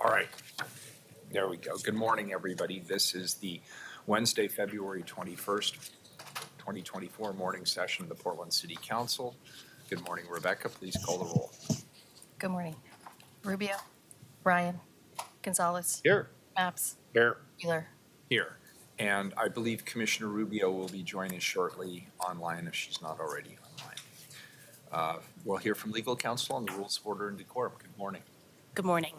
All right, there we go. Good morning, everybody. This is the Wednesday, February 21st, 2024 morning session of the Portland City Council. Good morning, Rebecca. Please call the roll. Good morning. Rubio, Ryan, Gonzalez, Here. Maps, Here. Wheeler. Here. And I believe Commissioner Rubio will be joining us shortly online if she's not already online. We'll hear from legal counsel on the rules of order and decorum. Good morning. Good morning.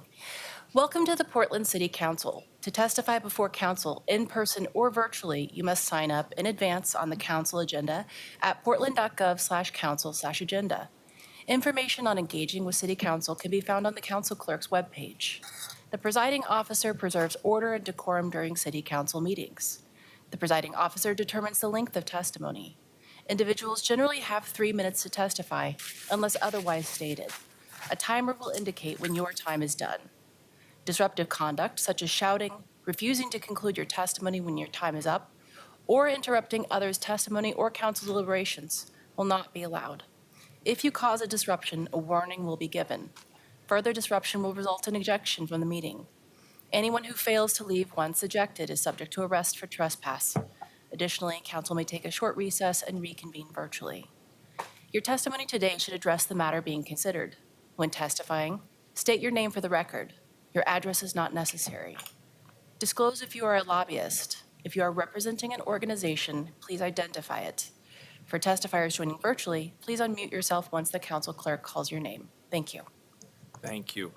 Welcome to the Portland City Council. To testify before council in person or virtually, you must sign up in advance on the council agenda at portland.gov/council/agenda. Information on engaging with City Council can be found on the council clerk's webpage. The presiding officer preserves order and decorum during City Council meetings. The presiding officer determines the length of testimony. Individuals generally have 3 minutes to testify, unless otherwise stated. A timer will indicate when your time is done. Disruptive conduct, such as shouting, refusing to conclude your testimony when your time is up, or interrupting others' testimony or council deliberations, will not be allowed. If you cause a disruption, a warning will be given. Further disruption will result in ejection from the meeting. Anyone who fails to leave once ejected is subject to arrest for trespass. Additionally, council may take a short recess and reconvene virtually. Your testimony today should address the matter being considered. When testifying, state your name for the record. Your address is not necessary. Disclose if you are a lobbyist. If you are representing an organization, please identify it. For testifiers joining virtually, please unmute yourself once the council clerk calls your name. Thank you. Thank you.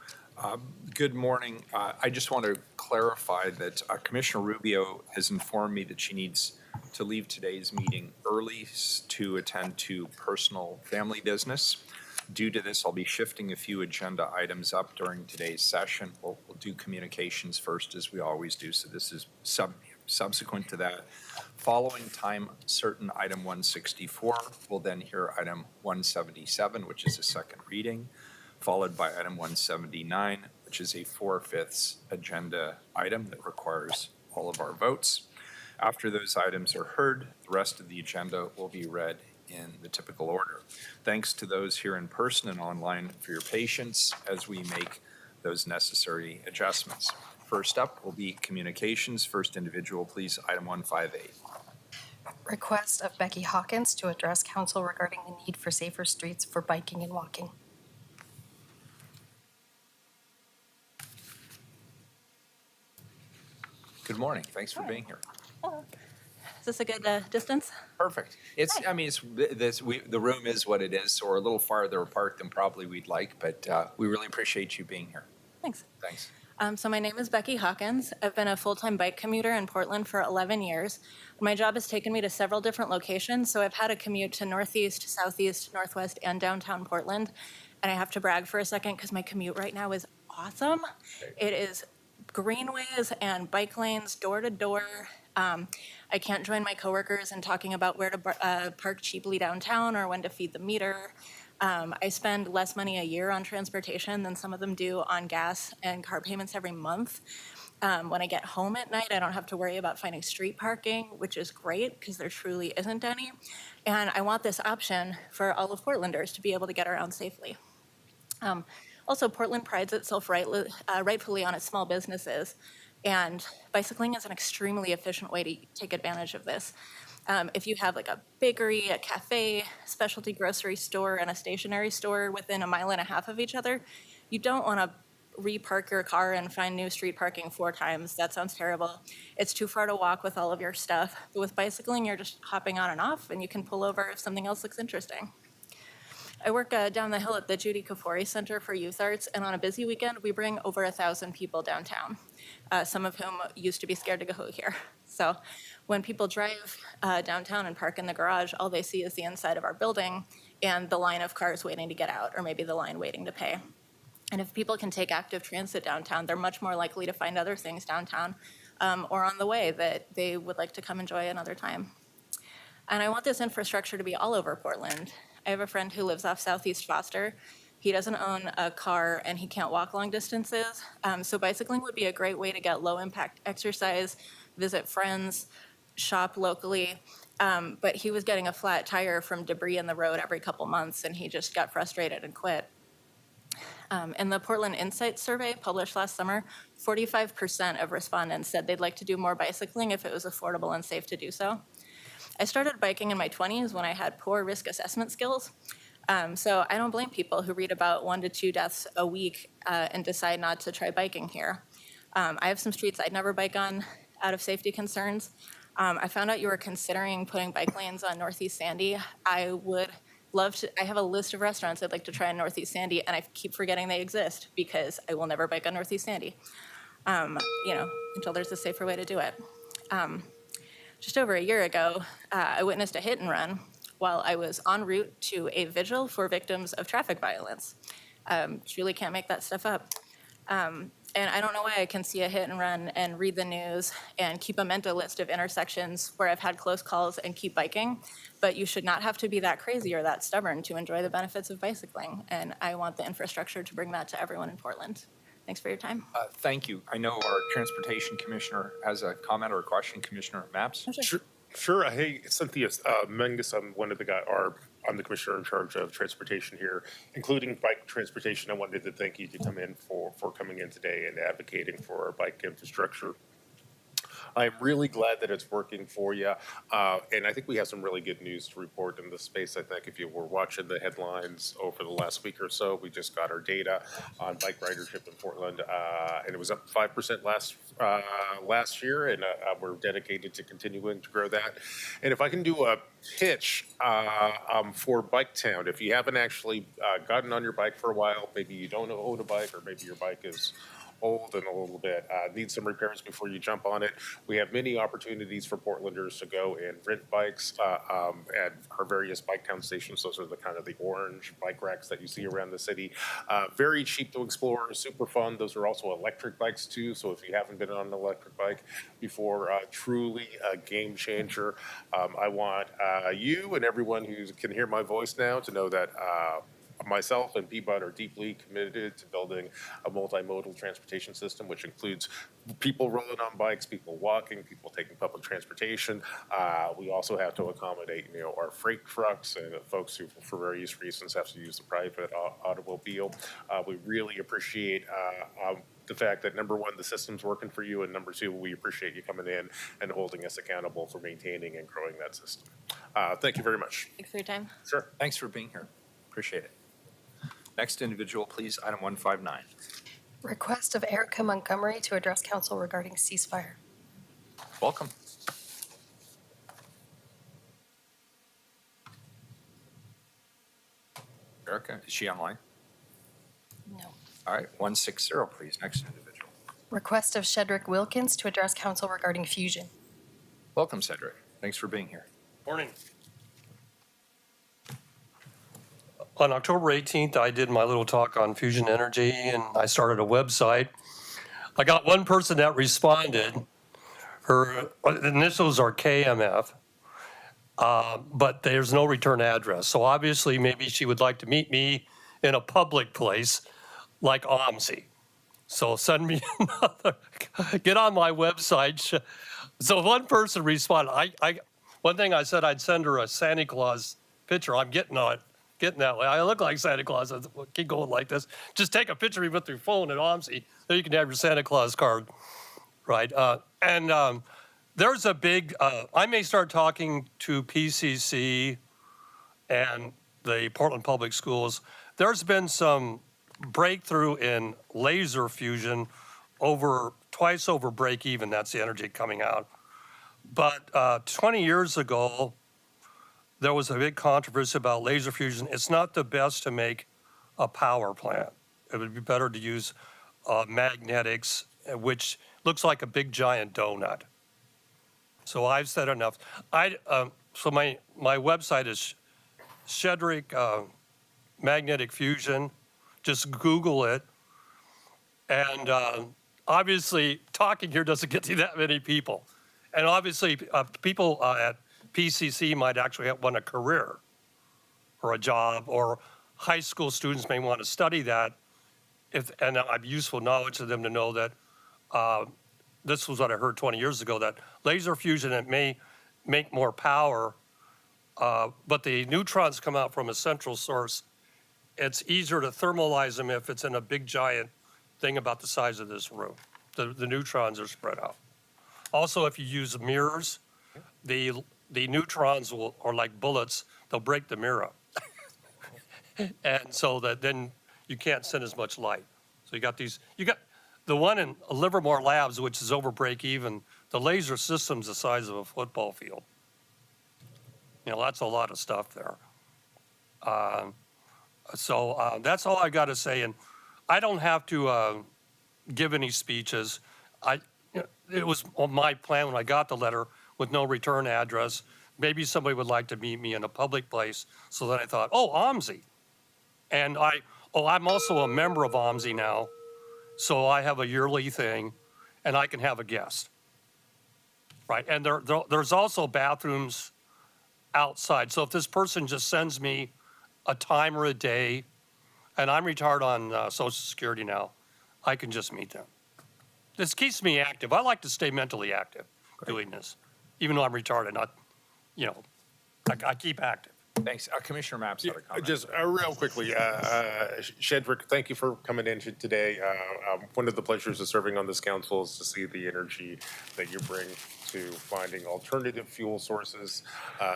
Good morning. I just want to clarify that Commissioner Rubio has informed me that she needs to leave today's meeting early to attend to personal family business. Due to this, I'll be shifting a few agenda items up during today's session. We'll do communications first, as we always do, so this is subsequent to that. Following time certain item 164, we'll then hear item 177, which is a second reading, followed by item 179, which is a 4/5 agenda item that requires all of our votes. After those items are heard, the rest of the agenda will be read in the typical order. Thanks to those here in person and online for your patience as we make those necessary adjustments. First up will be communications. First individual, please, item 158. Request of Becky Hawkins to address council regarding the need for safer streets for biking and walking. Good morning. Thanks for being here. Is this a good distance? Perfect. I mean, the room is what it is, so we're a little farther apart than probably we'd like, but we really appreciate you being here. Thanks. Thanks. So my name is Becky Hawkins. I've been a full-time bike commuter in Portland for 11 years. My job has taken me to several different locations, so I've had a commute to Northeast, Southeast, Northwest, and downtown Portland. And I have to brag for a second because my commute right now is awesome. It is greenways and bike lanes door to door. I can't join my coworkers in talking about where to park cheaply downtown or when to feed the meter. I spend less money a year on transportation than some of them do on gas and car payments every month. When I get home at night, I don't have to worry about finding street parking, which is great because there truly isn't any. And I want this option for all of Portlanders to be able to get around safely. Also, Portland prides itself rightfully on its small businesses, and bicycling is an extremely efficient way to take advantage of this. If you have like a bakery, a cafe, specialty grocery store, and a stationery store within a mile and a half of each other, you don't want to repark your car and find new street parking 4 times. That sounds terrible. It's too far to walk with all of your stuff. But with bicycling, you're just hopping on and off, and you can pull over if something else looks interesting. I work down the hill at the Judy Kafori Center for Youth Arts, and on a busy weekend, we bring over 1,000 people downtown, some of whom used to be scared to go here. So when people drive downtown and park in the garage, all they see is the inside of our building and the line of cars waiting to get out, or maybe the line waiting to pay. And if people can take active transit downtown, they're much more likely to find other things downtown or on the way that they would like to come enjoy another time. And I want this infrastructure to be all over Portland. I have a friend who lives off Southeast Foster. He doesn't own a car and he can't walk long distances. So bicycling would be a great way to get low impact exercise, visit friends, shop locally. But he was getting a flat tire from debris in the road every couple months and he just got frustrated and quit. In the Portland Insights survey published last summer, 45% of respondents said they'd like to do more bicycling if it was affordable and safe to do so. I started biking in my 20s when I had poor risk assessment skills. So I don't blame people who read about 1 to 2 deaths a week and decide not to try biking here. I have some streets I'd never bike on out of safety concerns. I found out you were considering putting bike lanes on Northeast Sandy. I would love to. I have a list of restaurants I'd like to try on Northeast Sandy, and I keep forgetting they exist because I will never bike on Northeast Sandy, until there's a safer way to do it. Just over a year ago, I witnessed a hit and run while I was en route to a vigil for victims of traffic violence. Truly can't make that stuff up. And I don't know why I can see a hit and run and read the news and keep a mental list of intersections where I've had close calls and keep biking, but you should not have to be that crazy or that stubborn to enjoy the benefits of bicycling. And I want the infrastructure to bring that to everyone in Portland. Thanks for your time. Thank you. I know our Transportation Commissioner has a comment or a question. Commissioner Maps? Sure. Hey, Cynthia Menges, I'm I'm the commissioner in charge of transportation here, including bike transportation. I wanted to thank you to come in for coming in today and advocating for our bike infrastructure. I'm really glad that it's working for you. And I think we have some really good news to report in this space. I think if you were watching the headlines over the last week or so, we just got our data on bike ridership in Portland, and it was up 5% last year, and we're dedicated to continuing to grow that. And if I can do a pitch for Bike Town, if you haven't actually gotten on your bike for a while, maybe you don't own a bike, or maybe your bike is old and a little bit, needs some repairs before you jump on it. We have many opportunities for Portlanders to go and rent bikes at our various Bike Town stations. Those are the kind of the orange bike racks that you see around the city. Very cheap to explore, super fun. Those are also electric bikes too. So if you haven't been on an electric bike before, truly a game changer. I want you and everyone who can hear my voice now to know that myself and PBUD are deeply committed to building a multimodal transportation system, which includes people rolling on bikes, people walking, people taking public transportation. We also have to accommodate, our freight trucks and folks who, for various reasons, have to use the private automobile. We really appreciate the fact that, number one, the system's working for you, and number two, we appreciate you coming in and holding us accountable for maintaining and growing that system. Thank you very much. Thanks for your time. Sure. Thanks for being here. Appreciate it. Next individual, please, item 159. Request of Erica Montgomery to address council regarding ceasefire. Welcome. Erica, is she online? No. All right, 160, please. Next individual. Request of Shedrick Wilkins to address council regarding fusion. Welcome, Cedric. Thanks for being here. Morning. On October 18th, I did my little talk on fusion energy, and I started a website. I got one person that responded. Her initials are KMF, but there's no return address. So obviously, maybe she would like to meet me in a public place like OMSI. So send me another, get on my website. So one person responded. One thing I said, I'd send her a Santa Claus picture. I'm getting that way. I look like Santa Claus. I keep going like this. Just take a picture of me with your phone at OMSI. Then you can have your Santa Claus card, right? There's a big, I may start talking to PCC and the Portland Public Schools. There's been some breakthrough in laser fusion twice over break even. That's the energy coming out. But 20 years ago, there was a big controversy about laser fusion. It's not the best to make a power plant. It would be better to use magnetics, which looks like a big giant donut. So I've said enough. So my website is Shedrick Magnetic Fusion. Just Google it. And obviously, talking here doesn't get to that many people. And obviously, people at PCC might actually want a career or a job, or high school students may want to study that. And I've useful knowledge to them to know that this was what I heard 20 years ago, that laser fusion, it may make more power, but the neutrons come out from a central source it's easier to thermalize them if it's in a big giant thing about the size of this room. The neutrons are spread out. Also, if you use mirrors, the neutrons are like bullets. They'll break the mirror. And so that then you can't send as much light. So you got the one in Livermore Labs, which is over break even. The laser system's the size of a football field. That's a lot of stuff there. So that's all I got to say. And I don't have to give any speeches. It was on my plan when I got the letter with no return address. Maybe somebody would like to meet me in a public place. So then I thought, oh, OMSI. And I'm also a member of OMSI now. So I have a yearly thing and I can have a guest. Right. And there's also bathrooms outside. So if this person just sends me a time or a day, and I'm retired on Social Security now, I can just meet them. This keeps me active. I like to stay mentally active doing this, even though I'm retired and not, I keep active. Thanks. Commissioner Mapps had a comment. Just real quickly, Shedrick, thank you for coming in today. One of the pleasures of serving on this council is to see the energy that you bring to finding alternative fuel sources,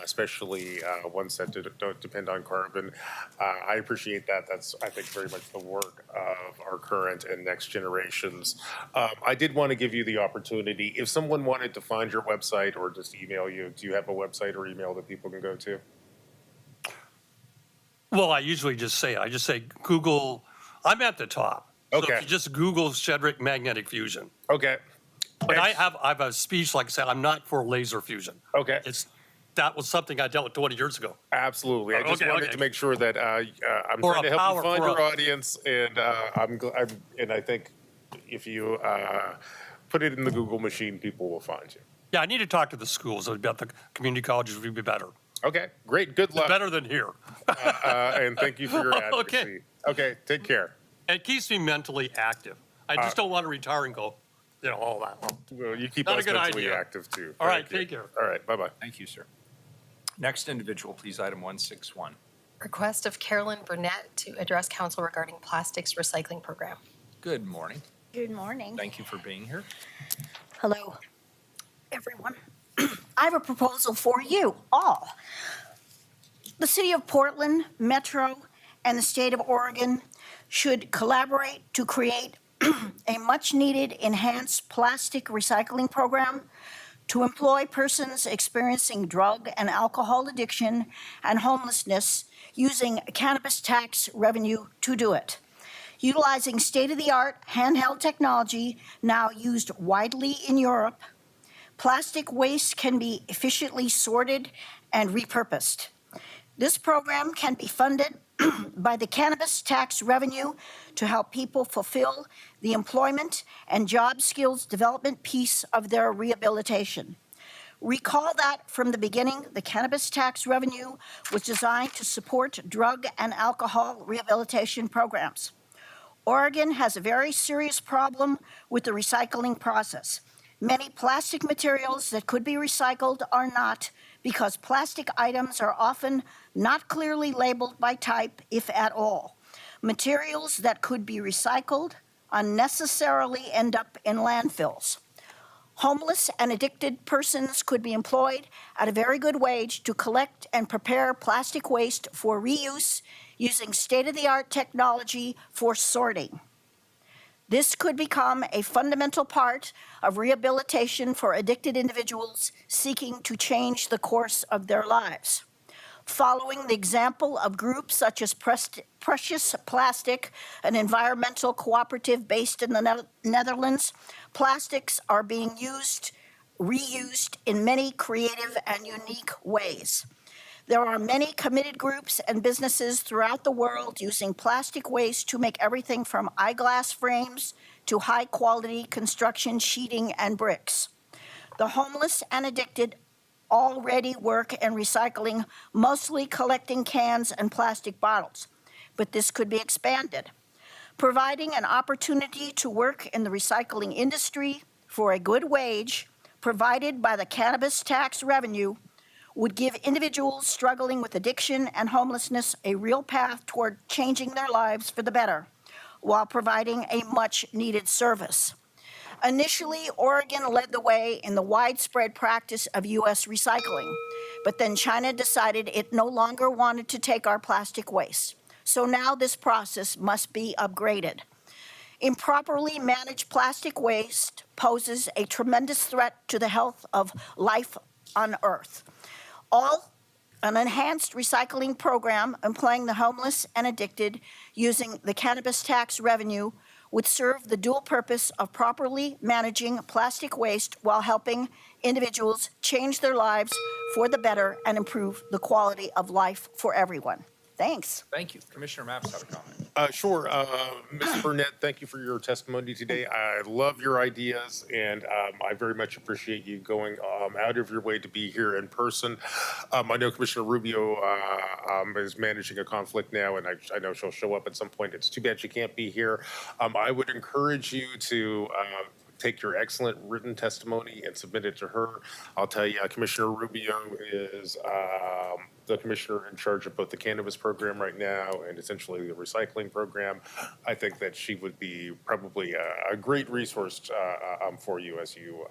especially ones that don't depend on carbon. I appreciate that. That's, I think, very much the work of our current and next generations. I did want to give you the opportunity, if someone wanted to find your website or just email you, do you have a website or email that people can go to? Well, I usually just say it. I just say Google. I'm at the top. So Okay. if you just Google Shedrick magnetic fusion. Okay. But I have a speech, like I said, I'm not for laser fusion. Okay. That was something I dealt with 20 years ago. Absolutely. I just wanted to make sure that I'm For trying a to help you power- find for your a- audience, and and I think if you put it in the Google machine, people will find you. Yeah, I need to talk to the schools about the community colleges would be better. Okay, great. Good luck, Better than here. and thank you for your advocacy. Okay. Okay, take care. It keeps me mentally active. I just don't want to retire and go, all that. Well, you keep Not a us good mentally idea. active too. All right, Thank you. take care. All right, bye-bye. Thank you, sir. Next individual, please, item 161. Request of Carolyn Burnett to address council regarding plastics recycling program. Good morning. Good morning. Thank you for being here. Hello, everyone. I have a proposal for you all. The City of Portland, Metro, and the State of Oregon should collaborate to create a much-needed enhanced plastic recycling program to employ persons experiencing drug and alcohol addiction and homelessness using cannabis tax revenue to do it. Utilizing state-of-the-art handheld technology now used widely in Europe, plastic waste can be efficiently sorted and repurposed. This program can be funded by the cannabis tax revenue to help people fulfill the employment and job skills development piece of their rehabilitation. Recall that from the beginning, the cannabis tax revenue was designed to support drug and alcohol rehabilitation programs. Oregon has a very serious problem with the recycling process. Many plastic materials that could be recycled are not, because plastic items are often not clearly labeled by type, if at all. Materials that could be recycled unnecessarily end up in landfills. Homeless and addicted persons could be employed at a very good wage to collect and prepare plastic waste for reuse using state-of-the-art technology for sorting. This could become a fundamental part of rehabilitation for addicted individuals seeking to change the course of their lives. Following the example of groups such as Precious Plastic, an environmental cooperative based in the Netherlands, plastics are being reused in many creative and unique ways. There are many committed groups and businesses throughout the world using plastic waste to make everything from eyeglass frames to high-quality construction sheeting and bricks. The homeless and addicted already work in recycling, mostly collecting cans and plastic bottles, but this could be expanded. Providing an opportunity to work in the recycling industry for a good wage provided by the cannabis tax revenue would give individuals struggling with addiction and homelessness a real path toward changing their lives for the better, while providing a much-needed service. Initially, Oregon led the way in the widespread practice of U.S. recycling, but then China decided it no longer wanted to take our plastic waste. So now this process must be upgraded. Improperly managed plastic waste poses a tremendous threat to the health of life on Earth. An enhanced recycling program employing the homeless and addicted using the cannabis tax revenue would serve the dual purpose of properly managing plastic waste while helping individuals change their lives for the better and improve the quality of life for everyone. Thanks. Thank you. Commissioner Maps had a comment. Sure. Ms. Burnett, thank you for your testimony today. I love your ideas, and I very much appreciate you going out of your way to be here in person. I know Commissioner Rubio is managing a conflict now, and I know she'll show up at some point. It's too bad she can't be here. I would encourage you to take your excellent written testimony and submit it to her. I'll tell you, Commissioner Rubio is the commissioner in charge of both the cannabis program right now and essentially the recycling program. I think that she would be probably a great resource for you as you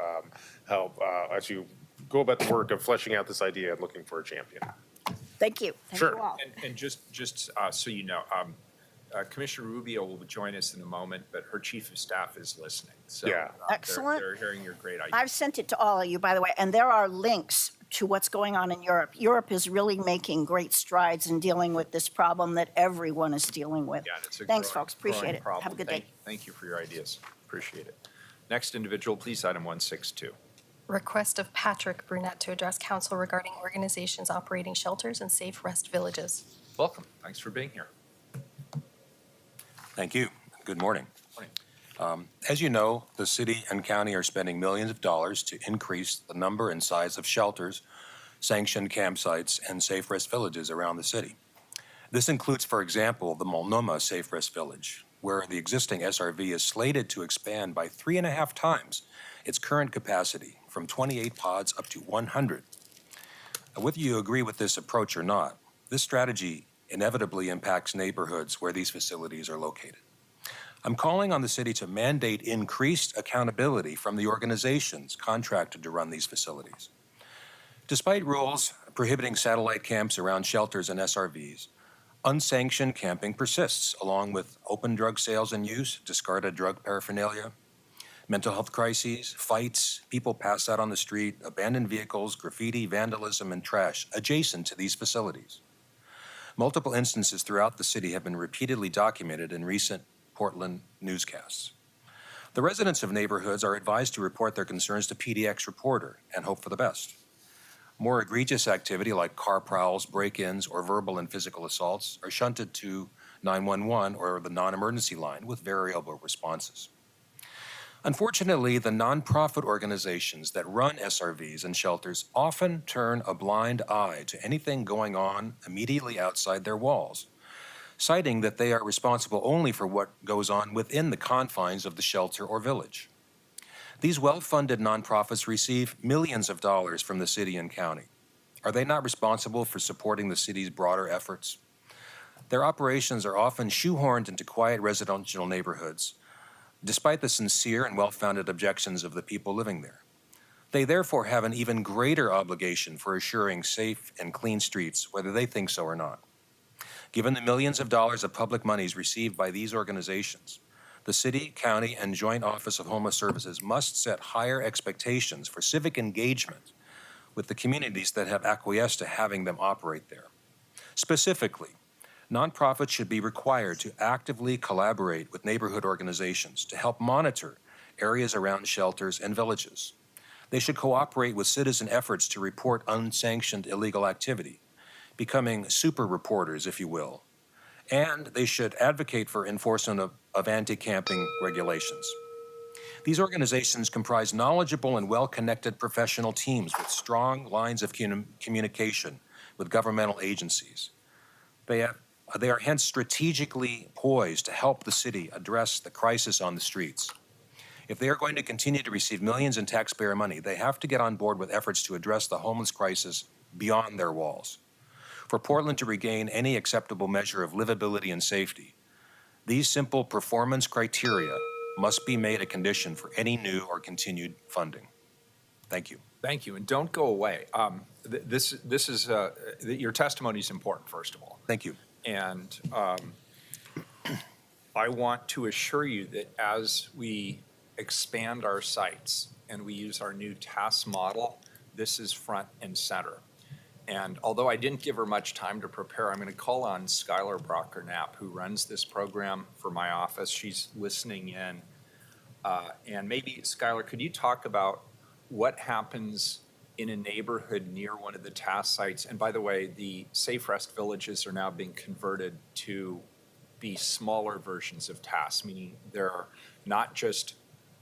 help, as you go about the work of fleshing out this idea and looking for a champion. Thank you. Thank Sure. you all. And just so you know, Commissioner Rubio will join us in a moment, but her chief of staff is listening. So Yeah. Excellent. They're hearing your great ideas. I've sent it to all of you, by the way, and there are links to what's going on in Europe. Europe is really making great strides in dealing with this problem that everyone is dealing with. Yeah, it's a Thanks, growing- folks. Appreciate growing it. problem. Have a good day. Thank you for your ideas. Appreciate it. Next individual, please, item 162. Request of Patrick Brunette to address council regarding organizations operating shelters and safe rest villages. Welcome. Thanks for being here. Thank you. Good morning. Morning. As you know, the city and county are spending millions of dollars to increase the number and size of shelters, sanctioned campsites, and safe rest villages around the city. This includes, for example, the Multnomah Safe Rest Village, where the existing SRV is slated to expand by 3.5 times its current capacity from 28 pods up to 100. Whether you agree with this approach or not, this strategy inevitably impacts neighborhoods where these facilities are located. I'm calling on the city to mandate increased accountability from the organizations contracted to run these facilities. Despite rules prohibiting satellite camps around shelters and SRVs, unsanctioned camping persists, along with open drug sales and use, discarded drug paraphernalia, mental health crises, fights, people pass out on the street, abandoned vehicles, graffiti, vandalism, and trash adjacent to these facilities. Multiple instances throughout the city have been repeatedly documented in recent Portland newscasts. The residents of neighborhoods are advised to report their concerns to PDX Reporter and hope for the best. More egregious activity like car prowls, break-ins, or verbal and physical assaults are shunted to 911 or the non-emergency line with variable responses. Unfortunately, the nonprofit organizations that run SRVs and shelters often turn a blind eye to anything going on immediately outside their walls, citing that they are responsible only for what goes on within the confines of the shelter or village. These well-funded nonprofits receive millions of dollars from the city and county. Are they not responsible for supporting the city's broader efforts? Their operations are often shoehorned into quiet residential neighborhoods, despite the sincere and well-founded objections of the people living there. They therefore have an even greater obligation for assuring safe and clean streets, whether they think so or not. Given the millions of dollars of public monies received by these organizations, the city, county, and Joint Office of Homeless Services must set higher expectations for civic engagement with the communities that have acquiesced to having them operate there. Specifically, nonprofits should be required to actively collaborate with neighborhood organizations to help monitor areas around shelters and villages. They should cooperate with citizen efforts to report unsanctioned illegal activity, becoming super reporters, if you will. And they should advocate for enforcement of anti-camping regulations. These organizations comprise knowledgeable and well-connected professional teams with strong lines of communication with governmental agencies. They are hence strategically poised to help the city address the crisis on the streets. If they are going to continue to receive millions in taxpayer money, they have to get on board with efforts to address the homeless crisis beyond their walls. For Portland to regain any acceptable measure of livability and safety, these simple performance criteria must be made a condition for any new or continued funding. Thank you. Thank you, and don't go away. This is, your testimony is important, first of all. Thank you. And I want to assure you that as we expand our sites and we use our new task model, this is front and center. And although I didn't give her much time to prepare, I'm going to call on Skylar Brocker-Knapp, who runs this program for my office. She's listening in. And maybe, Skylar, could you talk about what happens in a neighborhood near one of the task sites? And by the way, the Safe Rest Villages are now being converted to be smaller versions of tasks, meaning they're not just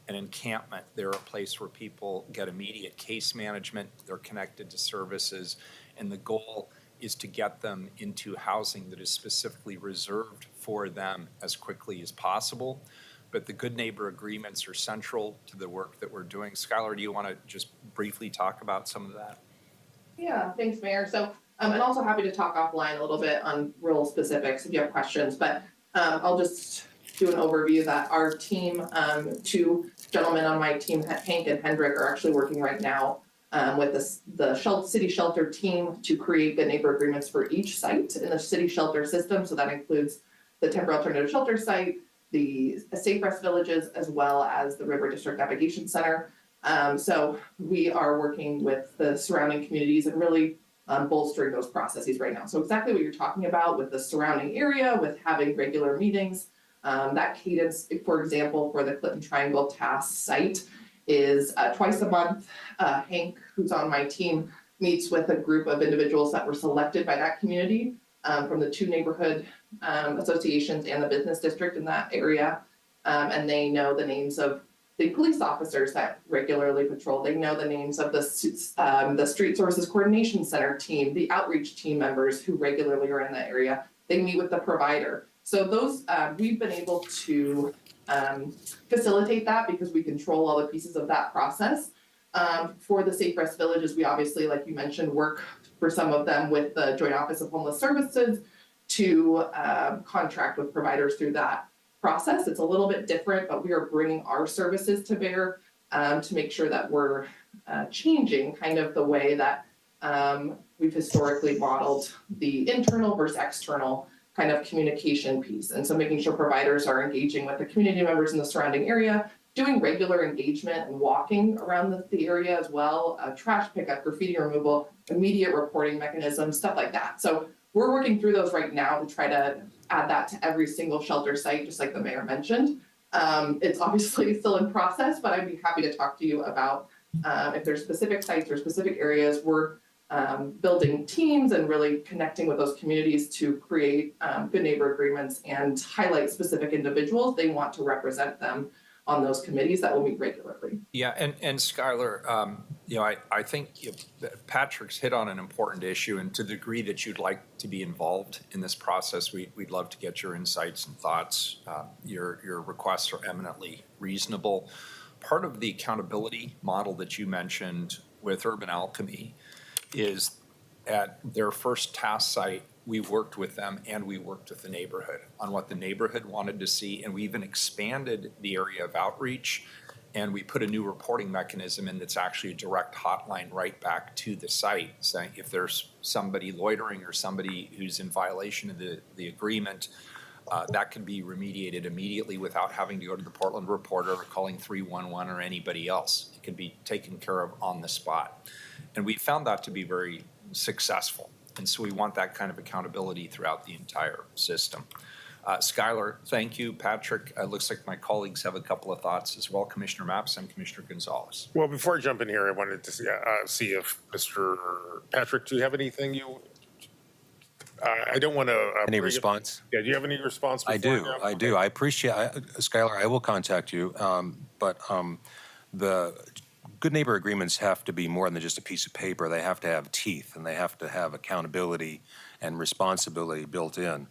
an encampment, they're a place where people get immediate case management, they're connected to services, and the goal is to get them into housing that is specifically reserved for them as quickly as possible. But the Good Neighbor Agreements are central to the work that we're doing. Skylar, do you want to just briefly talk about some of that? Yeah, thanks, Mayor. So, and also happy to talk offline a little bit on real specifics if you have questions, but I'll just do an overview that our team, two gentlemen on my team, Hank and Hendrik, are actually working right now with the city shelter team to create Good Neighbor Agreements for each site in the city shelter system. So that includes the temporary alternative shelter site, the Safe Rest Villages, as well as the River District Navigation Center. So we are working with the surrounding communities and really bolstering those processes right now. So exactly what you're talking about with the surrounding area, with having regular meetings, that cadence, for example, for the Clinton Triangle task site is twice a month. Hank, who's on my team, meets with a group of individuals that were selected by that community from the two neighborhood associations and the business district in that area. And they know the names of the police officers that regularly patrol. They know the names of the Street Services Coordination Center team, the outreach team members who regularly are in that area. They meet with the provider. So those, we've been able to facilitate that because we control all the pieces of that process. For the Safe Rest Villages, we obviously, like you mentioned, work for some of them with the Joint Office of Homeless Services to contract with providers through that process. It's a little bit different, but we are bringing our services to bear to make sure that we're changing kind of the way that we've historically modeled the internal versus external kind of communication piece. And so making sure providers are engaging with the community members in the surrounding area, doing regular engagement and walking around the area as well, trash pickup, graffiti removal, immediate reporting mechanisms, stuff like that. So we're working through those right now to try to add that to every single shelter site, just like the mayor mentioned. It's obviously still in process, but I'd be happy to talk to you about if there's specific sites or specific areas. We're building teams and really connecting with those communities to create Good Neighbor Agreements and highlight specific individuals they want to represent them on those committees that will meet regularly. Yeah, and Skylar, I think Patrick's hit on an important issue, and to the degree that you'd like to be involved in this process, we'd love to get your insights and thoughts. Your requests are eminently reasonable. Part of the accountability model that you mentioned with Urban Alchemy is at their first task site, we worked with them and we worked with the neighborhood on what the neighborhood wanted to see. And we even expanded the area of outreach, and we put a new reporting mechanism in that's actually a direct hotline right back to the site, saying if there's somebody loitering or somebody who's in violation of the agreement, that can be remediated immediately without having to go to the Portland Reporter or calling 311 or anybody else. It can be taken care of on the spot. And we found that to be very successful. And so we want that kind of accountability throughout the entire system. Skylar, thank you. Patrick, it looks like my colleagues have a couple of thoughts as well. Commissioner Maps and Commissioner Gonzalez. Well, before I jump in here, I wanted to see if Mr. Patrick, do you have anything you, I don't want to. Any response? Yeah, do you have any response? I do. Okay. I appreciate, Skylar, I will contact you. But the Good Neighbor Agreements have to be more than just a piece of paper. They have to have teeth, and they have to have accountability and responsibility built in.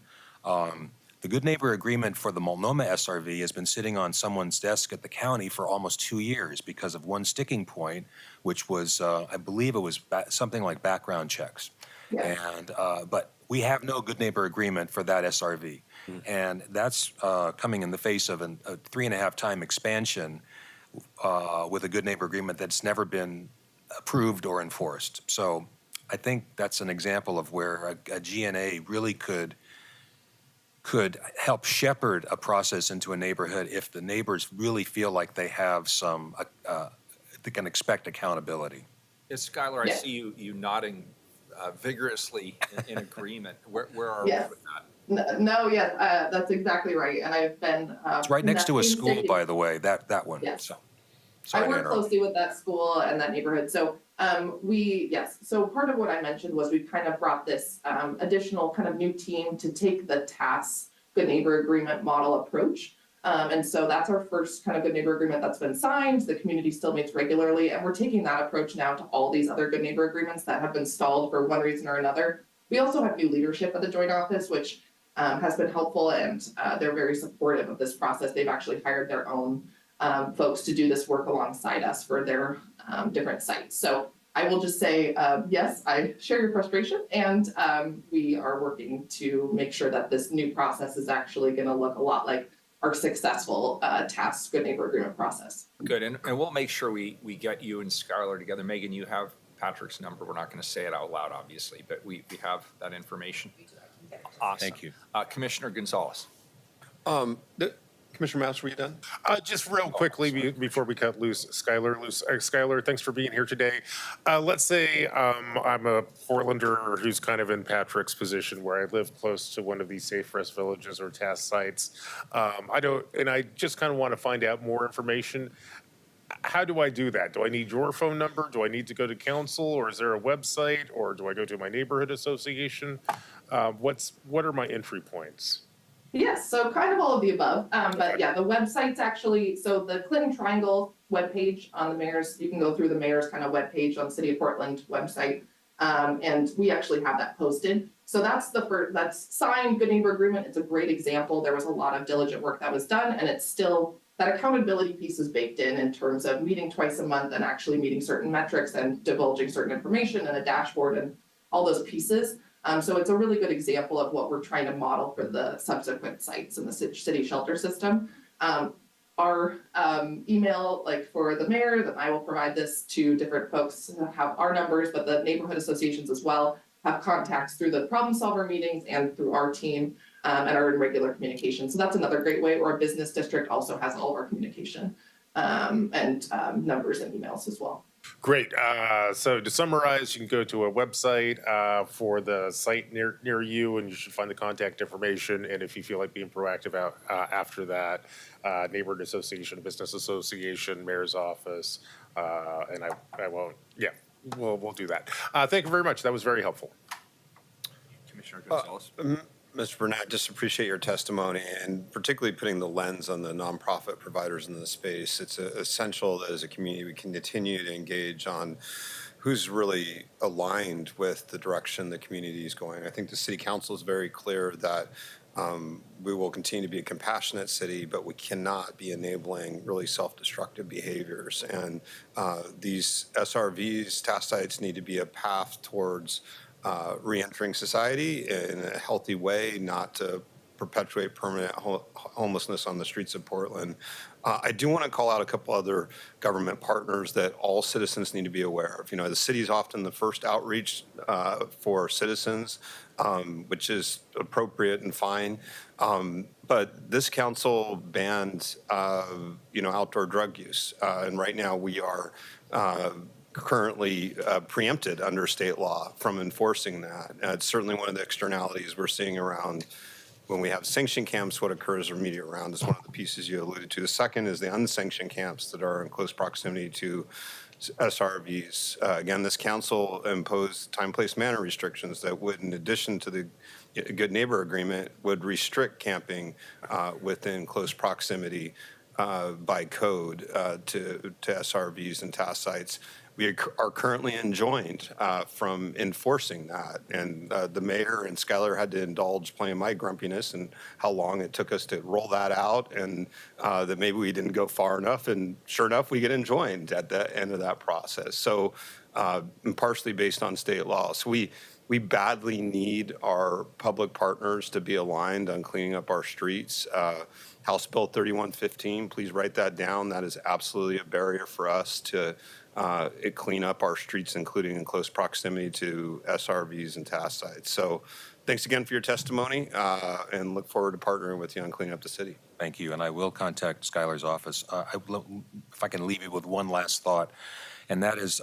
The Good Neighbor Agreement for the Multnomah SRV has been sitting on someone's desk at the county for almost 2 years because of one sticking point, which was, I believe it was something like background checks. Yeah. And, but we have no Good Neighbor Agreement for that SRV. And that's coming in the face of a 3.5-time expansion with a Good Neighbor Agreement that's never been approved or enforced. So I think that's an example of where a GNA really could help shepherd a process into a neighborhood if the neighbors really feel like they have some, they can expect accountability. Yes, Skylar, I Yeah. see you nodding vigorously in agreement. Where are we Yes. with that? No, yes, that's exactly right, and I've been. It's right next to a school, by the way, that one. Yes. So, I sorry to work interrupt. closely with that school and that neighborhood, so so part of what I mentioned was we kind of brought this additional kind of new team to take the TAS Good Neighbor Agreement model approach. And so that's our first kind of Good Neighbor Agreement that's been signed. The community still meets regularly, and we're taking that approach now to all these other Good Neighbor Agreements that have been stalled for one reason or another. We also have new leadership at the joint office, which has been helpful, and they're very supportive of this process. They've actually hired their own folks to do this work alongside us for their different sites. So I will just say, yes, I share your frustration, and we are working to make sure that this new process is actually going to look a lot like our successful TAS Good Neighbor Agreement process. Good, and we'll make sure we get you and Skylar together. Megan, you have Patrick's number. We're not going to say it out loud, obviously, but we have that information. Awesome. Thank you. Commissioner Gonzalez. Commissioner Mast, were you done? Just real quickly before we cut loose, Skylar, thanks for being here today. Let's say I'm a Portlander who's kind of in Patrick's position where I live close to one of these Safe Rest Villages or TAS sites. I just kind of want to find out more information. How do I do that? Do I need your phone number? Do I need to go to council, or is there a website, or do I go to my neighborhood association? What are my entry points? Yes, so kind of all of the above, but yeah, the website's actually, so the Clinton Triangle webpage on the mayor's, you can go through the mayor's kind of webpage on City of Portland website, and we actually have that posted. So that's that's signed Good Neighbor Agreement. It's a great example. There was a lot of diligent work that was done, and it's still, that accountability piece is baked in terms of meeting twice a month and actually meeting certain metrics and divulging certain information and a dashboard and all those pieces. So it's a really good example of what we're trying to model for the subsequent sites in the city shelter system. Our email, like for the mayor, that I will provide this to different folks who have our numbers, but the neighborhood associations as well have contacts through the problem solver meetings and through our team and are in regular communication. So that's another great way. Or a business district also has all of our communication and numbers and emails as well. Great. So to summarize, you can go to a website for the site near you, and you should find the contact information. And if you feel like being proactive after that, neighborhood association, business association, mayor's office, and I won't. Yeah, we'll do that. Thank you very much. That was very helpful. Commissioner Gonzalez. Mr. Burnett, just appreciate your testimony and particularly putting the lens on the nonprofit providers in the space. It's essential that as a community we can continue to engage on who's really aligned with the direction the community is going. I think the city council is very clear that we will continue to be a compassionate city, but we cannot be enabling really self-destructive behaviors. And these SRVs, task sites, need to be a path towards re-entering society in a healthy way, not to perpetuate permanent homelessness on the streets of Portland. I do want to call out a couple other government partners that all citizens need to be aware of. You know, the city is often the first outreach for citizens, which is appropriate and fine. But this council banned, outdoor drug use. And right now we are currently preempted under state law from enforcing that. It's certainly one of the externalities we're seeing around when we have sanctioned camps. What occurs immediate around is one of the pieces you alluded to. The second is the unsanctioned camps that are in close proximity to SRVs. Again, this council imposed time, place, manner restrictions that would, in addition to the Good Neighbor Agreement, would restrict camping within close proximity by code to SRVs and task sites. we are currently enjoined from enforcing that. And the mayor and Skylar had to indulge playing my grumpiness and how long it took us to roll that out, and that maybe we didn't go far enough. And sure enough, we get enjoined at the end of that process. So and partially based on state law. So we badly need our public partners to be aligned on cleaning up our streets. House Bill 3115, please write that down. That is absolutely a barrier for us to clean up our streets, including in close proximity to SRVs and task sites. So thanks again for your testimony, and look forward to partnering with you on cleaning up the city. Thank you, and I will contact Skylar's office. If I can leave you with one last thought, and that is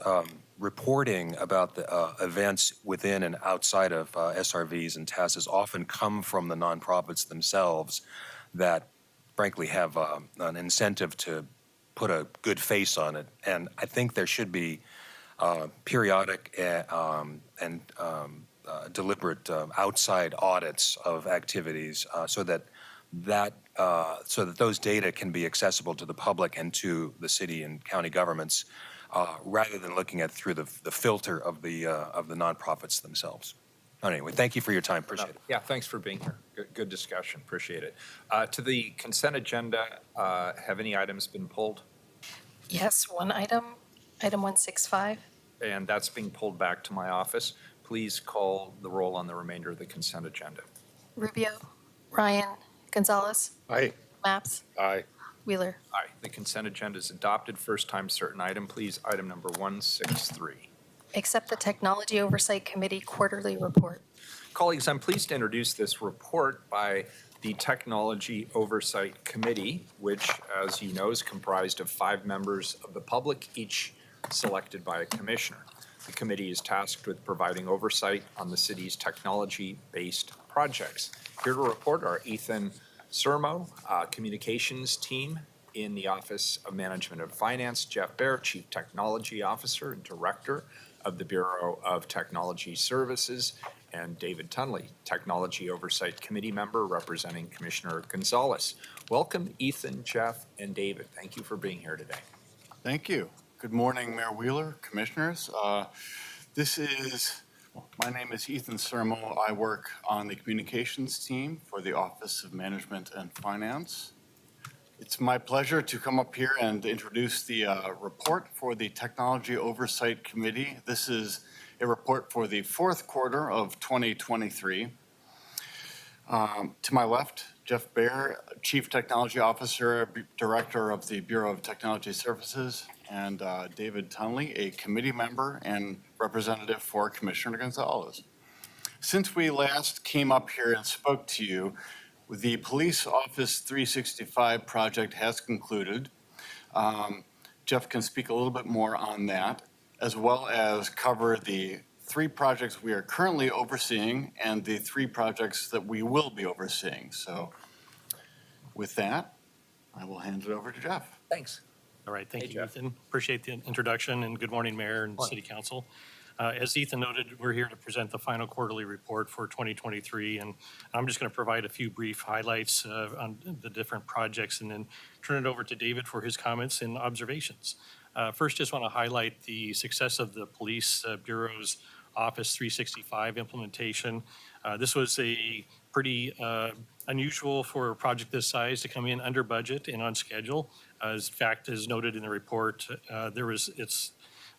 reporting about the events within and outside of SRVs and TASs often come from the nonprofits themselves that frankly have an incentive to put a good face on it. And I think there should be periodic and deliberate outside audits of activities so that those data can be accessible to the public and to the city and county governments, rather than looking at through the filter of the nonprofits themselves. Anyway, thank you for your time. Appreciate it. Yeah, thanks for being here. Good discussion. Appreciate it. To the consent agenda, have any items been pulled? Yes, one item, item 165. And that's being pulled back to my office. Please call the roll on the remainder of the consent agenda. Rubio, Ryan, Gonzalez, Aye. Maps, Aye. Wheeler. Aye. The consent agenda is adopted. First time certain item, please. Item number 163. Accept the Technology Oversight Committee quarterly report. Colleagues, I'm pleased to introduce this report by the Technology Oversight Committee, which, as you know, is comprised of 5 members of the public, each selected by a commissioner. The committee is tasked with providing oversight on the city's technology-based projects. Here to report are Ethan Sermo, Communications Team in the Office of Management and Finance, Jeff Baer, Chief Technology Officer and Director of the Bureau of Technology Services, and David Tunley, Technology Oversight Committee member representing Commissioner Gonzalez. Welcome, Ethan, Jeff, and David. Thank you for being here today. Thank you. Good morning, Mayor Wheeler, Commissioners. My name is Ethan Sermo. I work on the communications team for the Office of Management and Finance. It's my pleasure to come up here and introduce the report for the Technology Oversight Committee. This is a report for the 4th quarter of 2023. To my left, Jeff Baer, Chief Technology Officer, Director of the Bureau of Technology Services, and David Tunley, a committee member and representative for Commissioner Gonzalez. Since we last came up here and spoke to you, the Police Office 365 project has concluded. Jeff can speak a little bit more on that, as well as cover the 3 projects we are currently overseeing and the 3 projects that we will be overseeing. So with that, I will hand it over to Jeff. Thanks. All right, thank Hey, you, Jeff. Ethan. Appreciate the introduction, and good morning, Mayor and City Council. As Ethan noted, we're here to present the final quarterly report for 2023, and I'm just going to provide a few brief highlights on the different projects and then turn it over to David for his comments and observations. First, just want to highlight the success of the Police Bureau's Office 365 implementation. This was a pretty unusual for a project this size to come in under budget and on schedule. As fact is noted in the report,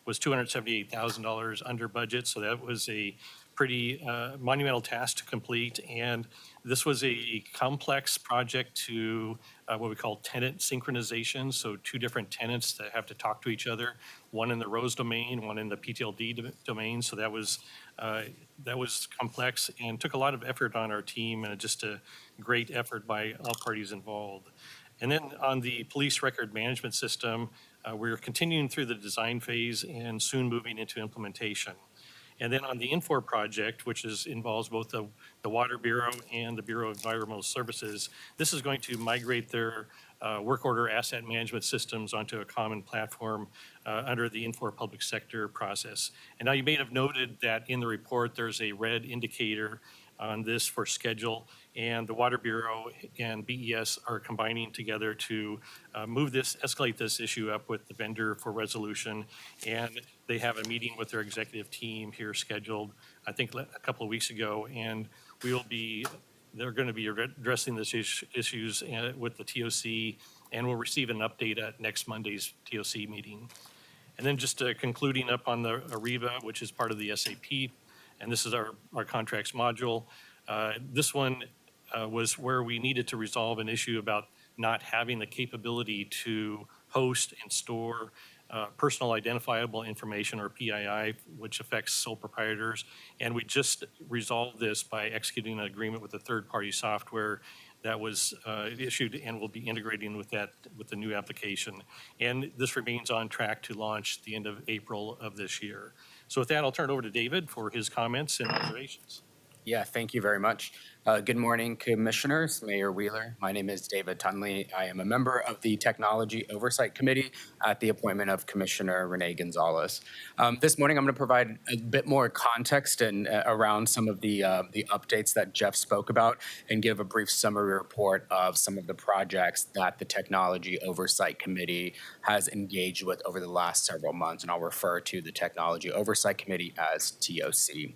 was $278,000 under budget, so that was a pretty monumental task to complete. And this was a complex project to what we call tenant synchronization, so 2 different tenants that have to talk to each other, one in the ROSE domain, one in the PTLD domain. So that was complex and took a lot of effort on our team, and just a great effort by all parties involved. And then on the police record management system, we're continuing through the design phase and soon moving into implementation. And then on the Infor project, which involves both the Water Bureau and the Bureau of Environmental Services, this is going to migrate their work order asset management systems onto a common platform under the Infor public sector process. And now you may have noted that in the report, there's a red indicator on this for schedule. and the Water Bureau and BES are combining together to escalate this issue up with the vendor for resolution. And they have a meeting with their executive team here scheduled, I think, a couple of weeks ago. And they're going to be addressing these issues with the TOC, and we'll receive an update at next Monday's TOC meeting. And then just concluding up on the AREVA, which is part of the SAP, and this is our contracts module. This one was where we needed to resolve an issue about not having the capability to host and store personal identifiable information, or PII, which affects sole proprietors. And we just resolved this by executing an agreement with a third-party software that was issued and will be integrating with the new application. And this remains on track to launch the end of April of this year. So with that, I'll turn it over to David for his comments and observations. Yeah, thank you very much. Good morning, Commissioners, Mayor Wheeler. My name is David Tunley. I am a member of the Technology Oversight Committee at the appointment of Commissioner Renee Gonzalez. This morning, I'm going to provide a bit more context and around some of the updates that Jeff spoke about, and give a brief summary report of some of the projects that the Technology Oversight Committee has engaged with over the last several months, and I'll refer to the Technology Oversight Committee as TOC.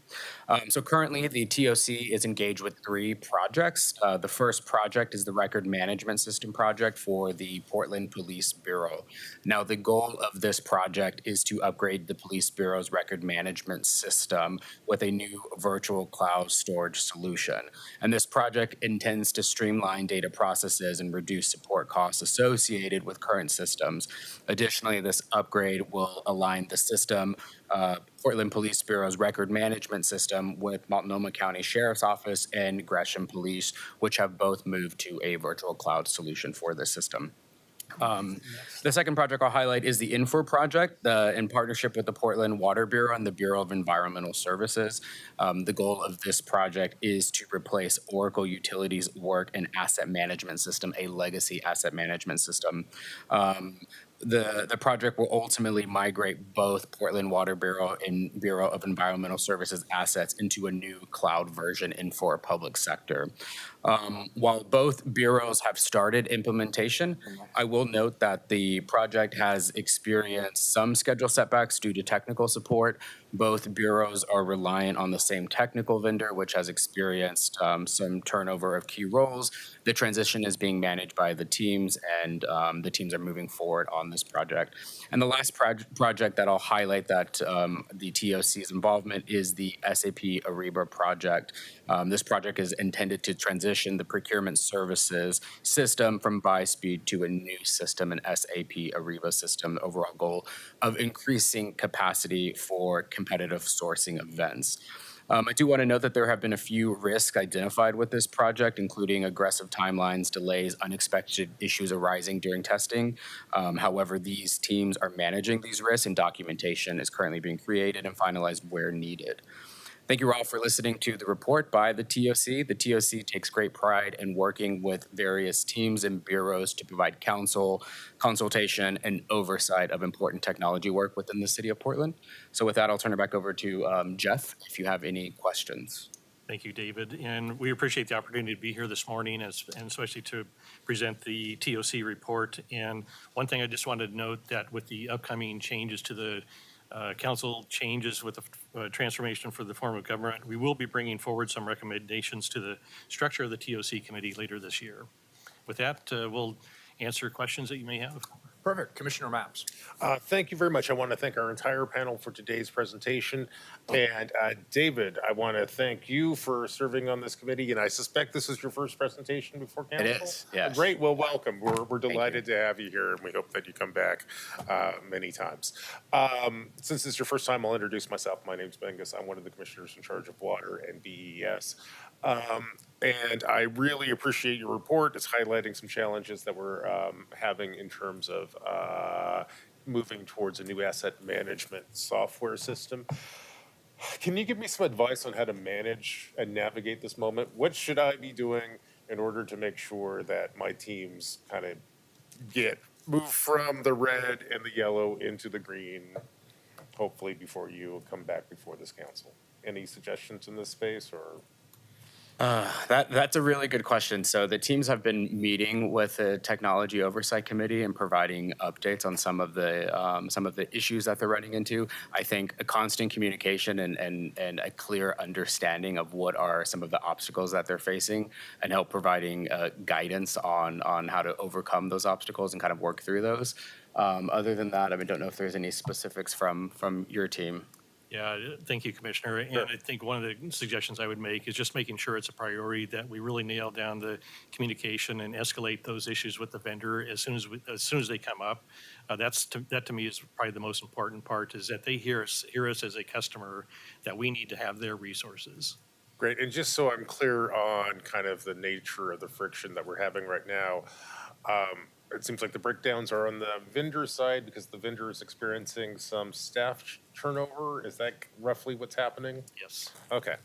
So currently, the TOC is engaged with 3 projects. The first project is the Record Management System project for the Portland Police Bureau. Now, the goal of this project is to upgrade the Police Bureau's record management system with a new virtual cloud storage solution. And this project intends to streamline data processes and reduce support costs associated with current systems. Additionally, this upgrade will align the system, Portland Police Bureau's record management system, with Multnomah County Sheriff's Office and Gresham Police, which have both moved to a virtual cloud solution for this system. The second project I'll highlight is the Infor project in partnership with the Portland Water Bureau and the Bureau of Environmental Services. The goal of this project is to replace Oracle Utilities Work and Asset Management System, a legacy asset management system. The project will ultimately migrate both Portland Water Bureau and Bureau of Environmental Services assets into a new cloud version for public sector. While both bureaus have started implementation, I will note that the project has experienced some schedule setbacks due to technical support. Both bureaus are reliant on the same technical vendor, which has experienced some turnover of key roles. The transition is being managed by the teams, and the teams are moving forward on this project. And the last project that I'll highlight that the TOC's involvement is the SAP Ariba project. This project is intended to transition the procurement services system from BuySpeed to a new system, an SAP Ariba system. The overall goal of increasing capacity for competitive sourcing events. I do want to note that there have been a few risks identified with this project, including aggressive timelines, delays, unexpected issues arising during testing. However, these teams are managing these risks, and documentation is currently being created and finalized where needed. Thank you all for listening to the report by the TOC. The TOC takes great pride in working with various teams and bureaus to provide counsel, consultation, and oversight of important technology work within the city of Portland. So with that, I'll turn it back over to Jeff if you have any questions. Thank you, David. And we appreciate the opportunity to be here this morning, and especially to present the TOC report. And one thing I just wanted to note, that with the upcoming changes to the council changes with the transformation for the form of government, we will be bringing forward some recommendations to the structure of the TOC committee later this year. With that, we'll answer questions that you may have. Perfect. Commissioner Mapps. Thank you very much. I want to thank our entire panel for today's presentation. And David, I want to thank you for serving on this committee. And I suspect this is your first presentation before council? It is, yes. Great. Well, welcome. We're delighted to have you here, and we hope that you come back many times. Since it's your first time, I'll introduce myself. My name's Bengus. I'm one of the commissioners in charge of water and BES. And I really appreciate your report. It's highlighting some challenges that we're having in terms of moving towards a new asset management software system. Can you give me some advice on how to manage and navigate this moment? What should I be doing in order to make sure that my teams kind of move from the red and the yellow into the green, hopefully before you come back before this council? Any suggestions in this space, or? That's a really good question. So the teams have been meeting with the Technology Oversight Committee and providing updates on some of the issues that they're running into. I think a constant communication and a clear understanding of what are some of the obstacles that they're facing and help providing guidance on how to overcome those obstacles and kind of work through those. Other than that, I don't know if there's any specifics from your team. Yeah, thank you, Commissioner. And I think one of the suggestions I would make is just making sure it's a priority that we really nail down the communication and escalate those issues with the vendor as soon as they come up. That to me is probably the most important part, is that they hear us as a customer, that we need to have their resources. Great, and just so I'm clear on kind of the nature of the friction that we're having right now, it seems like the breakdowns are on the vendor side because the vendor is experiencing some staff turnover. Is that roughly what's happening? Yes. Okay.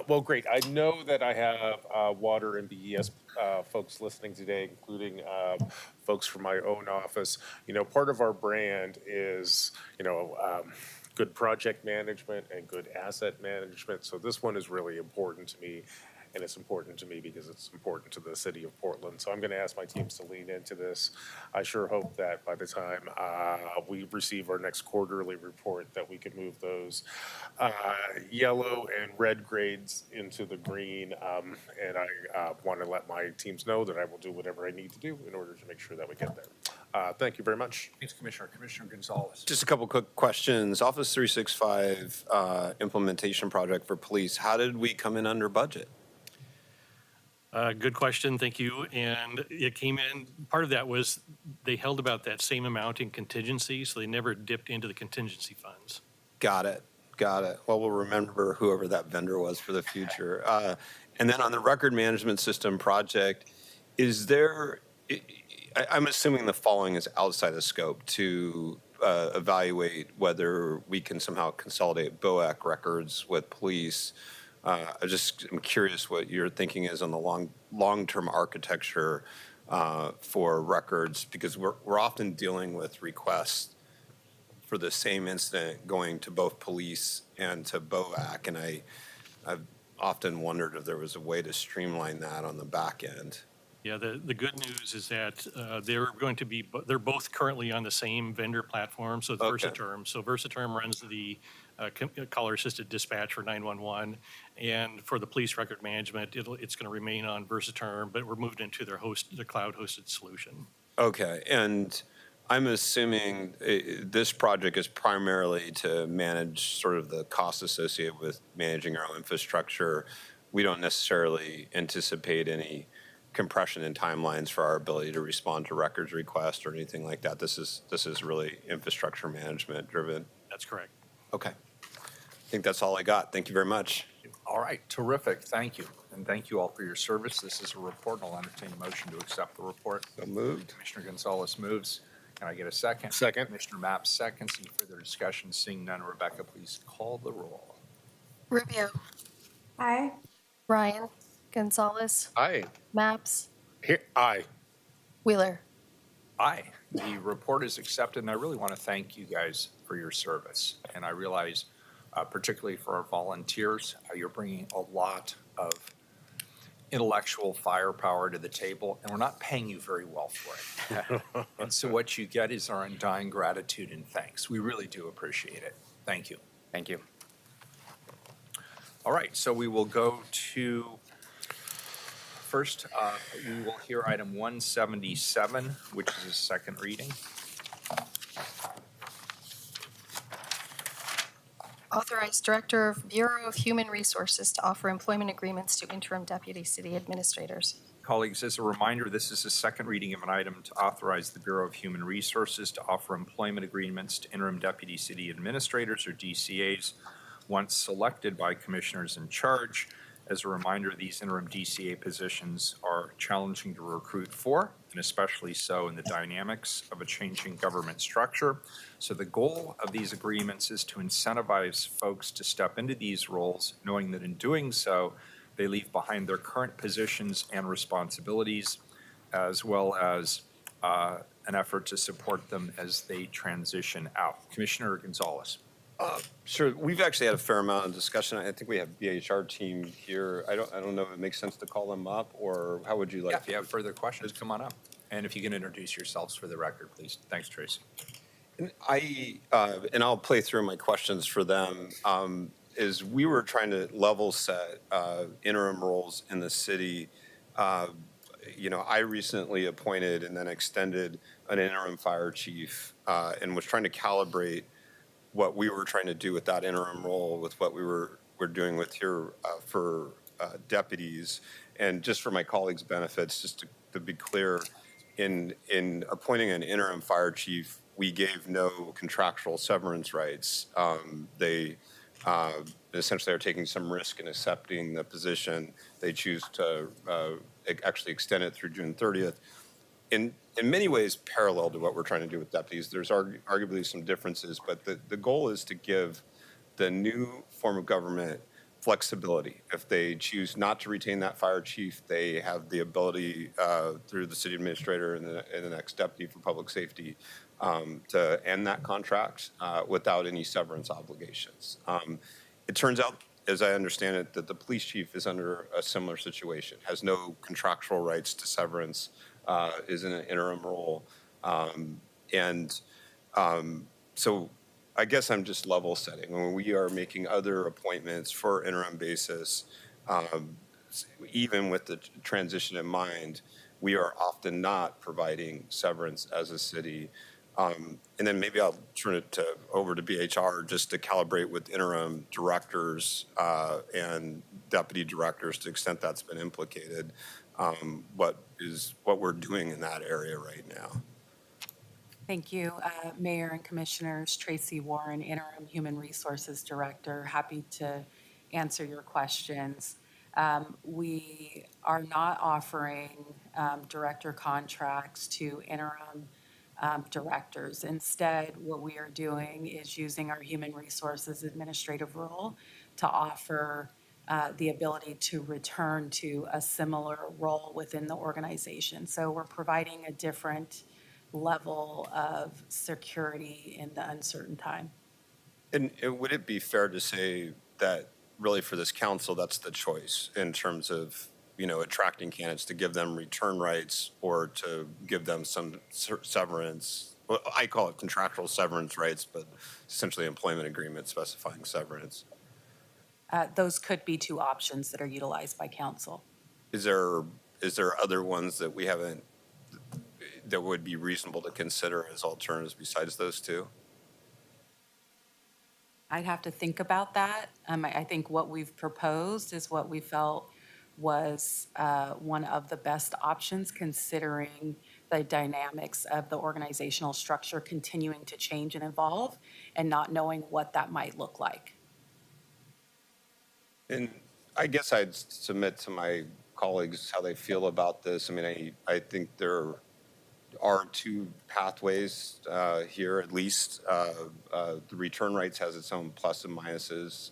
Well, great. I know that I have water and BES folks listening today, including folks from my own office. Part of our brand is, good project management and good asset management. So this one is really important to me. And it's important to me because it's important to the city of Portland. So I'm going to ask my teams to lean into this. I sure hope that by the time we receive our next quarterly report that we can move those yellow and red grades into the green. And I want to let my teams know that I will do whatever I need to do in order to make sure that we get there. Thank you very much. Thanks, Commissioner. Commissioner Gonzalez. Just a couple quick questions. Office 365 implementation project for police. How did we come in under budget? Good question, thank you. And it came in, part of that was they held about that same amount in contingency, so they never dipped into the contingency funds. Got it. Well, we'll remember whoever that vendor was for the future. And then on the record management system project, I'm assuming the following is outside the scope to evaluate whether we can somehow consolidate BOAC records with police. I'm curious what your thinking is on the long-term architecture for records, because we're often dealing with requests for the same incident going to both police and to BOAC, and I've often wondered if there was a way to streamline that on the back end. Yeah, the good news is that they're both currently on the same vendor platform, so it's Okay. Versaterm. So Versaterm runs the caller-assisted dispatch for 911, and for the police record management, it's going to remain on Versaterm, but we're moved into their cloud-hosted solution. Okay, and I'm assuming this project is primarily to manage sort of the costs associated with managing our own infrastructure. We don't necessarily anticipate any compression in timelines for our ability to respond to records requests or anything like that. This is really infrastructure management driven. That's correct. Okay. I think that's all I got. Thank you very much. All right, terrific. Thank you. And thank you all for your service. This is a report. I'll entertain a motion to accept the report. So moved. Commissioner Gonzalez moves. Can I get a second? Second. Commissioner Maps seconds. Any further discussion? Seeing none, Rebecca, please call the roll. Rubio. Aye. Ryan. Gonzalez. Aye. Maps. Here, aye. Wheeler. Aye. The report is accepted, and I really want to thank you guys for your service. And I realize, particularly for our volunteers, you're bringing a lot of intellectual firepower to the table, and we're not paying you very well for it. And so what you get is our undying gratitude and thanks. We really do appreciate it. Thank you. Thank you. All right, so we will go to, first, we will hear item 177, which is a second reading. Authorize Director of Bureau of Human Resources to offer employment agreements to interim deputy city administrators. Colleagues, as a reminder, this is a second reading of an item to authorize the Bureau of Human Resources to offer employment agreements to interim deputy city administrators, or DCAs, once selected by commissioners in charge. As a reminder, these interim DCA positions are challenging to recruit for, and especially so in the dynamics of a changing government structure. So the goal of these agreements is to incentivize folks to step into these roles, knowing that in doing so, they leave behind their current positions and responsibilities, as well as an effort to support them as they transition out. Commissioner Gonzalez. Sure, we've actually had a fair amount of discussion. I think we have BHR team here. I don't know if it makes sense to call them up, or how would you like? Yeah, if you have further questions, come on up. And if you can introduce yourselves for the record, please. Thanks, Tracy. And I'll play through my questions for them, is we were trying to level set interim roles in the city. I recently appointed and then extended an interim fire chief and was trying to calibrate what we were trying to do with that interim role with what we're doing with here for deputies. And just for my colleagues' benefits, just to be clear, in appointing an interim fire chief, we gave no contractual severance rights. They essentially are taking some risk in accepting the position. They choose to actually extend it through June 30th. In many ways, parallel to what we're trying to do with deputies. There's arguably some differences, but the goal is to give the new form of government flexibility. If they choose not to retain that fire chief, they have the ability through the city administrator and the next deputy for public safety to end that contract without any severance obligations. It turns out, as I understand it, that the police chief is under a similar situation, has no contractual rights to severance, is in an interim role. So I guess I'm just level setting. When we are making other appointments for interim basis, even with the transition in mind, we are often not providing severance as a city. And then maybe I'll turn it over to BHR just to calibrate with interim directors and deputy directors to the extent that's been implicated, what we're doing in that area right now. Thank you, Mayor and Commissioners. Tracy Warren, Interim Human Resources Director. Happy to answer your questions. We are not offering director contracts to interim directors. Instead, what we are doing is using our Human Resources Administrative role to offer the ability to return to a similar role within the organization. So we're providing a different level of security in the uncertain time. And would it be fair to say that really for this council, that's the choice in terms of, attracting candidates to give them return rights or to give them some severance? Well, I call it contractual severance rights, but essentially employment agreement specifying severance. Those could be two options that are utilized by council. Is there other ones that we haven't, that would be reasonable to consider as alternatives besides those two? I'd have to think about that. I think what we've proposed is what we felt was one of the best options, considering the dynamics of the organizational structure continuing to change and evolve and not knowing what that might look like. And I guess I'd submit to my colleagues how they feel about this. I mean, I think there are two pathways here, at least. The return rights has its own plus and minuses.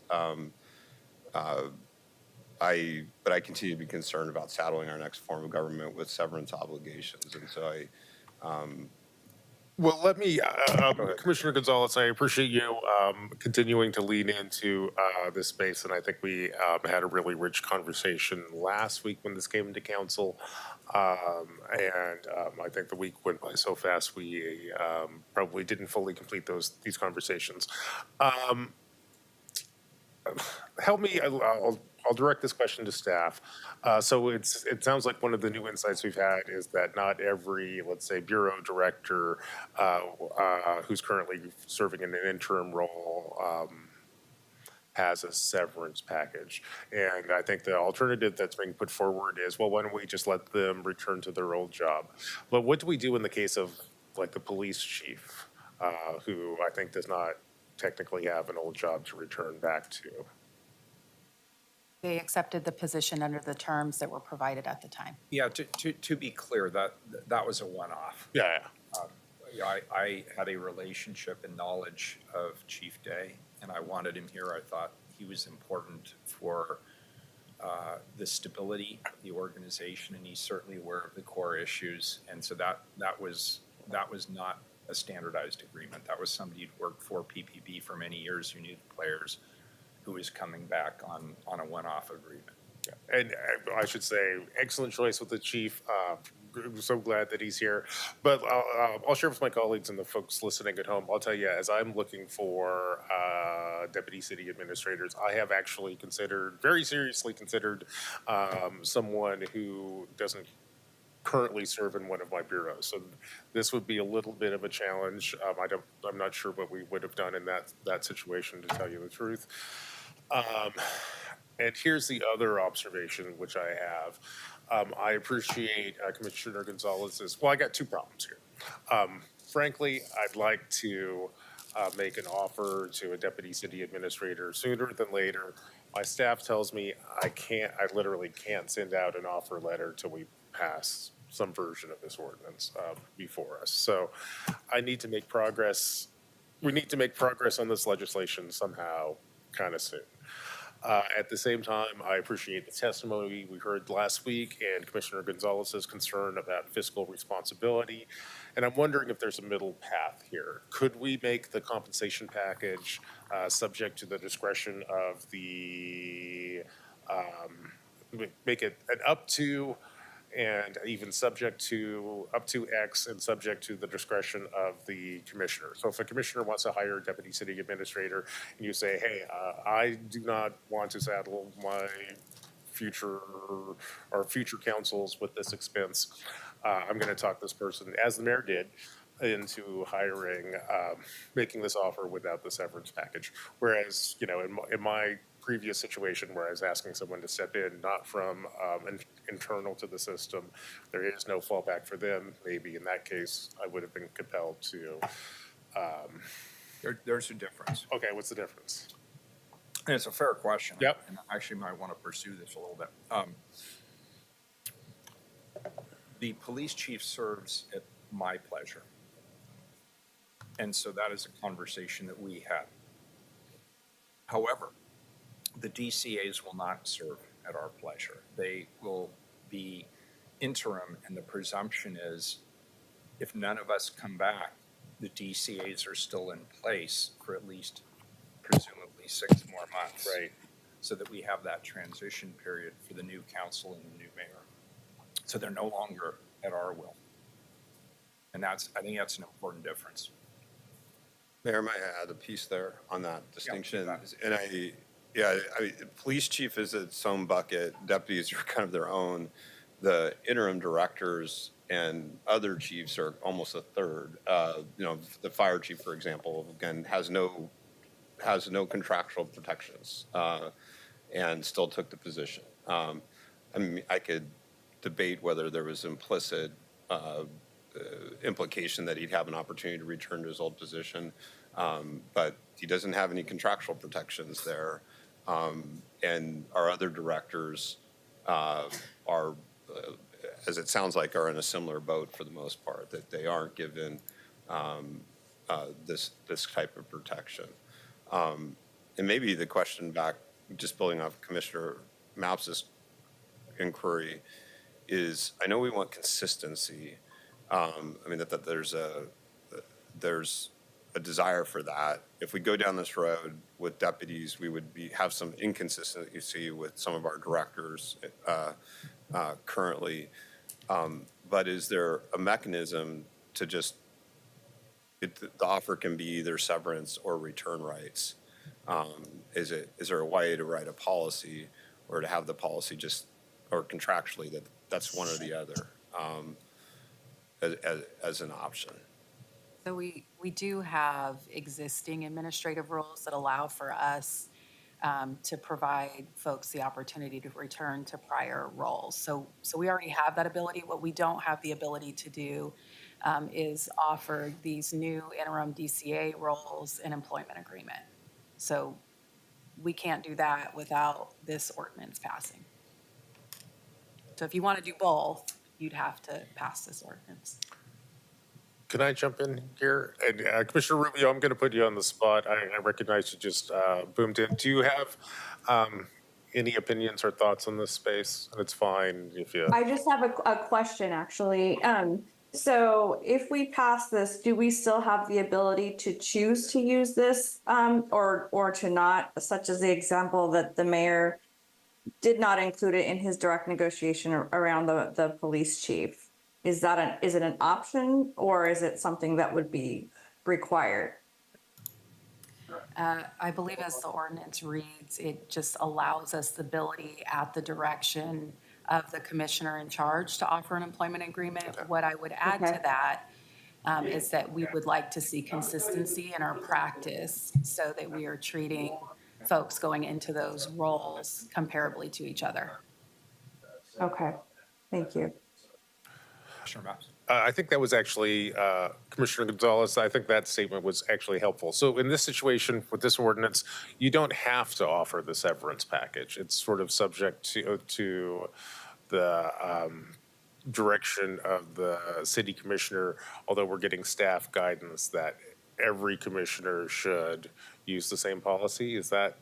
But I continue to be concerned about saddling our next form of government with severance obligations. And so Well, let me, Commissioner Gonzalez, I appreciate you continuing to lean into this space, and I think we had a really rich conversation last week when this came into council, and I think the week went by so fast we probably didn't fully complete these conversations. Help me, I'll direct this question to staff. So it sounds like one of the new insights we've had is that not every, let's say, bureau director who's currently serving in an interim role has a severance package. And I think the alternative that's being put forward is, well, why don't we just let them return to their old job? But what do we do in the case of like the police chief, who I think does not technically have an old job to return back to? They accepted the position under the terms that were provided at the time. Yeah, to be clear, that was a one-off. Yeah. I had a relationship and knowledge of Chief Day, and I wanted him here. I thought he was important for the stability of the organization, and he's certainly aware of the core issues. And so that was not a standardized agreement. That was somebody who'd worked for PPP for many years, who knew the players, who was coming back on a one-off agreement. And I should say, excellent choice with the chief. I'm so glad that he's here. But I'll share with my colleagues and the folks listening at home. I'll tell you, as I'm looking for deputy city administrators, I have actually considered, very seriously considered, someone who doesn't currently serve in one of my bureaus. So this would be a little bit of a challenge. I'm not sure what we would have done in that situation, to tell you the truth. And here's the other observation which I have. I appreciate Commissioner Gonzalez's, well, I got two problems here. Frankly, I'd like to make an offer to a deputy city administrator sooner than later. My staff tells me I literally can't send out an offer letter till we pass some version of this ordinance before us. So I need to make progress. We need to make progress on this legislation somehow, kind of soon. At the same time, I appreciate the testimony we heard last week and Commissioner Gonzalez's concern about fiscal responsibility. And I'm wondering if there's a middle path here. Could we make the compensation package subject to the discretion of the, make it an up to, and even subject to up to X and subject to the discretion of the commissioner. So if a commissioner wants to hire a deputy city administrator and you say, hey, I do not want to saddle my future councils with this expense, I'm going to talk this person, as the mayor did, into hiring, making this offer without the severance package. Whereas, in my previous situation where I was asking someone to step in, not from internal to the system, there is no fallback for them. Maybe in that case, I would have been compelled to. There's a difference. Okay, what's the difference? And it's a fair question. Yep. And I actually might want to pursue this a little bit. The police chief serves at my pleasure. And so that is a conversation that we had. However, the DCAs will not serve at our pleasure. They will be interim, and the presumption is if none of us come back, the DCAs are still in place for at least presumably 6 more months. Right. So that we have that transition period for the new council and the new mayor. So they're no longer at our will. And I think that's an important difference. Mayor, might I add a piece there on that distinction? Yeah. And I mean, police chief is its own bucket. Deputies are kind of their own. The interim directors and other chiefs are almost a third. The fire chief, for example, again, has no contractual protections and still took the position. I mean, I could debate whether there was implicit implication that he'd have an opportunity to return to his old position, but he doesn't have any contractual protections there. And our other directors are, as it sounds like, are in a similar boat for the most part, that they aren't given this type of protection. And maybe the question back, just building off Commissioner Maups's inquiry, is I know we want consistency. I mean, that there's a desire for that. If we go down this road with deputies, we would have some inconsistency with some of our directors currently. But is there a mechanism to just, the offer can be either severance or return rights? Is there a way to write a policy or to have the policy just, or contractually that's one or the other as an option? So we do have existing administrative rules that allow for us to provide folks the opportunity to return to prior roles. So we already have that ability. What we don't have the ability to do is offer these new interim DCA roles in employment agreement. So we can't do that without this ordinance passing. So if you want to do both, you'd have to pass this ordinance. Can I jump in here? And Commissioner Rubio, I'm going to put you on the spot. I recognize you just boomed in. Do you have any opinions or thoughts on this space? And it's fine if you. I just have a question, actually. So if we pass this, do we still have the ability to choose to use this, or to not, such as the example that the mayor did not include it in his direct negotiation around the police chief? Is it an option, or is it something that would be required? I believe as the ordinance reads, it just allows us the ability at the direction of the commissioner in charge to offer an employment agreement. What I would add to Okay. that is that we would like to see consistency in our practice so that we are treating folks going into those roles comparably to each other. Okay, thank you. Commissioner Maps? I think that was actually, Commissioner Gonzalez, I think that statement was actually helpful. So in this situation with this ordinance, you don't have to offer the severance package. It's sort of subject to the direction of the city commissioner, although we're getting staff guidance that every commissioner should use the same policy. Is that?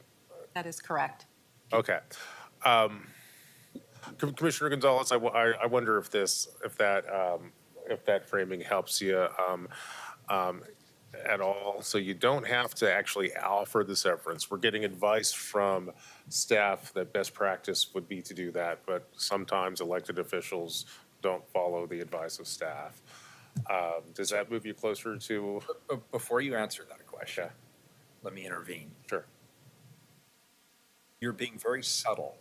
That is correct. Okay. Commissioner Gonzalez, I wonder if that framing helps you at all. So you don't have to actually offer the severance. We're getting advice from staff that best practice would be to do that, but sometimes elected officials don't follow the advice of staff. Does that move you closer to? Before you answer that question, let me intervene. Sure. You're being very subtle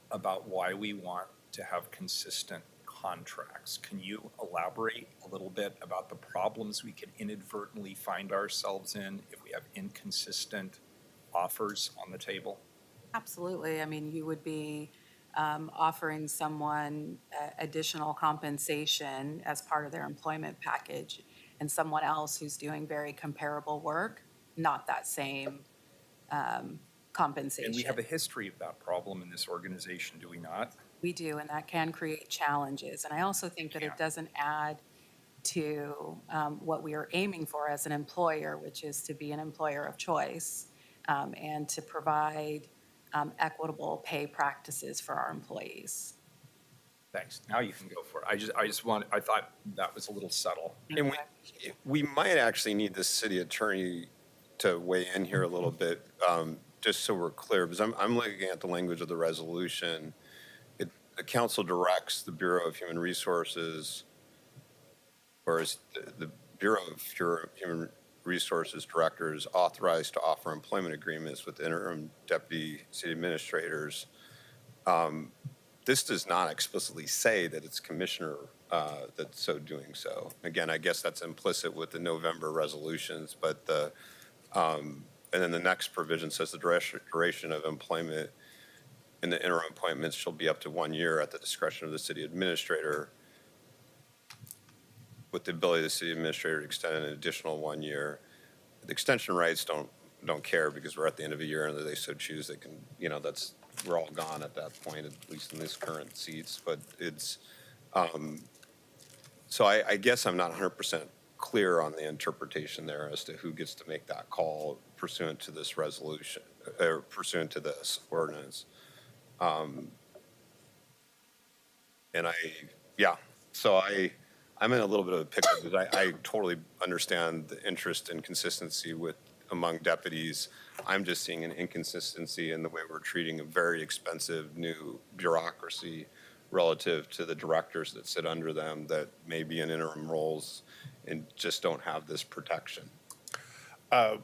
about why we want to have consistent contracts. Can you elaborate a little bit about the problems we could inadvertently find ourselves in if we have inconsistent offers on the table? Absolutely. I mean, you would be offering someone additional compensation as part of their employment package, and someone else who's doing very comparable work, not that same compensation. And we have a history of that problem in this organization, do we not? We do, and that can create challenges. And I also think that it doesn't add to what we are aiming for as an employer, which is to be an employer of choice and to provide equitable pay practices for our employees. Thanks. Now you can go for it. I thought that was a little subtle. And we might actually need the city attorney to weigh in here a little bit, just so we're clear, because I'm looking at the language of the resolution. The council directs the Bureau of Human Resources, or is the Bureau of Human Resources Director is authorized to offer employment agreements with interim deputy city administrators. This does not explicitly say that it's commissioner that's so doing so. Again, I guess that's implicit with the November resolutions, but and then the next provision says the duration of employment in the interim appointments shall be up to 1 year at the discretion of the city administrator, with the ability of the city administrator to extend an additional 1 year. The extension rights don't care, because we're at the end of a year, and if they so choose, they can, we're all gone at that point, at least in this current seats. But it's, so I guess I'm not 100% clear on the interpretation there as to who gets to make that call pursuant to this resolution, or pursuant to this ordinance. So I'm in a little bit of a pickle, because I totally understand the interest and consistency among deputies. I'm just seeing an inconsistency in the way we're treating a very expensive new bureaucracy relative to the directors that sit under them that may be in interim roles and just don't have this protection. I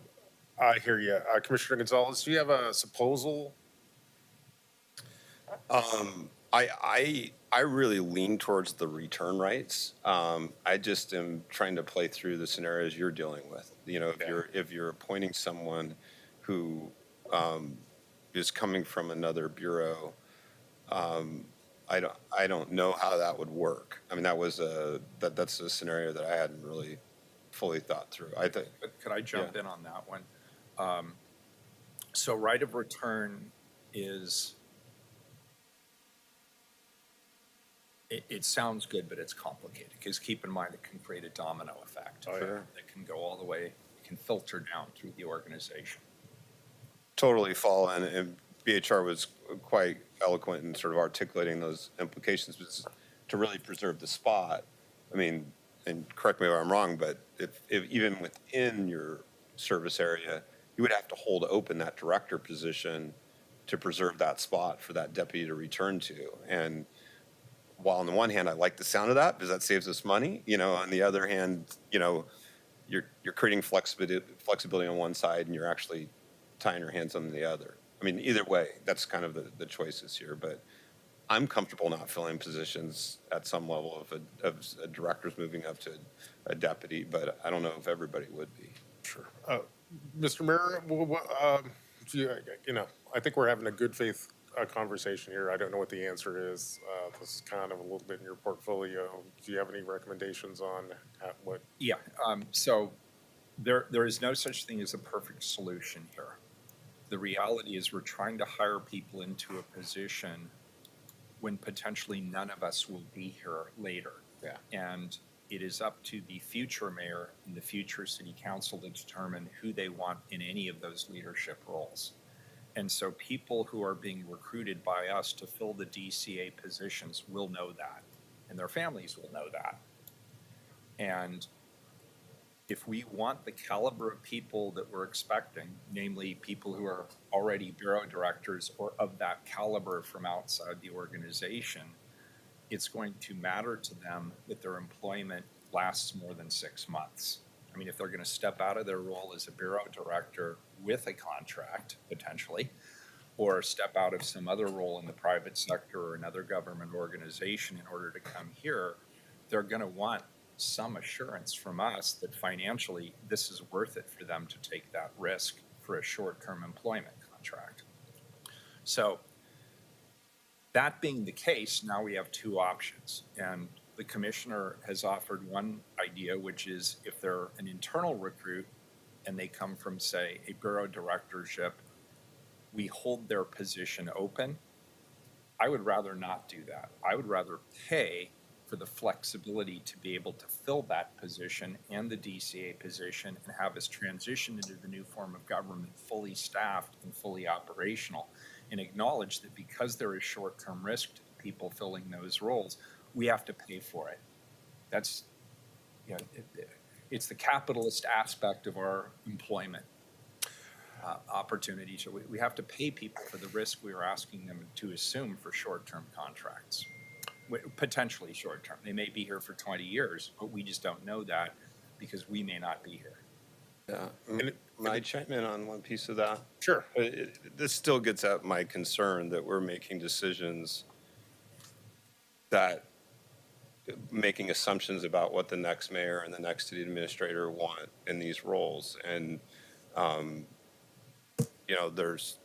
hear you. Commissioner Gonzalez, do you have a proposal? I really lean towards the return rights. I just am trying to play through the scenarios you're dealing with. If you're appointing someone who is coming from another bureau, I don't know how that would work. I mean, that's a scenario that I hadn't really fully thought through. Could I jump in on that one? So right of return is, it sounds good, but it's complicated, because keep in mind, it can create a domino effect. Oh, yeah. That can go all the way, it can filter down through the organization. Totally fall in, and BHR was quite eloquent in sort of articulating those implications, but to really preserve the spot. I mean, and correct me if I'm wrong, but if even within your service area, you would have to hold open that director position to preserve that spot for that deputy to return to. And while on the one hand, I like the sound of that because that saves us money, on the other hand, you're creating flexibility on one side and you're actually tying your hands on the other. I mean, either way, that's kind of the choices here, but I'm comfortable not filling positions at some level of a director's moving up to a deputy, but I don't know if everybody would be. Sure. Mr. Mayor, I think we're having a good faith conversation here. I don't know what the answer is. This is kind of a little bit in your portfolio. Do you have any recommendations on what? Yeah, so there is no such thing as a perfect solution here. The reality is we're trying to hire people into a position when potentially none of us will be here later. Yeah. And it is up to the future mayor and the future city council to determine who they want in any of those leadership roles. And so people who are being recruited by us to fill the DCA positions will know that, and their families will know that. And if we want the caliber of people that we're expecting, namely people who are already bureau directors or of that caliber from outside the organization, it's going to matter to them that their employment lasts more than 6 months. I mean, if they're going to step out of their role as a bureau director with a contract, potentially, or step out of some other role in the private sector or another government organization in order to come here, they're going to want some assurance from us that financially this is worth it for them to take that risk for a short-term employment contract. So that being the case, now we have two options. And the commissioner has offered one idea, which is if they're an internal recruit and they come from, say, a bureau directorship, we hold their position open. I would rather not do that. I would rather pay for the flexibility to be able to fill that position and the DCA position and have us transition into the new form of government fully staffed and fully operational, and acknowledge that because there is short-term risk to the people filling those roles, we have to pay for it. That's, it's the capitalist aspect of our employment opportunity. So we have to pay people for the risk we are asking them to assume for short-term contracts. Potentially short-term. They may be here for 20 years, but we just don't know that because we may not be here. Yeah. May I chime in on one piece of that? Sure. This still gets at my concern that we're making decisions that making assumptions about what the next mayor and the next city administrator want in these roles. And, there's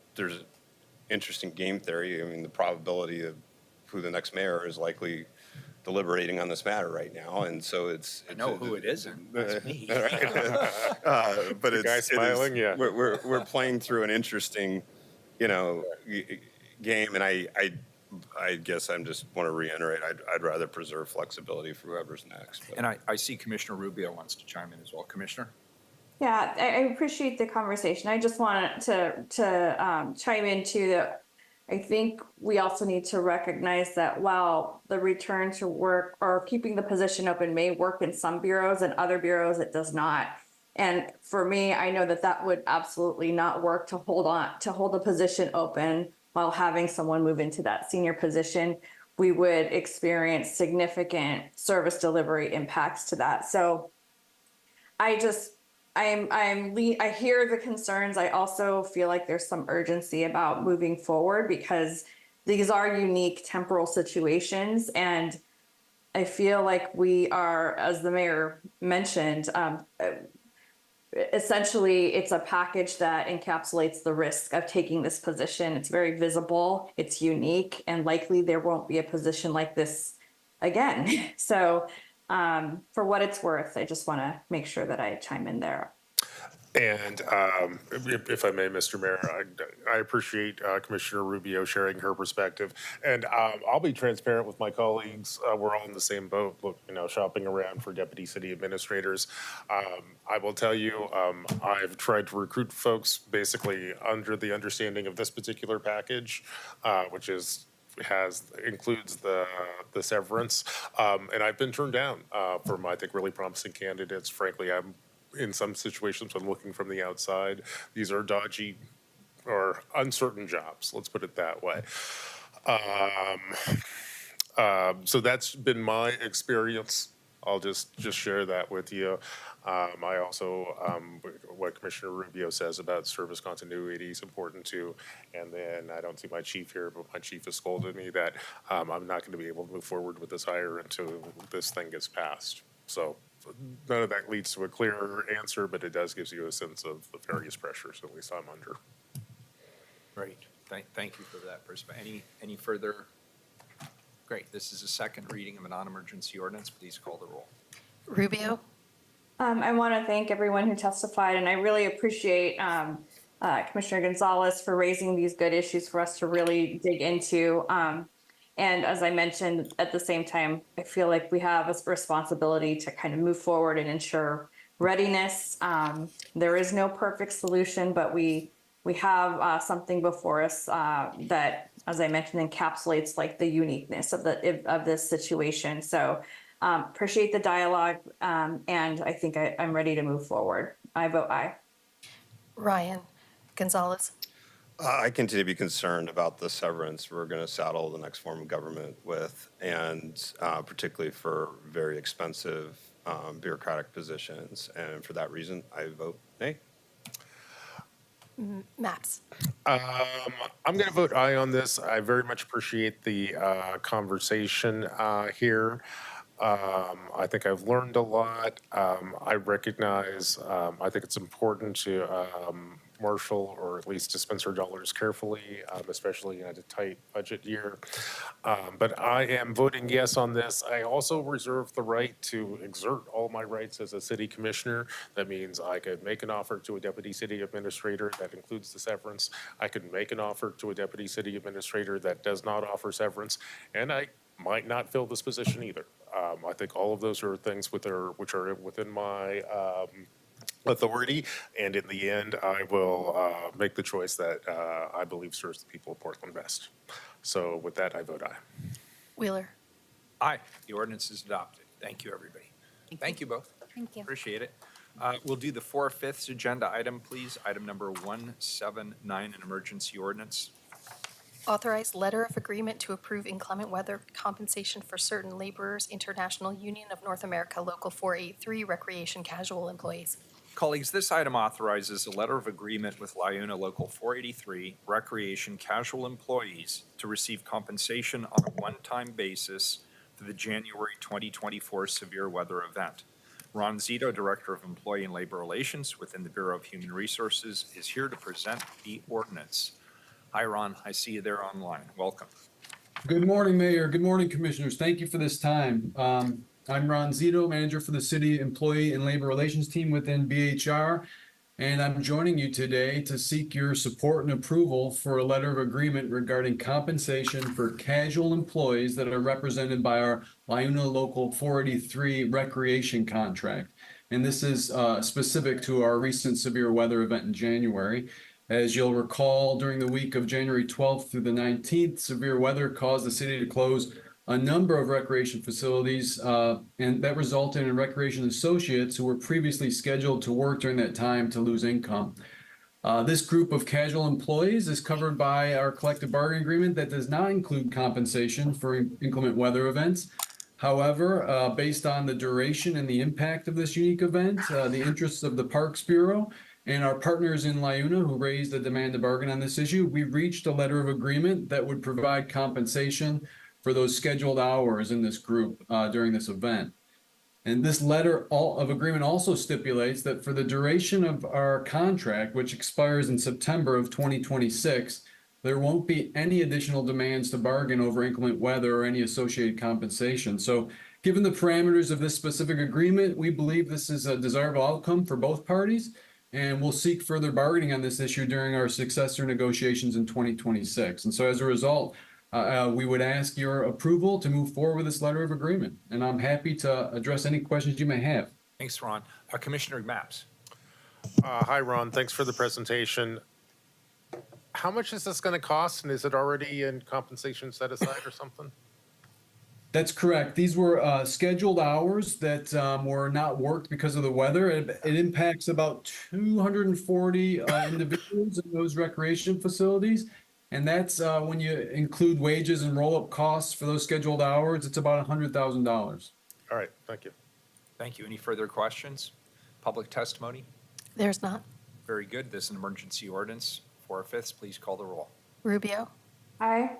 interesting game theory. I mean, the probability of who the next mayor is likely deliberating on this matter right now, and so it's I know who it isn't. That's me. But the guy smiling, yeah. We're playing through an interesting, game, and I guess I just want to reiterate. I'd rather preserve flexibility for whoever's next. But. And I see Commissioner Rubio wants to chime in as well. Commissioner? Yeah, I appreciate the conversation. I just wanted to chime into that. I think we also need to recognize that while the return to work or keeping the position open may work in some bureaus and other bureaus, it does not. And for me, I know that would absolutely not work to hold a position open while having someone move into that senior position. We would experience significant service delivery impacts to that. So I hear the concerns. I also feel like there's some urgency about moving forward because these are unique temporal situations. And I feel like we are, as the mayor mentioned, essentially it's a package that encapsulates the risk of taking this position. It's very visible, it's unique, and likely there won't be a position like this again. So for what it's worth, I just want to make sure that I chime in there. And if I may, Mr. Mayor, I appreciate Commissioner Rubio sharing her perspective. And I'll be transparent with my colleagues. We're all in the same boat, shopping around for deputy city administrators. I will tell you, I've tried to recruit folks basically under the understanding of this particular package, which is includes the severance. And I've been turned down from, I think, really promising candidates. Frankly, I'm in some situations, I'm looking from the outside. These are dodgy or uncertain jobs, let's put it that way. So that's been my experience. I'll just share that with you. I also, what Commissioner Rubio says about service continuity is important too. And then I don't see my chief here, but my chief has scolded me that I'm not going to be able to move forward with this hire until this thing gets passed. So none of that leads to a clear answer, but it does gives you a sense of the various pressures at least I'm under. Great. Thank you for that perspective. Any further? Great. This is a second reading of a non-emergency ordinance. Please call the roll. Rubio, I want to thank everyone who testified, and I really appreciate Commissioner Gonzalez for raising these good issues for us to really dig into. And as I mentioned, at the same time, I feel like we have a responsibility to kind of move forward and ensure readiness. There is no perfect solution, but we have something before us that, as I mentioned, encapsulates like the uniqueness of this situation. So appreciate the dialogue, and I think I'm ready to move forward. I vote aye. Ryan Gonzalez, I continue to be concerned about the severance we're going to saddle the next form of government with, and particularly for very expensive bureaucratic positions. And for that reason, I vote nay. Maps. I'm going to vote aye on this. I very much appreciate the conversation here. I think I've learned a lot. I recognize, I think it's important to marshal or at least dispense our dollars carefully, especially in a tight budget year. But I am voting yes on this. I also reserve the right to exert all my rights as a city commissioner. That means I could make an offer to a deputy city administrator that includes the severance. I could make an offer to a deputy city administrator that does not offer severance, and I might not fill this position either. I think all of those are things which are within my authority, and in the end, I will make the choice that I believe serves the people of Portland best. So with that, I vote aye. Wheeler. Aye. The ordinance is adopted. Thank you, everybody. Thank you both. Thank you. Appreciate it. We'll do the 4/5 agenda item, please. Item number 179, an emergency ordinance. Authorized letter of agreement to approve inclement weather compensation for certain laborers, International Union of North America, Local 483, recreation casual employees. Colleagues, this item authorizes a letter of agreement with LiUNA Local 483 recreation casual employees to receive compensation on a one-time basis for the January 2024 severe weather event. Ron Zito, Director of Employee and Labor Relations within the Bureau of Human Resources, is here to present the ordinance. Hi, Ron. I see you there online. Welcome. Good morning, Mayor. Good morning, Commissioners. Thank you for this time. I'm Ron Zito, Manager for the City Employee and Labor Relations Team within BHR, and I'm joining you today to seek your support and approval for a letter of agreement regarding compensation for casual employees that are represented by our LiUNA Local 483 recreation contract. And this is specific to our recent severe weather event in January. As you'll recall, during the week of January 12th through the 19th, severe weather caused the city to close a number of recreation facilities, and that resulted in recreation associates who were previously scheduled to work during that time to lose income. This group of casual employees is covered by our collective bargaining agreement that does not include compensation for inclement weather events. However, based on the duration and the impact of this unique event, the interests of the Parks Bureau, and our partners in LiUNA who raised the demand to bargain on this issue, we reached a letter of agreement that would provide compensation for those scheduled hours in this group during this event. And this letter of agreement also stipulates that for the duration of our contract, which expires in September of 2026, there won't be any additional demands to bargain over inclement weather or any associated compensation. So given the parameters of this specific agreement, we believe this is a desirable outcome for both parties, and we'll seek further bargaining on this issue during our successor negotiations in 2026. And so as a result, we would ask your approval to move forward with this letter of agreement. And I'm happy to address any questions you may have. Thanks, Ron. Commissioner Mapps. Hi, Ron. Thanks for the presentation. how much is this going to cost, and is it already in compensation set aside or something? That's correct. These were scheduled hours that were not worked because of the weather. It impacts about 240 individuals in those recreation facilities. And that's when you include wages and roll-up costs for those scheduled hours, it's about $100,000. All right, thank you. Thank you. Any further questions? Public testimony? There's not. Very good. This is an emergency ordinance. 4/5. Please call the roll. Rubio, Aye.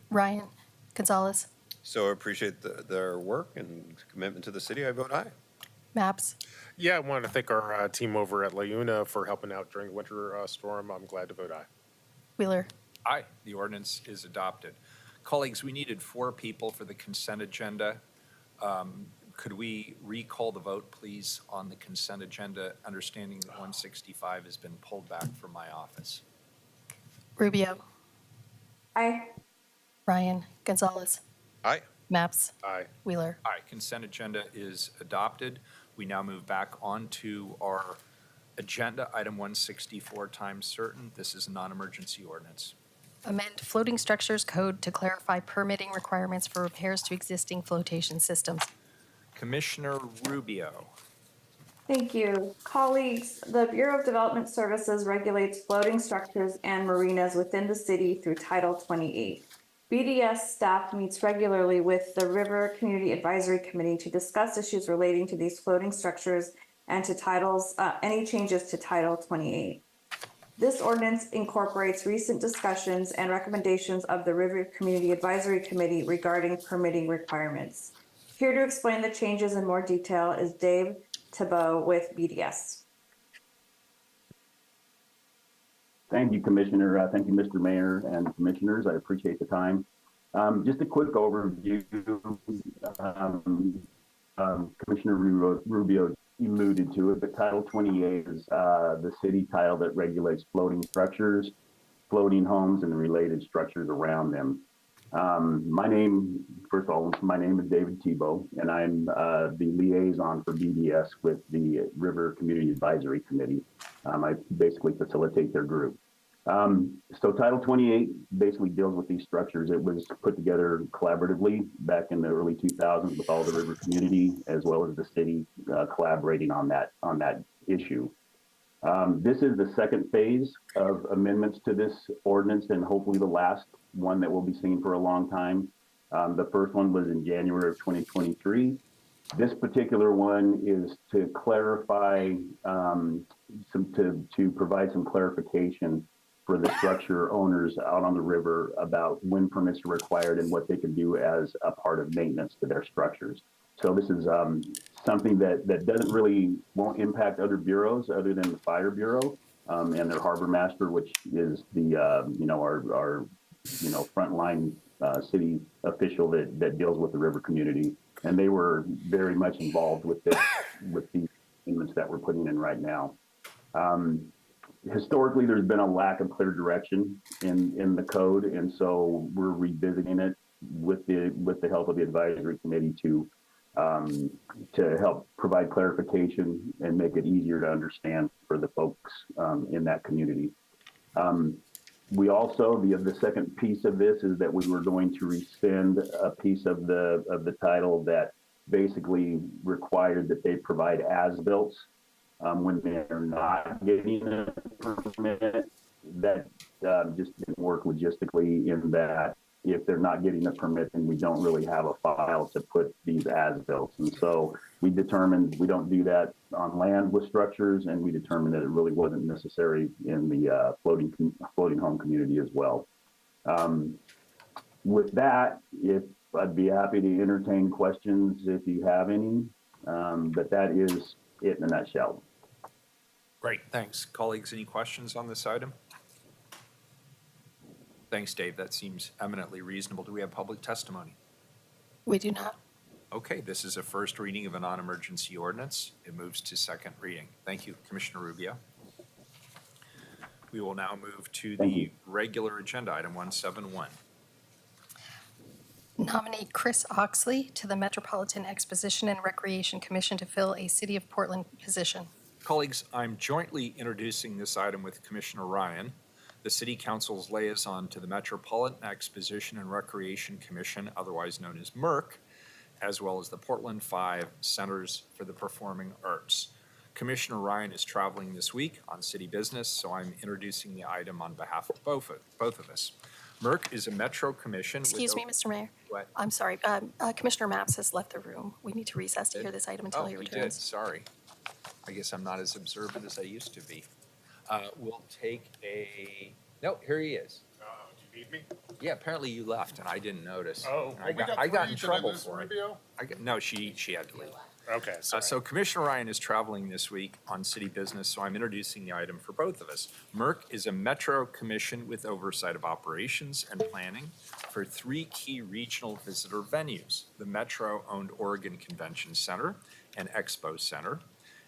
Ryan, Gonzalez, So I appreciate their work and commitment to the city. I vote aye. Maps, Yeah, I want to thank our team over at LaUna for helping out during the winter storm. I'm glad to vote aye. Wheeler. Aye. The ordinance is adopted. Colleagues, we needed 4 people for the consent agenda. Could we recall the vote, please, on the consent agenda, understanding that 165 has been pulled back from my office? Rubio, Aye. Ryan, Gonzalez, Aye. Maps, Aye. Wheeler. Aye. Consent agenda is adopted. We now move back onto our agenda, item 164, time certain. This is a non-emergency ordinance. Amend floating structures code to clarify permitting requirements for repairs to existing flotation systems. Commissioner Rubio. Thank you. Colleagues, the Bureau of Development Services regulates floating structures and marinas within the city through Title 28. BDS staff meets regularly with the River Community Advisory Committee to discuss issues relating to these floating structures and to any changes to Title 28. This ordinance incorporates recent discussions and recommendations of the River Community Advisory Committee regarding permitting requirements. Here to explain the changes in more detail is Dave Thibault with BDS. Thank you, Commissioner. Thank you, Mr. Mayor and Commissioners. I appreciate the time. Just a quick overview. Commissioner Rubio alluded to it, but Title 28 is the city title that regulates floating structures, floating homes, and the related structures around them. First of all, my name is David Thibault, and I'm the liaison for BDS with the River Community Advisory Committee. I basically facilitate their group. So Title 28 basically deals with these structures. It was put together collaboratively back in the early 2000s with all the river community as well as the city collaborating on that issue. This is the second phase of amendments to this ordinance and hopefully the last one that we'll be seeing for a long time. The first one was in January of 2023. This particular one is to clarify, to provide some clarification for the structure owners out on the river about when permits are required and what they can do as a part of maintenance to their structures. So this is something that won't impact other bureaus other than the Fire Bureau and their harbor master, which is the our frontline city official that deals with the river community. And they were very much involved with the amendments that we're putting in right now. Historically, there's been a lack of clear direction in the code, and so we're revisiting it with the help of the advisory committee to help provide clarification and make it easier to understand for the folks in that community. We also, the second piece of this is that we were going to rescind a piece of the title that basically required that they provide as-built when they're not getting a permit. That just didn't work logistically in that if they're not getting a permit, then we don't really have a file to put these as-built. And so we determined we don't do that on land with structures, and we determined that it really wasn't necessary in the floating home community as well. With that, I'd be happy to entertain questions if you have any, but that is it in a nutshell. Great, thanks. Colleagues, any questions on this item? Thanks, Dave. That seems eminently reasonable. Do we have public testimony? We do not. Okay, this is a first reading of a non-emergency ordinance. It moves to second reading. Thank you, Commissioner Rubio. We will now move to the regular agenda, item 171. Nominate Chris Oxley to the Metropolitan Exposition and Recreation Commission to fill a City of Portland position. Colleagues, I'm jointly introducing this item with Commissioner Ryan. the City Council's liaison to the Metropolitan Exposition and Recreation Commission, otherwise known as MERC, as well as the Portland 5 Centers for the Performing Arts. Commissioner Ryan is traveling this week on city business, so I'm introducing the item on behalf of both of us. MERC is a metro commission. Excuse me, Mr. Mayor. What? I'm sorry. Commissioner Maps has left the room. We need to recess to hear this item until Oh, he he did, returns. sorry. I guess I'm not as observant as I used to be. We'll take a, no, here he is. Do you need me? Yeah, apparently you left and I didn't notice. Oh, And well, I got in three. Did I trouble miss for it. Rubio? No, she had to leave. Okay, sorry. So Commissioner Ryan is traveling this week on city business, so I'm introducing the item for both of us. MERC is a metro commission with oversight of operations and planning for 3 key regional visitor venues: the Metro-owned Oregon Convention Center and Expo Center,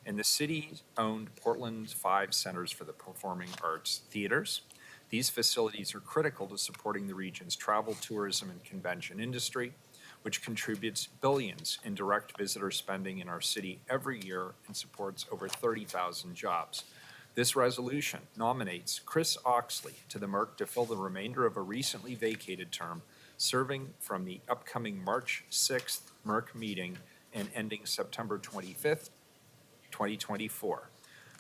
and the city-owned Portland 5 Centers for the Performing Arts theaters. These facilities are critical to supporting the region's travel, tourism, and convention industry, which contributes billions in direct visitor spending in our city every year and supports over 30,000 jobs. This resolution nominates Chris Oxley to the MERC to fill the remainder of a recently vacated term, serving from the upcoming March 6th MERC meeting and ending September 25th, 2024.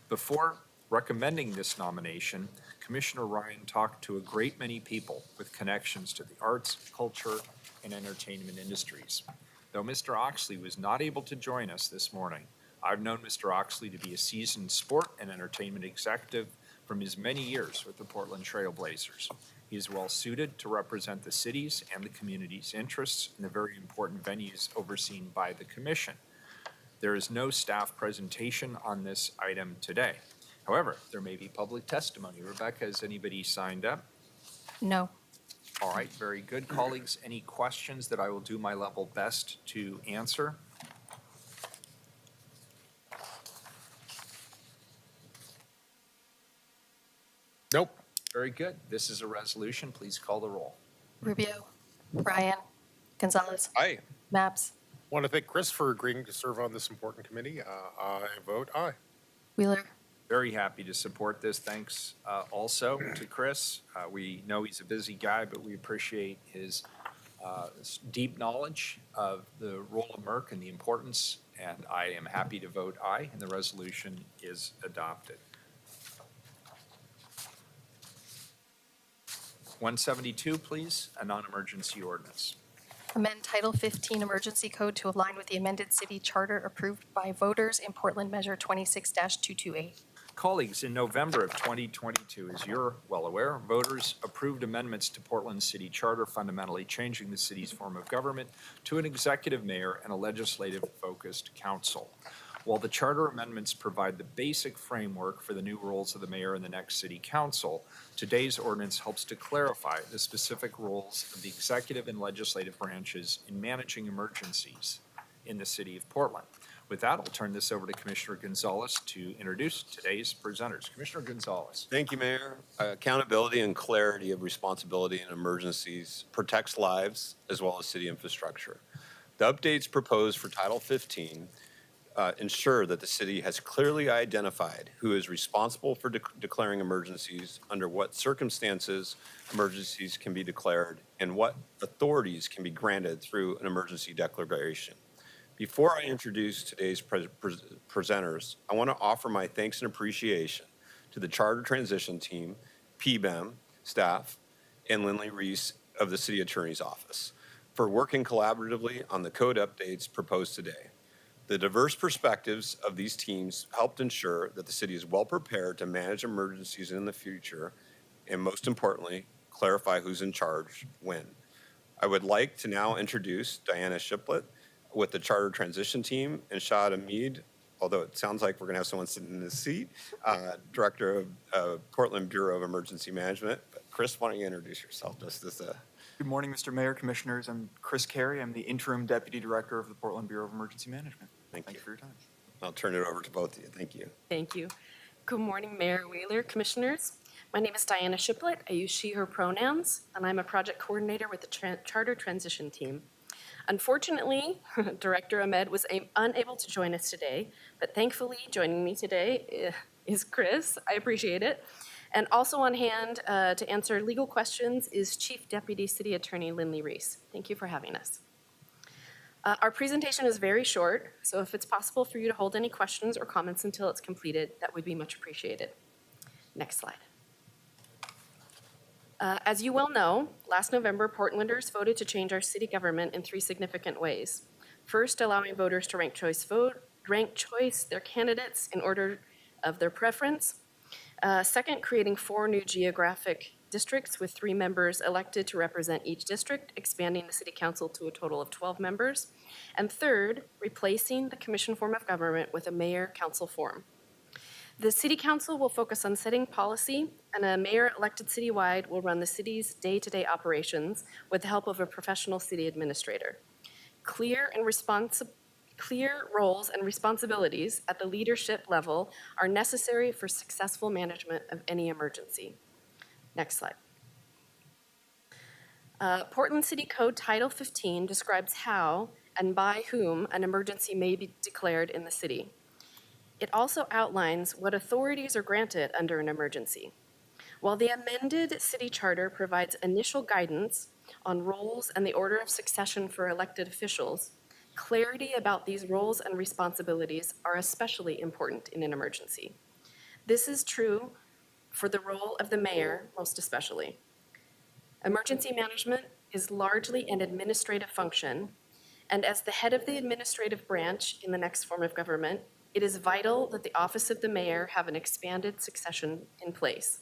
Before recommending this nomination, Commissioner Ryan talked to a great many people with connections to the arts, culture, and entertainment industries. Though Mr. Oxley was not able to join us this morning, I've known Mr. Oxley to be a seasoned sport and entertainment executive from his many years with the Portland Trail Blazers. He is well suited to represent the city's and the community's interests in the very important venues overseen by the commission. There is no staff presentation on this item today. However, there may be public testimony. Rebecca, has anybody signed up? No. All right, very good. Colleagues, any questions that I will do my level best to answer? Nope. Very good. This is a resolution. Please call the roll. Rubio, Ryan, Gonzalez, Aye. Maps, Want to thank Chris for agreeing to serve on this important committee. I vote aye. Wheeler, Very happy to support this. Thanks also to Chris. We know he's a busy guy, but we appreciate his deep knowledge of the role of MERC and the importance, and I am happy to vote aye, and the resolution is adopted. 172, please, a non-emergency ordinance. amend Title 15 Emergency Code to align with the amended city charter approved by voters in Portland Measure 26-228. Colleagues, in November of 2022, as you're well aware, voters approved amendments to Portland City Charter fundamentally changing the city's form of government to an executive mayor and a legislative-focused council. While the charter amendments provide the basic framework for the new roles of the mayor and the next city council, today's ordinance helps to clarify the specific roles of the executive and legislative branches in managing emergencies in the city of Portland. With that, I'll turn this over to Commissioner Gonzalez to introduce today's presenters. Commissioner Gonzalez. Thank you, Mayor. Accountability and clarity of responsibility in emergencies protects lives as well as city infrastructure. The updates proposed for Title 15 ensure that the city has clearly identified who is responsible for declaring emergencies, under what circumstances emergencies can be declared, and what authorities can be granted through an emergency declaration. Before I introduce today's presenters, I want to offer my thanks and appreciation to the Charter Transition Team, PBEM staff, and Lindley Reese of the City Attorney's Office for working collaboratively on the code updates proposed today. The diverse perspectives of these teams helped ensure that the city is well prepared to manage emergencies in the future, and most importantly, clarify who's in charge when. I would like to now introduce Diana Shiplett with the Charter Transition Team, and Shad Hamid, although it sounds like we're going to have someone sitting in this seat, Director of Portland Bureau of Emergency Management. But Chris, why don't you introduce yourself just as a... Good morning, Mr. Mayor, Commissioners. I'm Chris Carey. I'm the Interim Deputy Director of the Portland Bureau of Emergency Management. Thank you for your time. I'll turn it over to both of you. Thank you. Thank you. Good morning, Mayor Wheeler, Commissioners. My name is Diana Shiplett. I use she, her pronouns, and I'm a project coordinator with the Charter Transition Team. Unfortunately, Director Ahmed was unable to join us today, but thankfully joining me today is Chris. I appreciate it. And also on hand to answer legal questions is Chief Deputy City Attorney Lindley Reese. Thank you for having us. Our presentation is very short, so if it's possible for you to hold any questions or comments until it's completed, that would be much appreciated. Next slide. As you well know, last November, Portlanders voted to change our city government in 3 significant ways. First, allowing voters to rank choice their candidates in order of their preference. Second, creating 4 new geographic districts with 3 members elected to represent each district, expanding the city council to a total of 12 members. And third, replacing the commission form of government with a mayor-council form. The city council will focus on setting policy, and a mayor elected citywide will run the city's day-to-day operations with the help of a professional city administrator. Clear roles and responsibilities at the leadership level are necessary for successful management of any emergency. Next slide. Portland City Code Title 15 describes how and by whom an emergency may be declared in the city. It also outlines what authorities are granted under an emergency. While the amended city charter provides initial guidance on roles and the order of succession for elected officials, clarity about these roles and responsibilities are especially important in an emergency. This is true for the role of the mayor, most especially. Emergency management is largely an administrative function, and as the head of the administrative branch in the next form of government, it is vital that the office of the mayor have an expanded succession in place.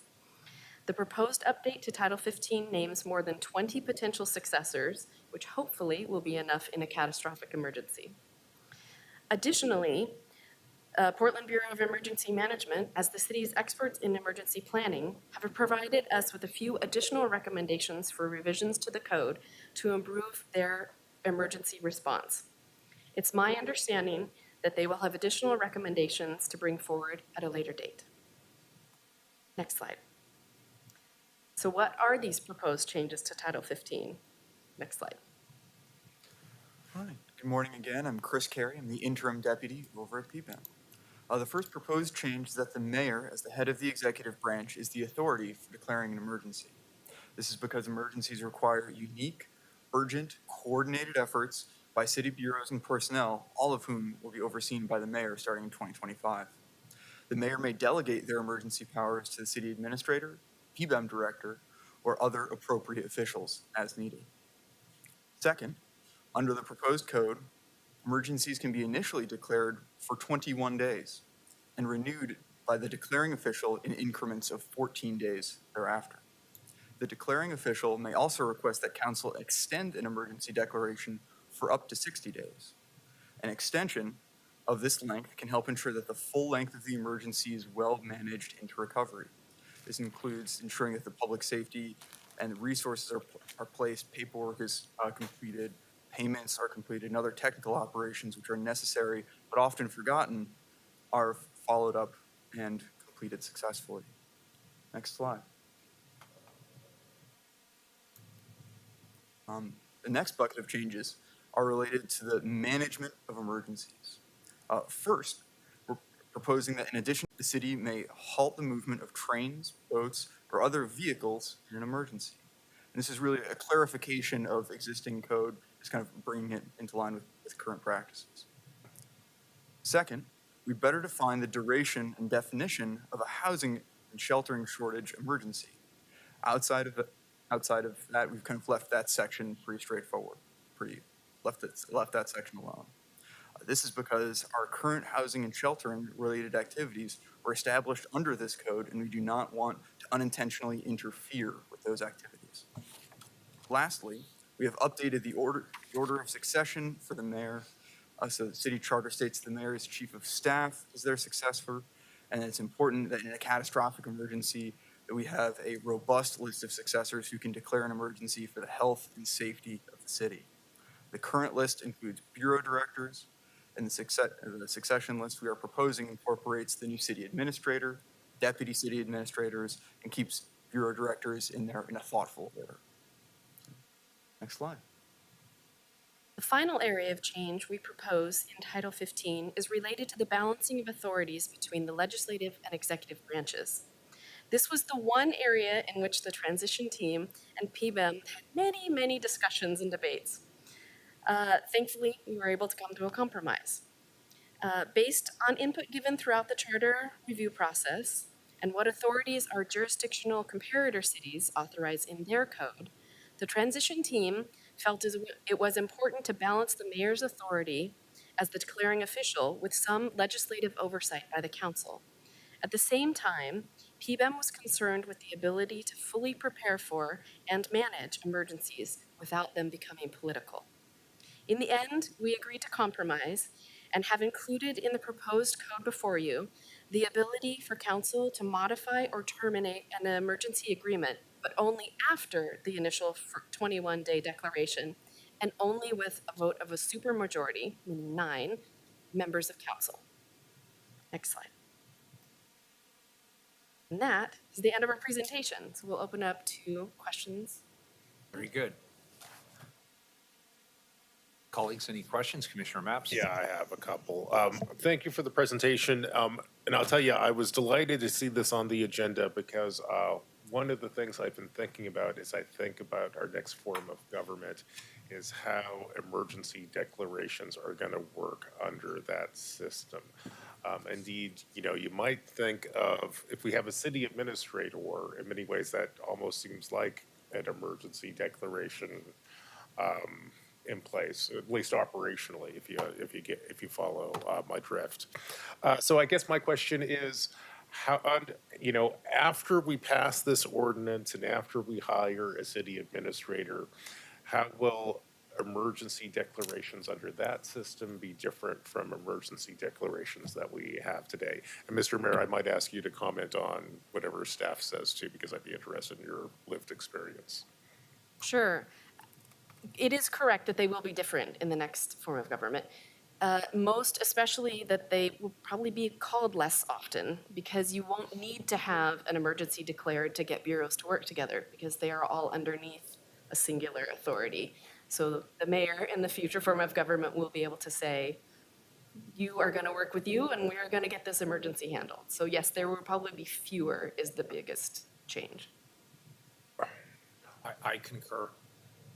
The proposed update to Title 15 names more than 20 potential successors, which hopefully will be enough in a catastrophic emergency. Additionally, Portland Bureau of Emergency Management, as the city's experts in emergency planning, have provided us with a few additional recommendations for revisions to the code to improve their emergency response. It's my understanding that they will have additional recommendations to bring forward at a later date. Next slide. So what are these proposed changes to Title 15? Next slide. Hi, good morning again. I'm Chris Carey. I'm the interim deputy over at PBEM. The first proposed change is that the mayor, as the head of the executive branch, is the authority for declaring an emergency. This is because emergencies require unique, urgent, coordinated efforts by city bureaus and personnel, all of whom will be overseen by the mayor starting in 2025. The mayor may delegate their emergency powers to the city administrator, PBEM director, or other appropriate officials as needed. Second, under the proposed code, emergencies can be initially declared for 21 days and renewed by the declaring official in increments of 14 days thereafter. The declaring official may also request that council extend an emergency declaration for up to 60 days. An extension of this length can help ensure that the full length of the emergency is well managed into recovery. This includes ensuring that the public safety and resources are placed, paperwork is completed, payments are completed, and other technical operations which are necessary but often forgotten are followed up and completed successfully. Next slide. The next bucket of changes are related to the management of emergencies. First, we're proposing that in addition, the city may halt the movement of trains, boats, or other vehicles in an emergency. And this is really a clarification of existing code, just kind of bringing it into line with current practices. Second, we better define the duration and definition of a housing and sheltering shortage emergency. Outside of that, we've kind of left that section pretty straightforward, left that section alone. This is because our current housing and sheltering related activities were established under this code, and we do not want to unintentionally interfere with those activities. Lastly, we have updated the order of succession for the mayor. So the city charter states the mayor is chief of staff as their successor, and it's important that in a catastrophic emergency that we have a robust list of successors who can declare an emergency for the health and safety of the city. The current list includes bureau directors, and the succession list we are proposing incorporates the new city administrator, deputy city administrators, and keeps bureau directors in there in a thoughtful order. Next slide. The final area of change we propose in Title 15 is related to the balancing of authorities between the legislative and executive branches. This was the one area in which the transition team and PBEM had many, many discussions and debates. Thankfully, we were able to come to a compromise. Based on input given throughout the charter review process and what authorities our jurisdictional comparator cities authorize in their code, the transition team felt it was important to balance the mayor's authority as the declaring official with some legislative oversight by the council. At the same time, PBEM was concerned with the ability to fully prepare for and manage emergencies without them becoming political. In the end, we agreed to compromise and have included in the proposed code before you the ability for council to modify or terminate an emergency agreement, but only after the initial 21-day declaration and only with a vote of a supermajority, meaning 9 members of council. Next slide. And that is the end of our presentation. So we'll open up to questions. Very good. Colleagues, any questions? Commissioner Maps? Yeah, I have a couple. Thank you for the presentation. And I'll tell you, I was delighted to see this on the agenda because one of the things I've been thinking about as I think about our next form of government is how emergency declarations are going to work under that system. Indeed, you know, you might think of, if we have a city administrator, in many ways that almost seems like an emergency declaration in place, at least operationally, if you follow my drift. So I guess my question is, how, you know, after we pass this ordinance and after we hire a city administrator, how will emergency declarations under that system be different from emergency declarations that we have today? And Mr. Mayor, I might ask you to comment on whatever staff says too, because I'd be interested in your lived experience. Sure. It is correct that they will be different in the next form of government. Most especially that they will probably be called less often because you won't need to have an emergency declared to get bureaus to work together because they are all underneath a singular authority. So the mayor in the future form of government will be able to say, you are going to work with you and we're going to get this emergency handled. So yes, there will probably be fewer is the biggest change. I concur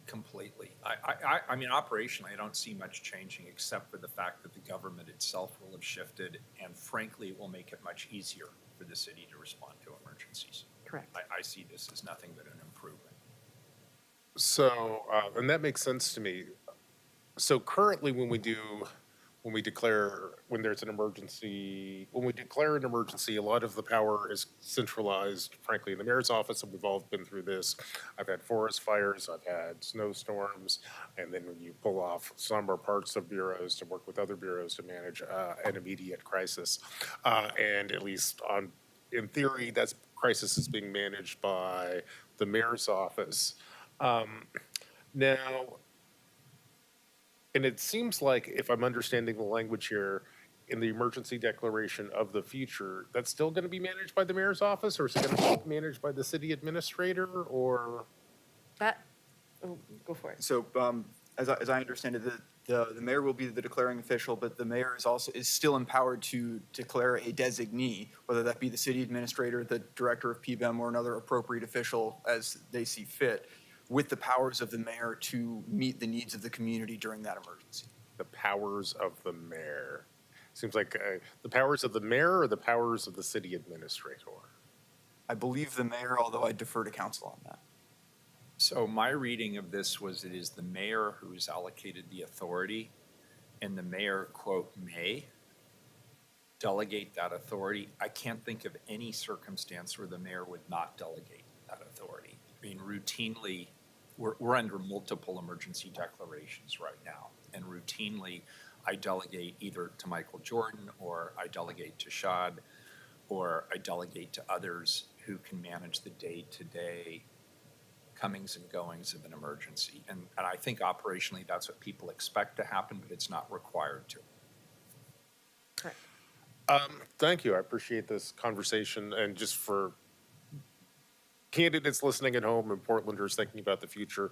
completely. I mean, operationally, I don't see much changing except for the fact that the government itself will have shifted, and frankly, it will make it much easier for the city to respond to emergencies. Correct. I see this as nothing but an improvement. So, and that makes sense to me. So currently when we declare an emergency, a lot of the power is centralized, frankly, in the mayor's office, and we've all been through this. I've had forest fires, I've had snowstorms, and then when you pull off some or parts of bureaus to work with other bureaus to manage an immediate crisis. And at least in theory, that crisis is being managed by the mayor's office. Now, and it seems like, if I'm understanding the language here, in the emergency declaration of the future, that's still going to be managed by the mayor's office, or is it going to be managed by the city administrator, or? Go for it. So as I understand it, the mayor will be the declaring official, but the mayor is still empowered to declare a designee, whether that be the city administrator, the director of PBEM, or another appropriate official as they see fit, with the powers of the mayor to meet the needs of the community during that emergency. The powers of the mayor. Seems like the powers of the mayor or the powers of the city administrator? I believe the mayor, although I defer to council on that. So my reading of this was it is the mayor who's allocated the authority, and the mayor, quote, may delegate that authority. I can't think of any circumstance where the mayor would not delegate that authority. I mean, routinely, we're under multiple emergency declarations right now, and routinely I delegate either to Michael Jordan, or I delegate to Shad, or I delegate to others who can manage the day-to-day comings and goings of an emergency. And I think operationally that's what people expect to happen, but it's not required to. Correct. Thank you. I appreciate this conversation. And just for candidates listening at home and Portlanders thinking about the future,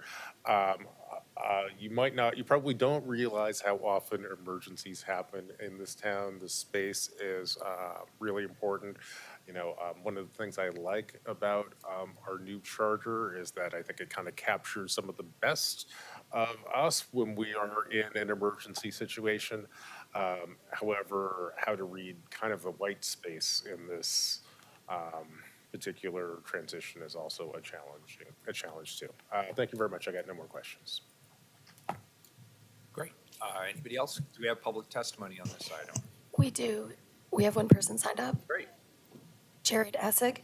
You probably don't realize how often emergencies happen in this town. The space is really important. One of the things I like about our new charter is that I think it kind of captures some of the best of us when we are in an emergency situation. However, how to read kind of the white space in this particular transition is also a challenge too. Thank you very much. I got no more questions. Great. Anybody else? Do we have public testimony on this item? We do. We have one person signed up. Great. Jared Essig.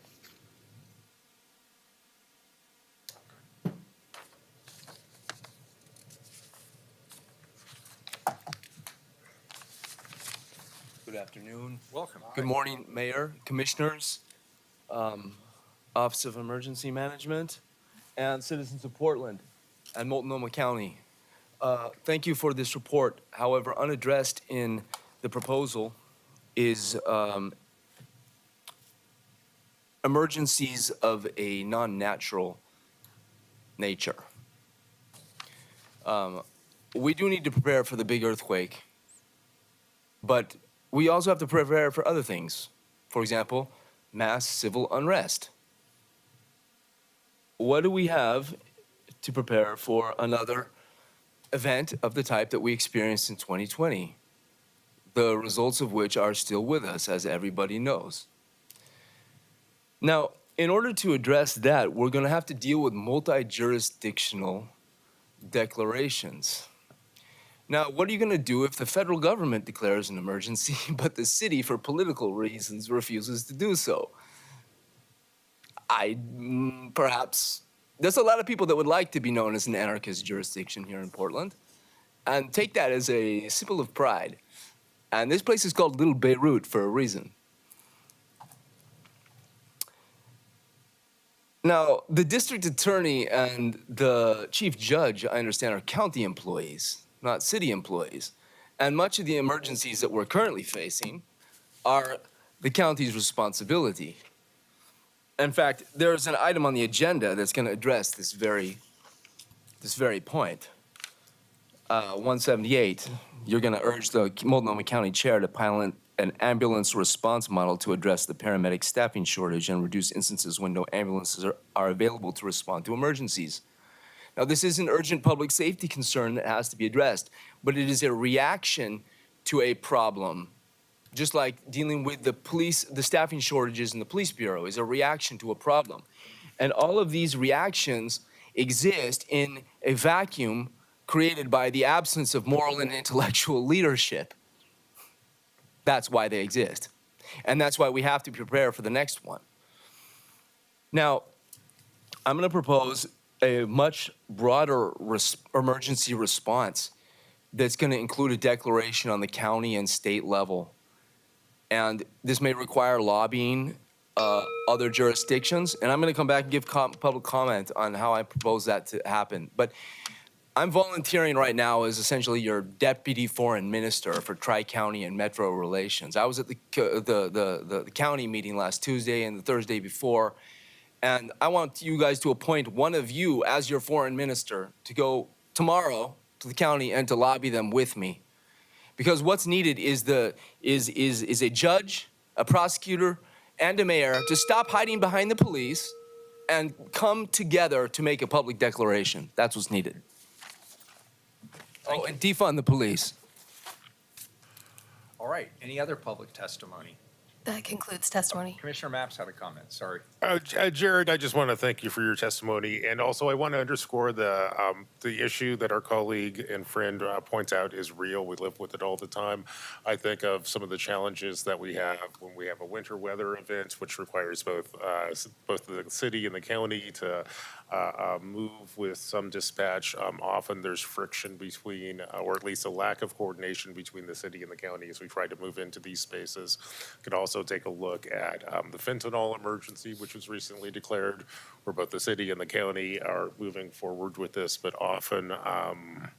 Good afternoon. Welcome. Good morning, Mayor, Commissioners, Office of Emergency Management, and citizens of Portland and Multnomah County. Thank you for this report. However, unaddressed in the proposal is emergencies of a non-natural nature. We do need to prepare for the big earthquake, but we also have to prepare for other things. For example, mass civil unrest. What do we have to prepare for another event of the type that we experienced in 2020? The results of which are still with us, as everybody knows. Now, in order to address that, we're going to have to deal with multi-jurisdictional declarations. Now, what are you going to do if the federal government declares an emergency, but the city, for political reasons, refuses to do so? Perhaps, there's a lot of people that would like to be known as an anarchist jurisdiction here in Portland, and take that as a symbol of pride. And this place is called Little Beirut for a reason. Now, the district attorney and the chief judge, I understand, are county employees, not city employees. And much of the emergencies that we're currently facing are the county's responsibility. In fact, there's an item on the agenda that's going to address this very point. 178, you're going to urge the Multnomah County Chair to pilot an ambulance response model to address the paramedic staffing shortage and reduce instances when no ambulances are available to respond to emergencies. Now, this is an urgent public safety concern that has to be addressed, but it is a reaction to a problem. Just like dealing with the staffing shortages in the police bureau is a reaction to a problem. And all of these reactions exist in a vacuum created by the absence of moral and intellectual leadership. That's why they exist. And that's why we have to prepare for the next one. Now, I'm going to propose a much broader emergency response that's going to include a declaration on the county and state level. And this may require lobbying other jurisdictions. And I'm going to come back and give public comment on how I propose that to happen. But I'm volunteering right now as essentially your deputy foreign minister for Tri-County and Metro relations. I was at the county meeting last Tuesday and the Thursday before, and I want you guys to appoint one of you as your foreign minister to go tomorrow to the county and to lobby them with me. Because what's needed is a judge, a prosecutor, and a mayor to stop hiding behind the police and come together to make a public declaration. That's what's needed. Oh, and defund the police. All right. Any other public testimony? That concludes testimony. Commissioner Maps had a comment. Sorry. Jared, I just want to thank you for your testimony, and also I want to underscore the issue that our colleague and friend points out is real. We live with it all the time. I think of some of the challenges that we have when we have a winter weather event, which requires both the city and the county to move with some dispatch. Often there's friction between, or at least a lack of coordination between the city and the county as we try to move into these spaces. Could also take a look at the fentanyl emergency, which was recently declared, where both the city and the county are moving forward with this, but often our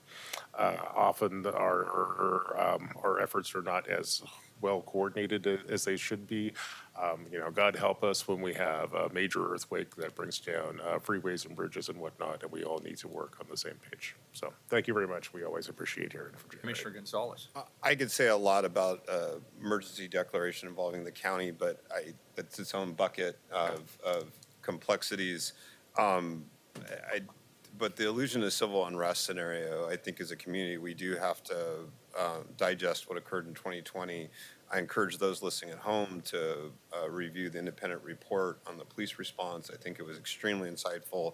efforts are not as well coordinated as they should be. God help us when we have a major earthquake that brings down freeways and bridges and whatnot, and we all need to work on the same page. So thank you very much. We always appreciate hearing from you. Commissioner Gonzalez. I could say a lot about emergency declaration involving the county, but it's its own bucket of complexities. But the illusion of civil unrest scenario, I think as a community, we do have to digest what occurred in 2020. I encourage those listening at home to review the independent report on the police response. I think it was extremely insightful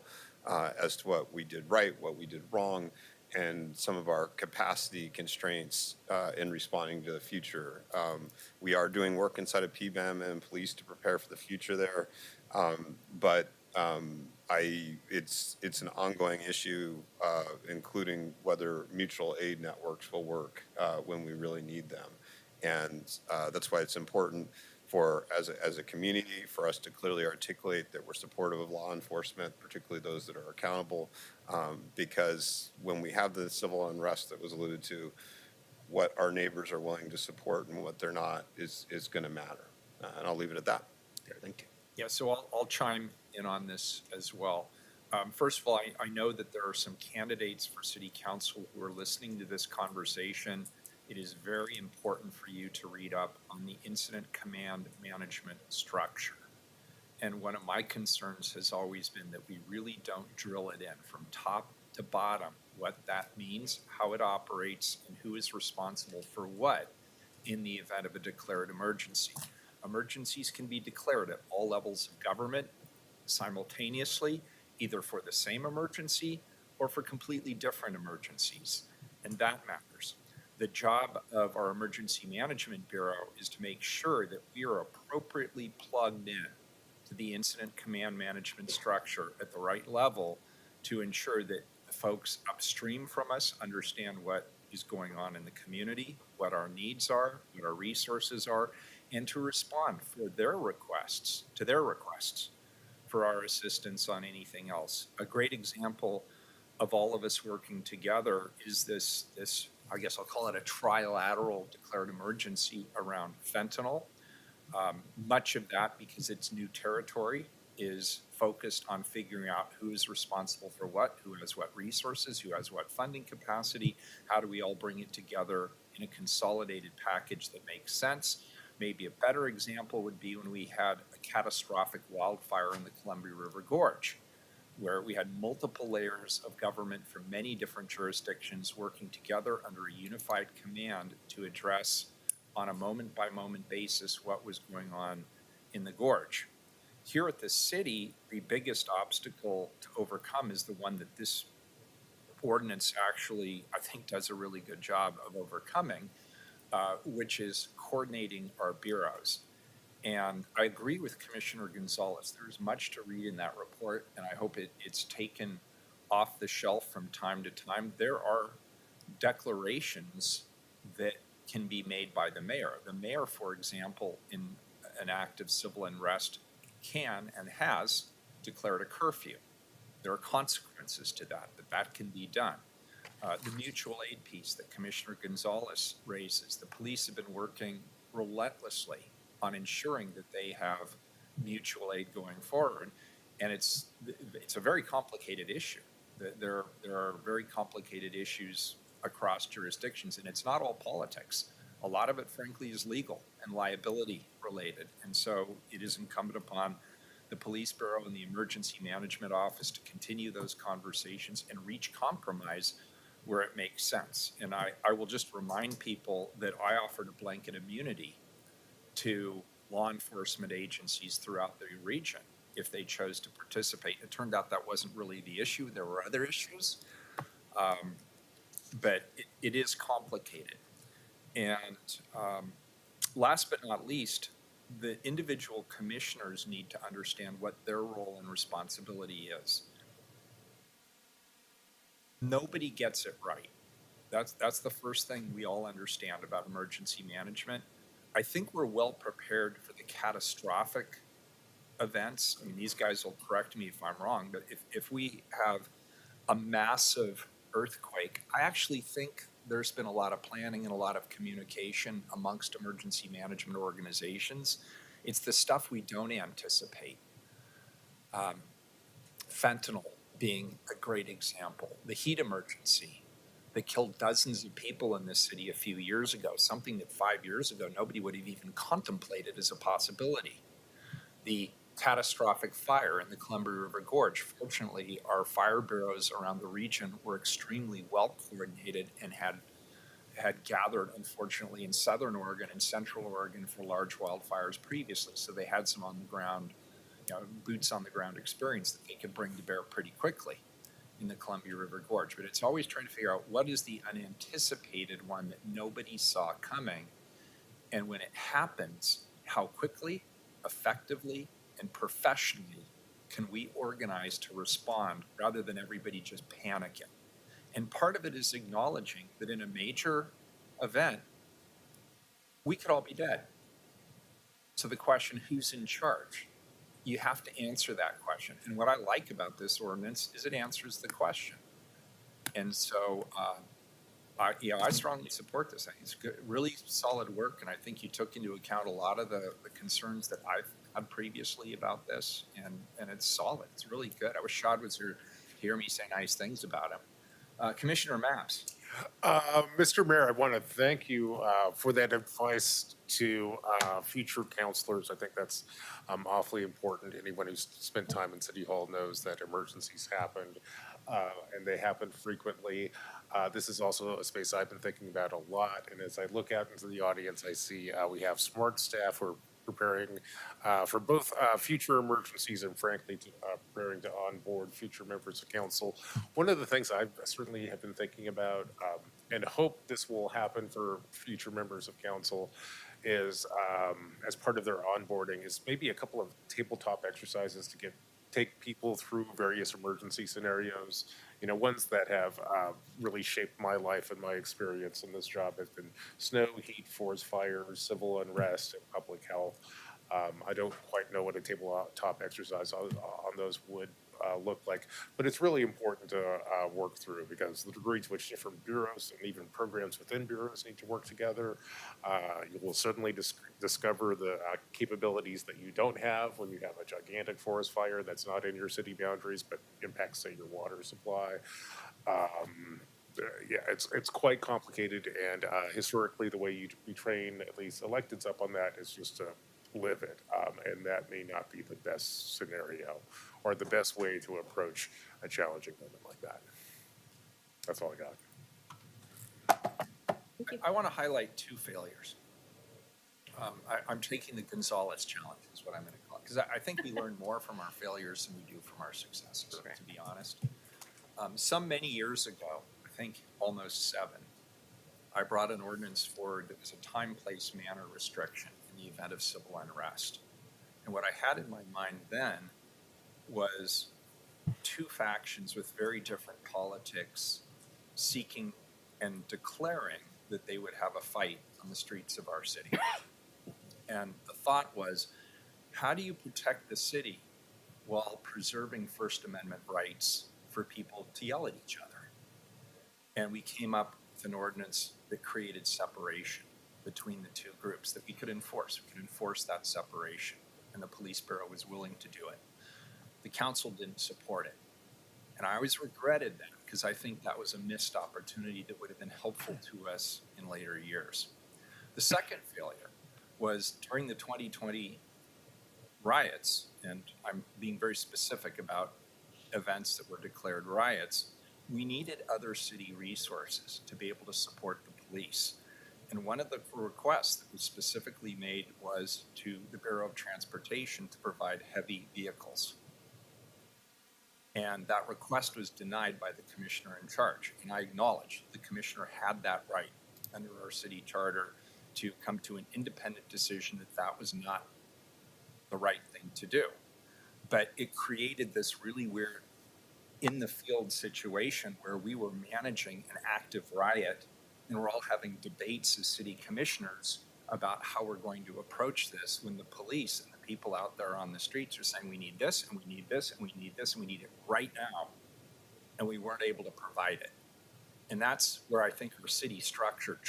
as to what we did right, what we did wrong, and some of our capacity constraints in responding to the future. We are doing work inside of PBEM and police to prepare for the future there, but it's an ongoing issue, including whether mutual aid networks will work when we really need them. And that's why it's important for, as a community, for us to clearly articulate that we're supportive of law enforcement, particularly those that are accountable, because when we have the civil unrest that was alluded to, what our neighbors are willing to support and what they're not is going to matter. And I'll leave it at that. Thank you. Yeah, so I'll chime in on this as well. First of all, I know that there are some candidates for city council who are listening to this conversation. It is very important for you to read up on the incident command management structure. And one of my concerns has always been that we really don't drill it in from top to bottom, what that means, how it operates, and who is responsible for what in the event of a declared emergency. Emergencies can be declared at all levels of government simultaneously, either for the same emergency or for completely different emergencies, and that matters. The job of our Emergency Management Bureau is to make sure that we are appropriately plugged in to the incident command management structure at the right level to ensure that the folks upstream from us understand what is going on in the community, what our needs are, what our resources are, and to respond for their requests, for our assistance on anything else. A great example of all of us working together is this I guess I'll call it a trilateral declared emergency around fentanyl. Much of that, because it's new territory, is focused on figuring out who is responsible for what, who has what resources, who has what funding capacity, how do we all bring it together in a consolidated package that makes sense. Maybe a better example would be when we had a catastrophic wildfire in the Columbia River Gorge, where we had multiple layers of government from many different jurisdictions working together under a unified command to address on a moment-by-moment basis what was going on in the gorge. Here at the city, the biggest obstacle to overcome is the one that this ordinance actually, I think, does a really good job of overcoming, which is coordinating our bureaus. And I agree with Commissioner Gonzalez. There's much to read in that report, and I hope it's taken off the shelf from time to time. There are declarations that can be made by the mayor. The mayor, for example, in an act of civil unrest, can and has declared a curfew. There are consequences to that, but that can be done. The mutual aid piece that Commissioner Gonzalez raises, the police have been working relentlessly on ensuring that they have mutual aid going forward. And it's a very complicated issue. There are very complicated issues across jurisdictions, and it's not all politics. A lot of it, frankly, is legal and liability related. And so it is incumbent upon the Police Bureau and the Emergency Management Office to continue those conversations and reach compromise where it makes sense. And I will just remind people that I offered a blanket immunity to law enforcement agencies throughout the region if they chose to participate. It turned out that wasn't really the issue. There were other issues, but it is complicated. And last but not least, the individual commissioners need to understand what their role and responsibility is. Nobody gets it right. That's the first thing we all understand about emergency management. I think we're well prepared for the catastrophic events. I mean, these guys will correct me if I'm wrong, but if we have a massive earthquake, I actually think there's been a lot of planning and a lot of communication amongst emergency management organizations. It's the stuff we don't anticipate. Fentanyl being a great example. The heat emergency that killed dozens of people in this city a few years ago, something that 5 years ago nobody would have even contemplated as a possibility. The catastrophic fire in the Columbia River Gorge. Fortunately, our fire bureaus around the region were extremely well coordinated and had gathered, unfortunately, in Southern Oregon and Central Oregon for large wildfires previously. So they had some on the ground, boots on the ground experience that they could bring to bear pretty quickly in the Columbia River Gorge. But it's always trying to figure out what is the unanticipated one that nobody saw coming. And when it happens, how quickly, effectively, and professionally can we organize to respond rather than everybody just panicking? And part of it is acknowledging that in a major event, we could all be dead. So the question, who's in charge? You have to answer that question. And what I like about this ordinance is it answers the question. And so, I strongly support this. I think it's good, really solid work, and I think you took into account a lot of the concerns that I've had previously about this, and it's solid. It's really good. I wish Shad was here to hear me say nice things about him. Commissioner Maps. Mr. Mayor, I want to thank you for that advice to future counselors. I think that's awfully important. Anyone who's spent time in City Hall knows that emergencies happened, and they happen frequently. This is also a space I've been thinking about a lot, and as I look out into the audience, I see we have smart staff who are preparing for both future emergencies and frankly preparing to onboard future members of council. One of the things I certainly have been thinking about and hope this will happen for future members of council is as part of their onboarding is maybe a couple of tabletop exercises to take people through various emergency scenarios. Ones that have really shaped my life and my experience in this job have been snow, heat, forest fires, civil unrest, and public health. I don't quite know what a tabletop exercise on those would look like, but it's really important to work through because the degree to which different bureaus and even programs within bureaus need to work together, you will certainly discover the capabilities that you don't have when you have a gigantic forest fire that's not in your city boundaries but impacts, say, your water supply. It's quite complicated, and historically the way we train at least electeds up on that is just to live it, and that may not be the best scenario or the best way to approach a challenging moment like that. That's all I got. I want to highlight two failures. I'm taking the Gonzalez challenge is what I'm going to call it, because I think we learn more from our failures than we do from our successes, to be honest. Many years ago, I think almost 7, I brought an ordinance forward that was a time, place, manner restriction in the event of civil unrest. And what I had in my mind then was two factions with very different politics seeking and declaring that they would have a fight on the streets of our city. And the thought was, how do you protect the city while preserving First Amendment rights for people to yell at each other? And we came up with an ordinance that created separation between the two groups that we could enforce. We could enforce that separation, and the police bureau was willing to do it. The council didn't support it. And I always regretted that because I think that was a missed opportunity that would have been helpful to us in later years. The second failure was during the 2020 riots, and I'm being very specific about events that were declared riots, we needed other city resources to be able to support the police. And one of the requests that was specifically made was to the Bureau of Transportation to provide heavy vehicles. And that request was denied by the commissioner in charge. And I acknowledge the commissioner had that right under our city charter to come to an independent decision that that was not the right thing to do. But it created this really weird in the field situation where we were managing an active riot and we're all having debates as city commissioners about how we're going to approach this when the police and the people out there on the streets are saying we need this and we need this and we need this and we need it right now, and we weren't able to provide it. And that's where I think our city structure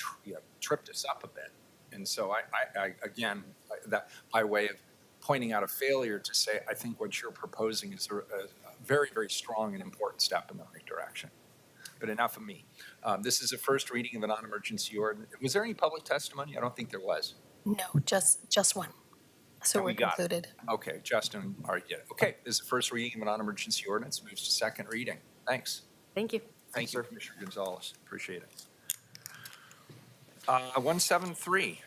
tripped us up a bit. And so I again, that by way of pointing out a failure to say, I think what you're proposing is a very, very strong and important step in the right direction. But enough of me. This is a first reading of a non-emergency ordinance. Was there any public testimony? I don't think there was. No, just one. So And we're we got it. concluded. Okay, Justin already did it. Okay, this is the first reading of a non-emergency ordinance, moves to second reading. Thanks. Thank you. Thank you, Commissioner Gonzalez. Appreciate it. 173.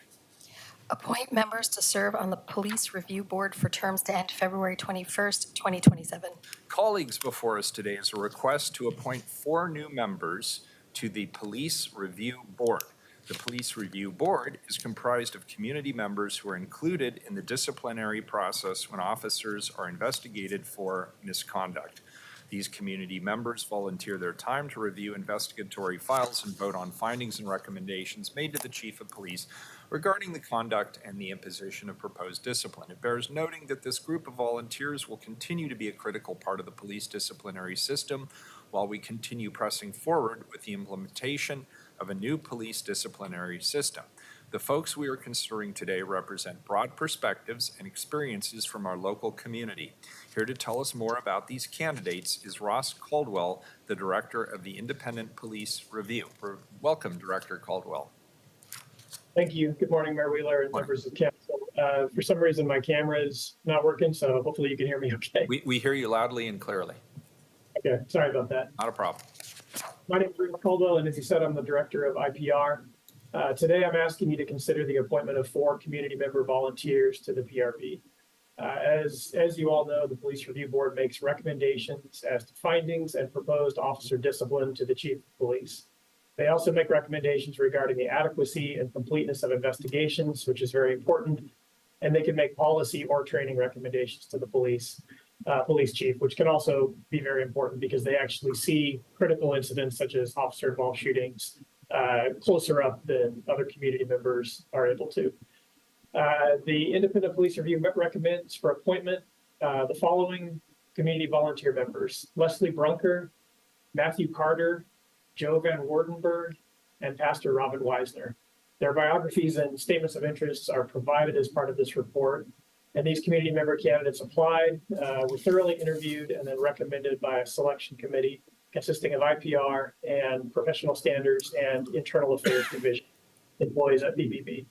Appoint members to serve on the Police Review Board for terms to end February 21st, 2027. Colleagues, before us today is a request to appoint 4 new members to the Police Review Board. The Police Review Board is comprised of community members who are included in the disciplinary process when officers are investigated for misconduct. These community members volunteer their time to review investigatory files and vote on findings and recommendations made to the Chief of Police regarding the conduct and the imposition of proposed discipline. It bears noting that this group of volunteers will continue to be a critical part of the police disciplinary system while we continue pressing forward with the implementation of a new police disciplinary system. The folks we are considering today represent broad perspectives and experiences from our local community. Here to tell us more about these candidates is Ross Caldwell, the Director of the Independent Police Review. Welcome, Director Caldwell. Thank you. Good morning, Mayor Wheeler and members of council. For some reason, my camera is not working, so hopefully you can hear me okay. We hear you loudly and clearly. Okay, sorry about that. Not a problem. My name is Rick Caldwell, and as you said, I'm the Director of IPR. Today, I'm asking you to consider the appointment of 4 community member volunteers to the PRB. As you all know, the Police Review Board makes recommendations as to findings and proposed officer discipline to the Chief of Police. They also make recommendations regarding the adequacy and completeness of investigations, which is very important. And they can make policy or training recommendations to the police chief, which can also be very important because they actually see critical incidents such as officer-involved shootings closer up than other community members are able to. The Independent Police Review recommends for appointment the following community volunteer members: Leslie Brunker, Matthew Carter, Joe Van Wardenberg, and Pastor Robin Weisner. Their biographies and statements of interests are provided as part of this report. And these community member candidates applied, were thoroughly interviewed, and then recommended by a selection committee consisting of IPR and professional standards and internal affairs division employees at PPB.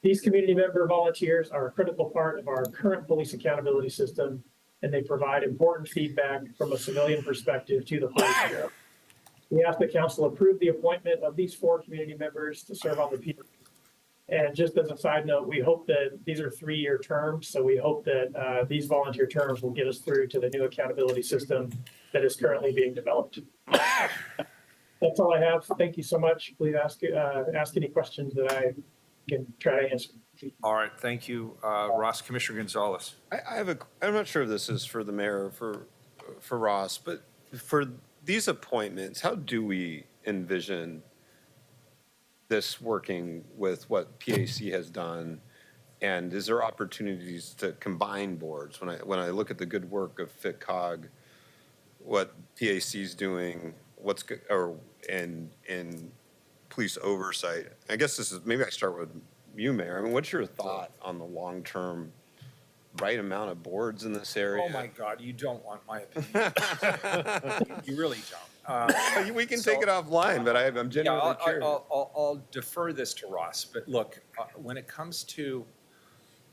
These community member volunteers are a critical part of our current police accountability system, and they provide important feedback from a civilian perspective to the police bureau. We ask the council approve the appointment of these 4 community members to serve on the PRB. And just as a side note, we hope that these are 3-year terms, so we hope that these volunteer terms will get us through to the new accountability system that is currently being developed. That's all I have. Thank you so much. Please ask any questions that I can try to answer. All right, thank you, Ross. Commissioner Gonzalez. I'm not sure if this is for the mayor or for Ross, but for these appointments, how do we envision this working with what PAC has done? And is there opportunities to combine boards? When I look at the good work of FitCog, what PAC is doing, and police oversight, I guess maybe I start with you, Mayor. I mean, what's your thought on the long-term right amount of boards in this area? Oh my God, you don't want my opinion. You really don't. We can take it offline, but I'm genuinely curious. I'll defer this to Ross, but look, when it comes to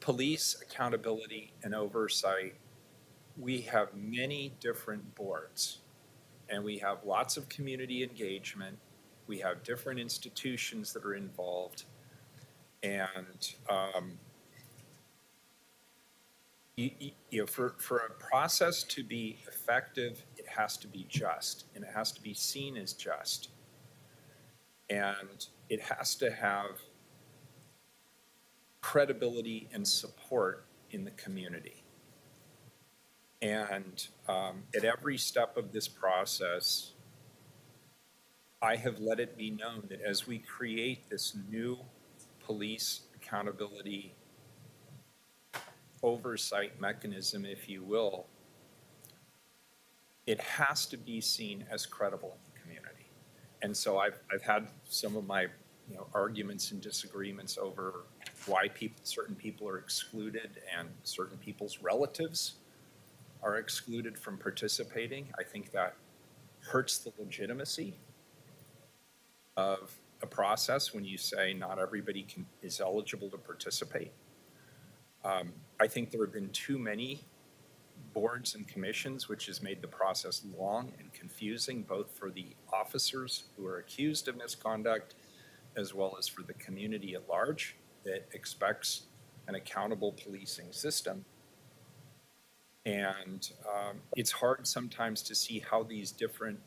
police accountability and oversight, we have many different boards, and we have lots of community engagement. We have different institutions that are involved, and for a process to be effective, it has to be just, and it has to be seen as just, and it has to have credibility and support in the community. And at every step of this process, I have let it be known that as we create this new police accountability oversight mechanism, if you will, it has to be seen as credible in the community. And so I've had some of my, arguments and disagreements over why certain people are excluded and certain people's relatives are excluded from participating. I think that hurts the legitimacy of a process when you say not everybody is eligible to participate. I think there have been too many boards and commissions, which has made the process long and confusing, both for the officers who are accused of misconduct, as well as for the community at large that expects an accountable policing system. And it's hard sometimes to see how these different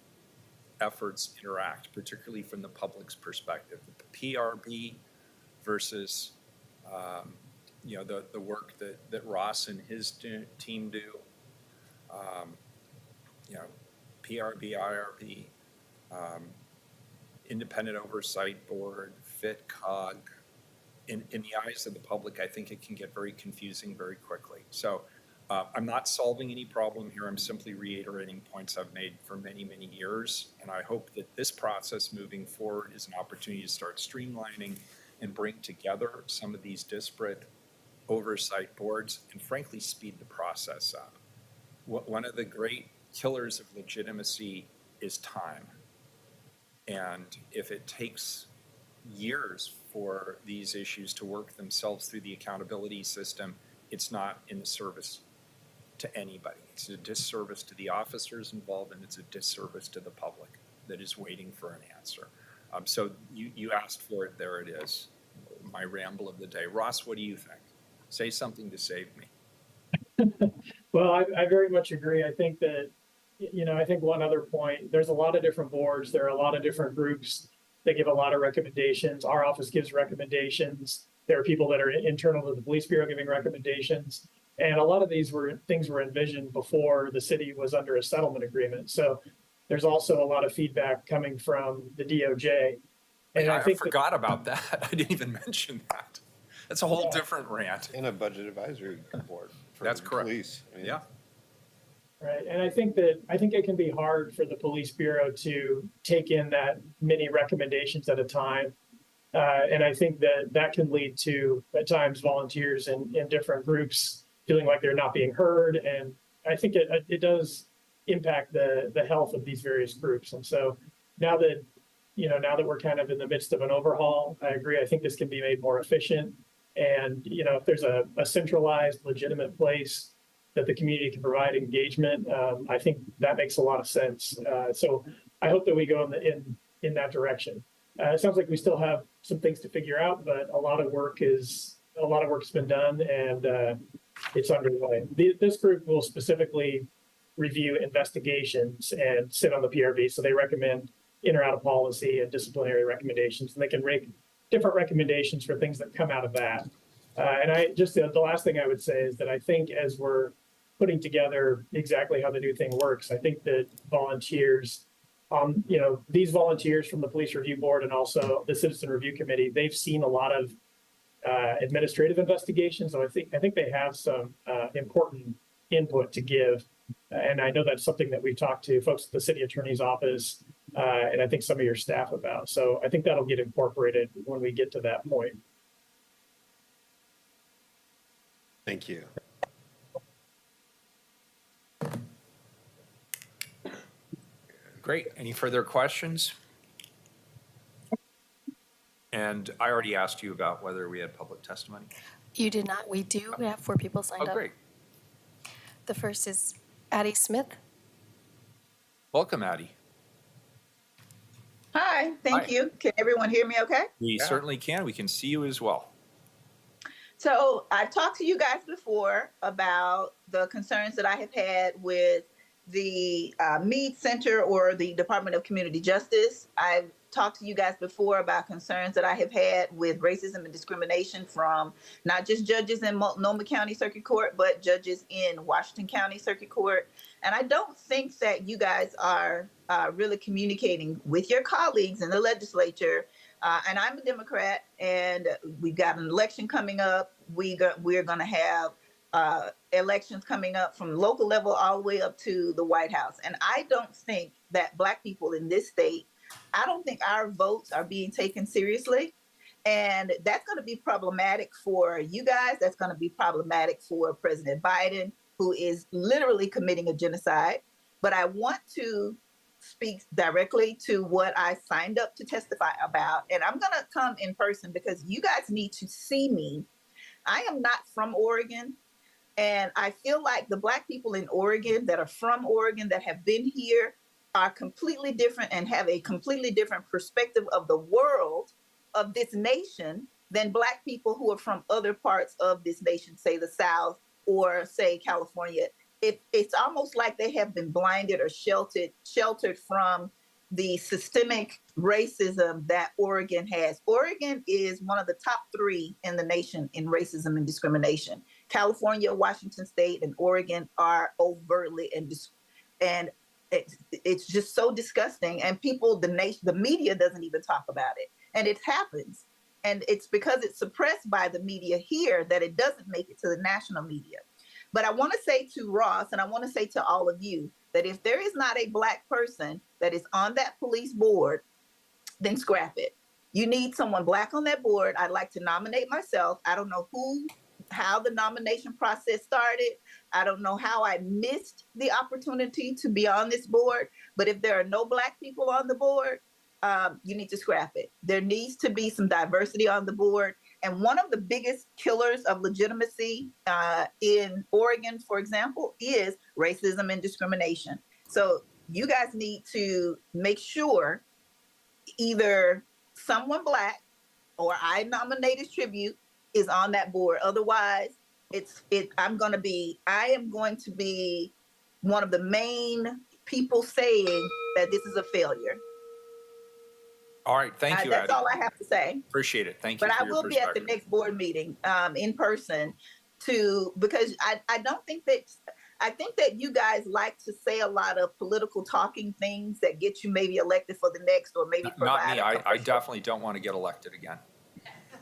efforts interact, particularly from the public's perspective. The PRB versus, the work that Ross and his team do. PRB, IRB, Independent Oversight Board, FITCOG. In the eyes of the public, I think it can get very confusing very quickly. So I'm not solving any problem here. I'm simply reiterating points I've made for many, many years. And I hope that this process moving forward is an opportunity to start streamlining and bring together some of these disparate oversight boards and frankly speed the process up. One of the great killers of legitimacy is time. And if it takes years for these issues to work themselves through the accountability system, it's not in the service to anybody. It's a disservice to the officers involved, and it's a disservice to the public that is waiting for an answer. So you asked for it, there it is. My ramble of the day. Ross, what do you think? Say something to save me. Well, I very much agree. I think that, I think one other point, there's a lot of different boards. There are a lot of different groups that give a lot of recommendations. Our office gives recommendations. There are people that are internal to the police bureau giving recommendations. And a lot of these things were envisioned before the city was under a settlement agreement. So there's also a lot of feedback coming from the DOJ. And I think forgot about that. I didn't even mention that. That's a whole different rant. And a budget advisory board for That's the correct. police. I mean, Right. And I think it can be hard for the police bureau to take in that many recommendations at a time. And I think that can lead to, at times, volunteers in different groups feeling like they're not being heard. And I think it does impact the health of these various groups. And so now that we're kind of in the midst of an overhaul, I agree. I think this can be made more efficient. And, if there's a centralized, legitimate place that the community can provide engagement, I think that makes a lot of sense. So I hope that we go in that direction. It sounds like we still have some things to figure out, but a lot of work has been done, and it's underway. This group will specifically review investigations and sit on the PRB. So they recommend in or out of policy and disciplinary recommendations, and they can make different recommendations for things that come out of that. And the last thing I would say is that I think as we're putting together exactly how the new thing works, I think that volunteers, these volunteers from the Police Review Board and also the Citizen Review Committee, they've seen a lot of administrative investigations. So I think they have some important input to give. And I know that's something that we've talked to folks at the city attorney's office and I think some of your staff about. So I think that'll get incorporated when we get to that point. Thank you. Great. Any further questions? And I already asked you about whether we had public testimony. You did not. We do. We have 4 people signed up. Oh, great. The first is Addie Smith. Welcome, Addie. Hi, thank you. Can everyone hear me okay? We certainly can. We can see you as well. So I've talked to you guys before about the concerns that I have had with the Meade Center or the Department of Community Justice. I've talked to you guys before about concerns that I have had with racism and discrimination from not just judges in Multnomah County Circuit Court, but judges in Washington County Circuit Court. And I don't think that you guys are really communicating with your colleagues in the legislature. And I'm a Democrat, and we've got an election coming up. We're going to have elections coming up from local level all the way up to the White House. And I don't think that Black people in this state I don't think our votes are being taken seriously. And that's going to be problematic for you guys. That's going to be problematic for President Biden, who is literally committing a genocide. But I want to speak directly to what I signed up to testify about. And I'm going to come in person because you guys need to see me. I am not from Oregon. And I feel like the Black people in Oregon that are from Oregon that have been here are completely different and have a completely different perspective of the world, of this nation, than Black people who are from other parts of this nation, say the South or say California. It's almost like they have been blinded or sheltered from the systemic racism that Oregon has. Oregon is one of the top 3 in the nation in racism and discrimination. California, Washington State, and Oregon are overtly and it's just so disgusting. And people, the media doesn't even talk about it. And it happens. And it's because it's suppressed by the media here that it doesn't make it to the national media. But I want to say to Ross, and I want to say to all of you, that if there is not a Black person that is on that police board, then scrap it. You need someone Black on that board. I'd like to nominate myself. I don't know how the nomination process started. I don't know how I missed the opportunity to be on this board. But if there are no Black people on the board, you need to scrap it. There needs to be some diversity on the board. And one of the biggest killers of legitimacy in Oregon, for example, is racism and discrimination. So you guys need to make sure either someone Black or I nominate as tribute is on that board. Otherwise, I am going to be one of the main people saying that this is a failure. All right, thank you, That's Addie. all I have to say. Appreciate it. Thank you But for I your will be at the perspective. next board meeting in person because I don't think that, I think that you guys like to say a lot of political talking things that get you maybe elected for the next or maybe Not provide me. a I definitely don't want to get elected again.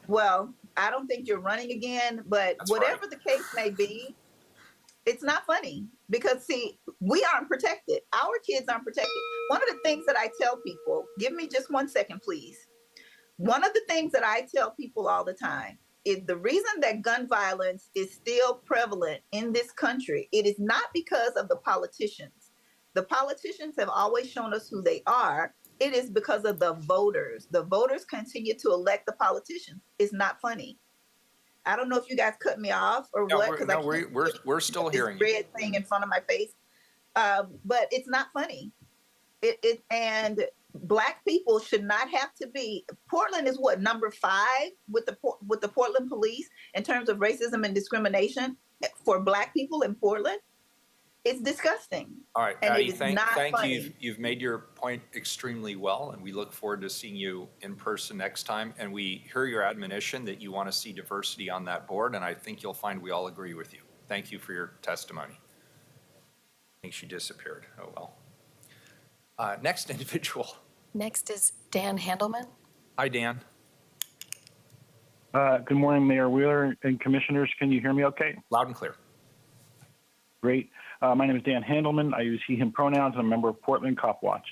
Well, I don't think you're running again, but That's whatever the case may be, it's not funny because see, we aren't protected. Our kids aren't protected. One of the things that I tell people, give me just 1 second, please. One of the things that I tell people all the time is the reason that gun violence is still prevalent in this country, it is not because of the politicians. The politicians have always shown us who they are. It is because of the voters. The voters continue to elect the politicians. It's not funny. I don't know if you guys cut me off or No, what. we're still This hearing you. red thing in front of my face. But it's not funny. And Black people should not have to be. Portland is what, number 5 with the Portland police in terms of racism and discrimination for Black people in Portland. It's disgusting. All right, And it Addie, is thank not funny. you. You've made your point extremely well, and we look forward to seeing you in person next time. And we hear your admonition that you want to see diversity on that board, and I think you'll find we all agree with you. Thank you for your testimony. I think she disappeared. Oh, well. Next individual. Next is Dan Handelman. Hi, Dan. Good morning, Mayor Wheeler and Commissioners. Can you hear me okay? Loud and clear. Great. My name is Dan Handelman. I use he, him pronouns. I'm a member of Portland Cop Watch.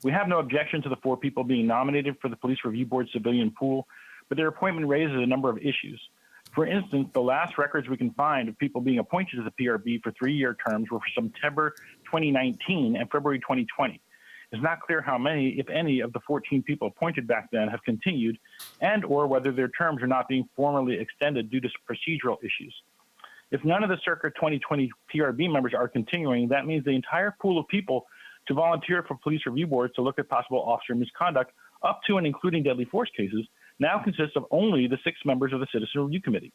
We have no objection to the 4 people being nominated for the Police Review Board civilian pool, but their appointment raises a number of issues. For instance, the last records we can find of people being appointed to the PRB for 3-year terms were for September 2019 and February 2020. It's not clear how many, if any, of the 14 people appointed back then have continued and or whether their terms are not being formally extended due to procedural issues. If none of the circa 2020 PRB members are continuing, that means the entire pool of people to volunteer for police review boards to look at possible officer misconduct up to and including deadly force cases now consists of only the 6 members of the Citizen Review Committee.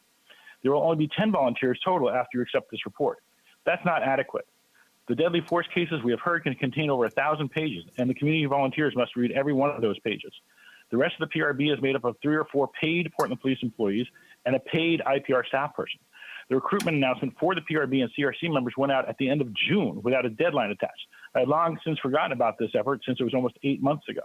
There will only be 10 volunteers total after you accept this report. That's not adequate. The deadly force cases we have heard can contain over 1,000 pages, and the community volunteers must read every one of those pages. The rest of the PRB is made up of 3 or 4 paid Portland Police employees and a paid IPR staff person. The recruitment announcement for the PRB and CRC members went out at the end of June without a deadline attached. I had long since forgotten about this effort since it was almost 8 months ago.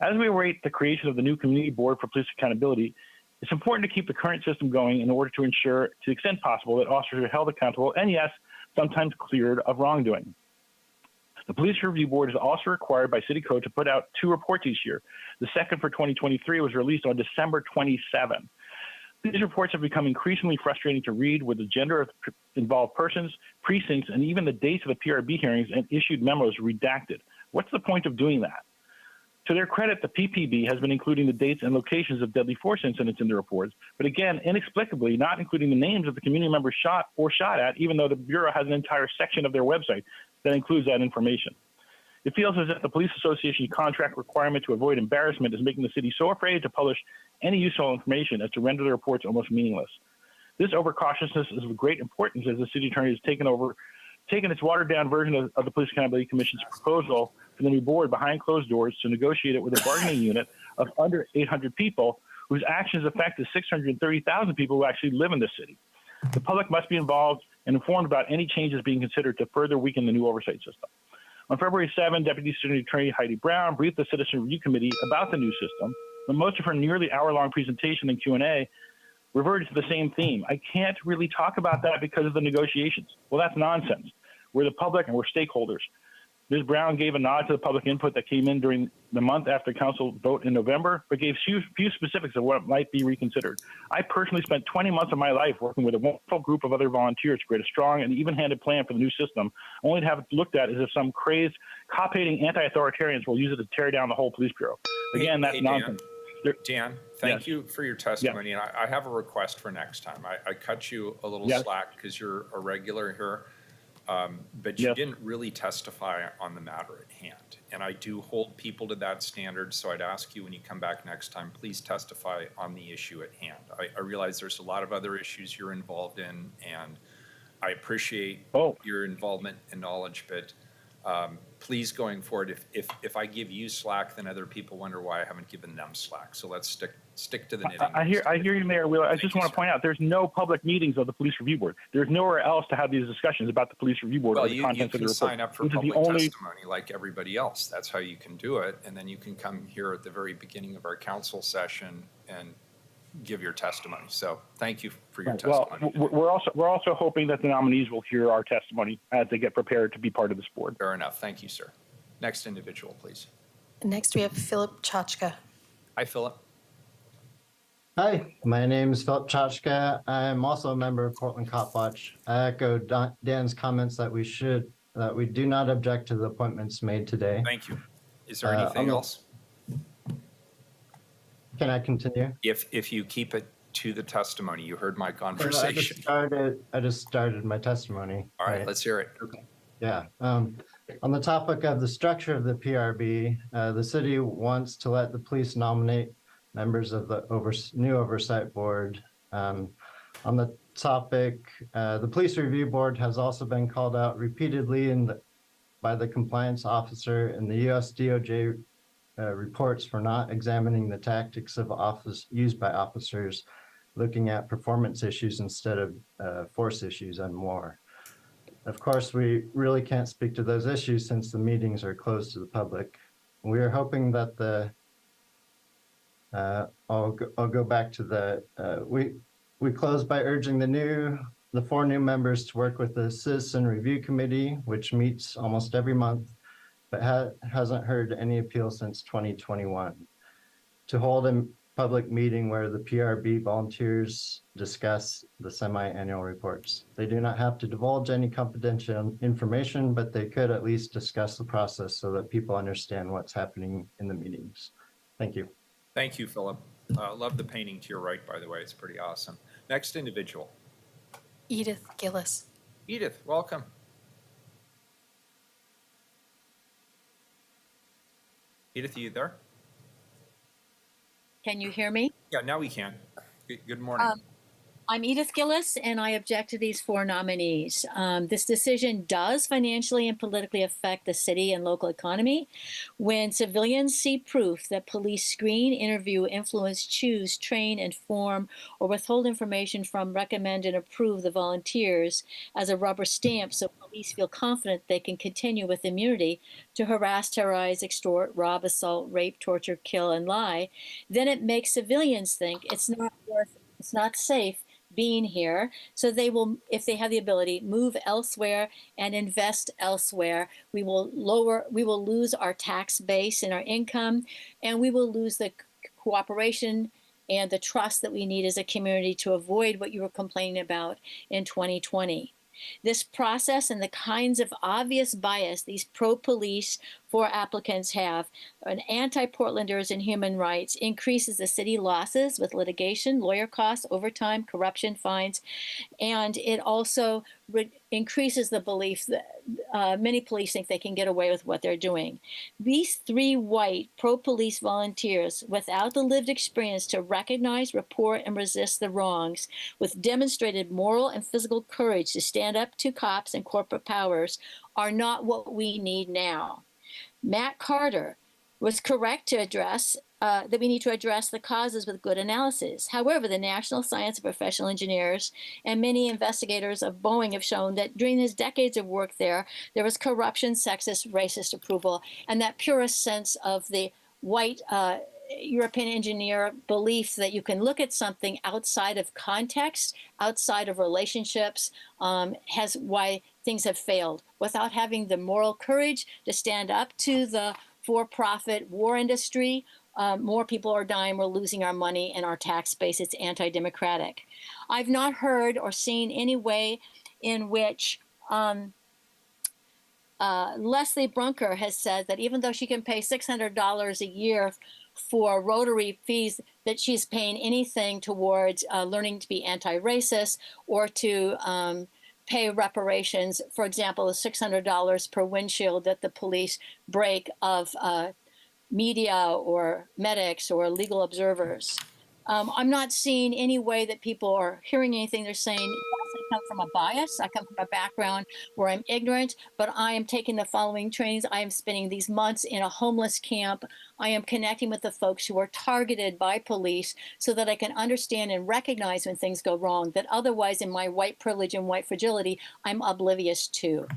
As we await the creation of the new Community Board for Police Accountability, it's important to keep the current system going in order to ensure, to the extent possible, that officers are held accountable and, yes, sometimes cleared of wrongdoing. The Police Review Board is also required by City Code to put out 2 reports each year. The second for 2023 was released on December 27. These reports have become increasingly frustrating to read, with the gender of involved persons, precincts, and even the dates of the PRB hearings and issued memos redacted. What's the point of doing that? To their credit, the PPB has been including the dates and locations of deadly force incidents in the reports, but again, inexplicably not including the names of the community members shot at, even though the Bureau has an entire section of their website that includes that information. It feels as if the Police Association contract requirement to avoid embarrassment is making the city so afraid to publish any useful information as to render the reports almost meaningless. This overcautiousness is of great importance as the city attorney has taken its watered-down version of the Police Accountability Commission's proposal for the new board behind closed doors to negotiate it with a bargaining unit of under 800 people whose actions affect the 630,000 people who actually live in the city. The public must be involved and informed about any changes being considered to further weaken the new oversight system. On February 7, Deputy City Attorney Heidi Brown briefed the Citizen Review Committee about the new system, but most of her nearly hour-long presentation and Q&A reverted to the same theme. I can't really talk about that because of the negotiations. Well, that's nonsense. We're the public and we're stakeholders. Ms. Brown gave a nod to the public input that came in during the month after council vote in November, but gave few specifics of what might be reconsidered. I personally spent 20 months of my life working with a wonderful group of other volunteers to create a strong and even-handed plan for the new system, only to have it looked at as if some crazed, cop-hating anti-authoritarians will use it to tear down the whole police bureau. Again, that's nonsense. Dan, thank you for your testimony. And I have a request for next time. I cut you a little slack because you're a regular here. But you didn't really testify on the matter at hand. And I do hold people to that standard, so I'd ask you when you come back next time, please testify on the issue at hand. I realize there's a lot of other issues you're involved in, and I appreciate your involvement and knowledge, but please, going forward, if I give you slack, then other people wonder why I haven't given them slack. So let's stick to the knitting. I hear you, Mayor Wheeler. I just want to point out there's no public meetings of the Police Review Board. There's nowhere else to have these discussions about the Police Review Board. Well, or the you contents of the can report. sign up for This is the public only- testimony like everybody else. That's how you can do it. And then you can come here at the very beginning of our council session and give your testimony. So thank you for your testimony. Well, we're also hoping that the nominees will hear our testimony as they get prepared to be part of this board. Fair enough. Thank you, sir. Next individual, please. Next, we have Philip Chachka. Hi, Philip. Hi, my name is Philip Chachka. I'm also a member of Portland Cop Watch. I echo Dan's comments that we do not object to the appointments made today. Thank you. Is there anything else? Can I continue? If you keep it to the testimony, you heard my I conversation. just started my testimony. All right, let's hear it. Okay. Yeah. On the topic of the structure of the PRB, the city wants to let the police nominate members of the new oversight board. On the topic, the Police Review Board has also been called out repeatedly by the compliance officer in the U.S. DOJ reports for not examining the tactics of office used by officers, looking at performance issues instead of force issues and more. Of course, we really can't speak to those issues since the meetings are closed to the public. We are hoping that I'll go back to we closed by urging the 4 new members to work with the Citizen Review Committee, which meets almost every month, but hasn't heard any appeals since 2021, to hold a public meeting where the PRB volunteers discuss the semi-annual reports. They do not have to divulge any confidential information, but they could at least discuss the process so that people understand what's happening in the meetings. Thank you. Thank you, Philip. Love the painting to your right, by the way. It's pretty awesome. Next individual. Edith Gillis. Edith, welcome. Edith, are you there? Can you hear me? Yeah, now we can. Good morning. I'm Edith Gillis, and I object to these 4 nominees. This decision does financially and politically affect the city and local economy. When civilians see proof that police screen, interview, influence, choose, train, inform, or withhold information from, recommend, and approve the volunteers as a rubber stamp so police feel confident they can continue with immunity to harass, terrorize, extort, rob, assault, rape, torture, kill, and lie, then it makes civilians think it's not safe being here. So they will, if they have the ability, move elsewhere and invest elsewhere. We will lose our tax base and our income, and we will lose the cooperation and the trust that we need as a community to avoid what you were complaining about in 2020. This process and the kinds of obvious bias these pro-police for applicants have, an anti-Portlanders and human rights, increases the city losses with litigation, lawyer costs, overtime, corruption, fines, and it also increases the belief that many police think they can get away with what they're doing. These 3 white pro-police volunteers, without the lived experience to recognize, report, and resist the wrongs, with demonstrated moral and physical courage to stand up to cops and corporate powers, are not what we need now. Matt Carter was correct to address that we need to address the causes with good analysis. However, the National Science of Professional Engineers and many investigators of Boeing have shown that during his decades of work there was corruption, sexist, racist approval, and that purest sense of the white European engineer belief that you can look at something outside of context, outside of relationships, has why things have failed, without having the moral courage to stand up to the for-profit war industry. More people are dying, we're losing our money and our tax base. It's anti-democratic. I've not heard or seen any way in which Leslie Brunker has said that even though she can pay $600 a year for Rotary fees, that she's paying anything towards learning to be anti-racist or to pay reparations, for example, the $600 per windshield that the police break of media or medics or legal observers. I'm not seeing any way that people are hearing anything. They're saying, yes, I come from a bias. I come from a background where I'm ignorant, but I am taking the following trainings. I am spending these months in a homeless camp. I am connecting with the folks who are targeted by police so that I can understand and recognize when things go wrong, that otherwise in my white privilege and white fragility, I'm oblivious to.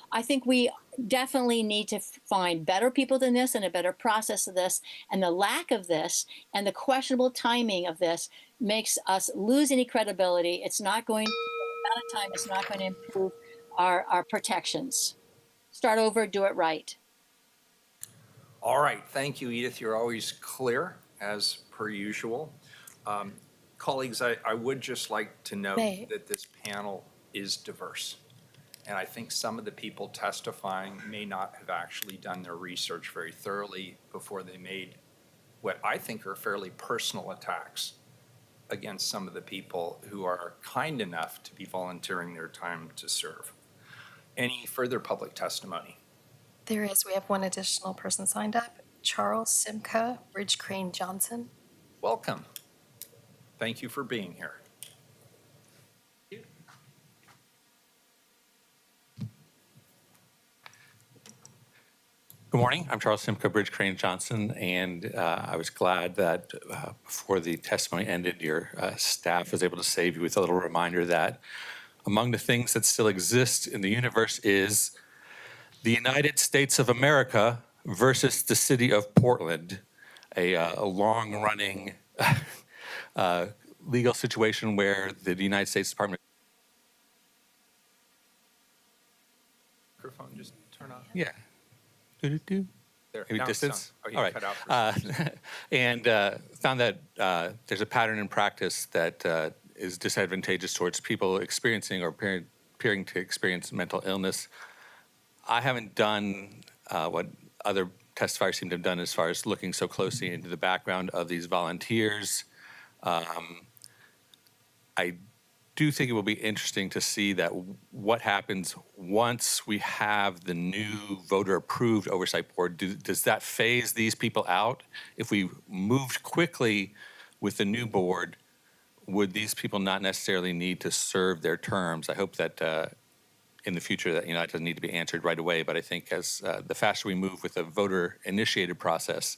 I think we definitely need to find better people than this and a better process of this. And the lack of this and the questionable timing of this makes us lose any credibility. It's not going, the amount of time, it's not going to improve our protections. Start over, do it right. All right, thank you, Edith. You're always clear, as per usual. Colleagues, I would just like to note that this panel is diverse. And I think some of the people testifying may not have actually done their research very thoroughly before they made what I think are fairly personal attacks against some of the people who are kind enough to be volunteering their time to serve. Any further public testimony? There is. We have one additional person signed up, Charles Simca, Bridge Crane Johnson. Welcome. Thank you for being here. Good morning. I'm Charles Simca, Bridge Crane Johnson, and I was glad that before the testimony ended, your staff was able to save you with a little reminder that among the things that still exist in the universe is the United States of America versus the city of Portland, a long-running legal situation where the United States Department. Microphone just turn on. Yeah. There. Maybe now distance? Oh, all right. cut out for and found that there's a pattern in practice that is disadvantageous towards people experiencing or appearing to experience mental illness. I haven't done what other testifiers seem to have done as far as looking so closely into the background of these volunteers. I do think it will be interesting to see that what happens once we have the new voter-approved oversight board. Does that phase these people out? If we moved quickly with the new board, would these people not necessarily need to serve their terms? I hope that in the future that, it doesn't need to be answered right away, but I think as the faster we move with a voter-initiated process,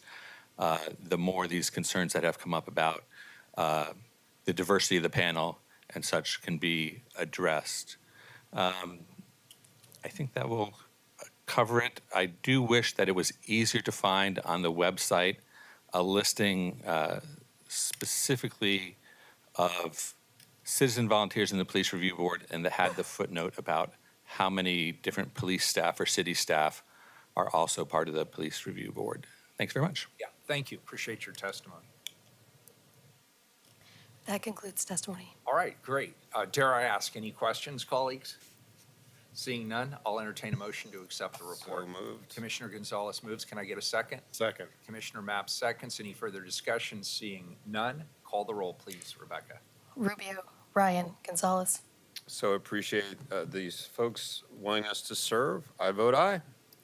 the more these concerns that have come up about the diversity of the panel and such can be addressed. I think that will cover it. I do wish that it was easier to find on the website a listing specifically of citizen volunteers in the police review board and that had the footnote about how many different police staff or city staff are also part of the police review board. Thanks very much. Yeah, thank you. Appreciate your testimony. That concludes testimony. All right, great. Dare I ask any questions, colleagues? Seeing none, I'll entertain a motion to accept the report. So moved. Commissioner Gonzalez moves. Can I get a second? Second. Commissioner Mapp seconds. Any further discussion? Seeing none, call the roll, please, Rebecca. Rubio, Ryan, Gonzalez. So appreciate these folks' willingness to serve. I vote aye.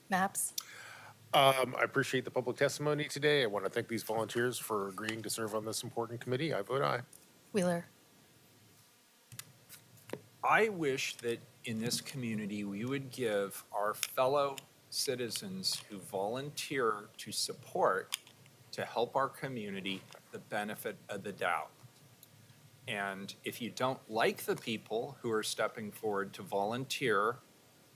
Maps. I appreciate the public testimony today. I want to thank these volunteers for agreeing to serve on this important committee. I vote aye. Wheeler. I wish that in this community, we would give our fellow citizens who volunteer to support, to help our community, the benefit of the doubt. And if you don't like the people who are stepping forward to volunteer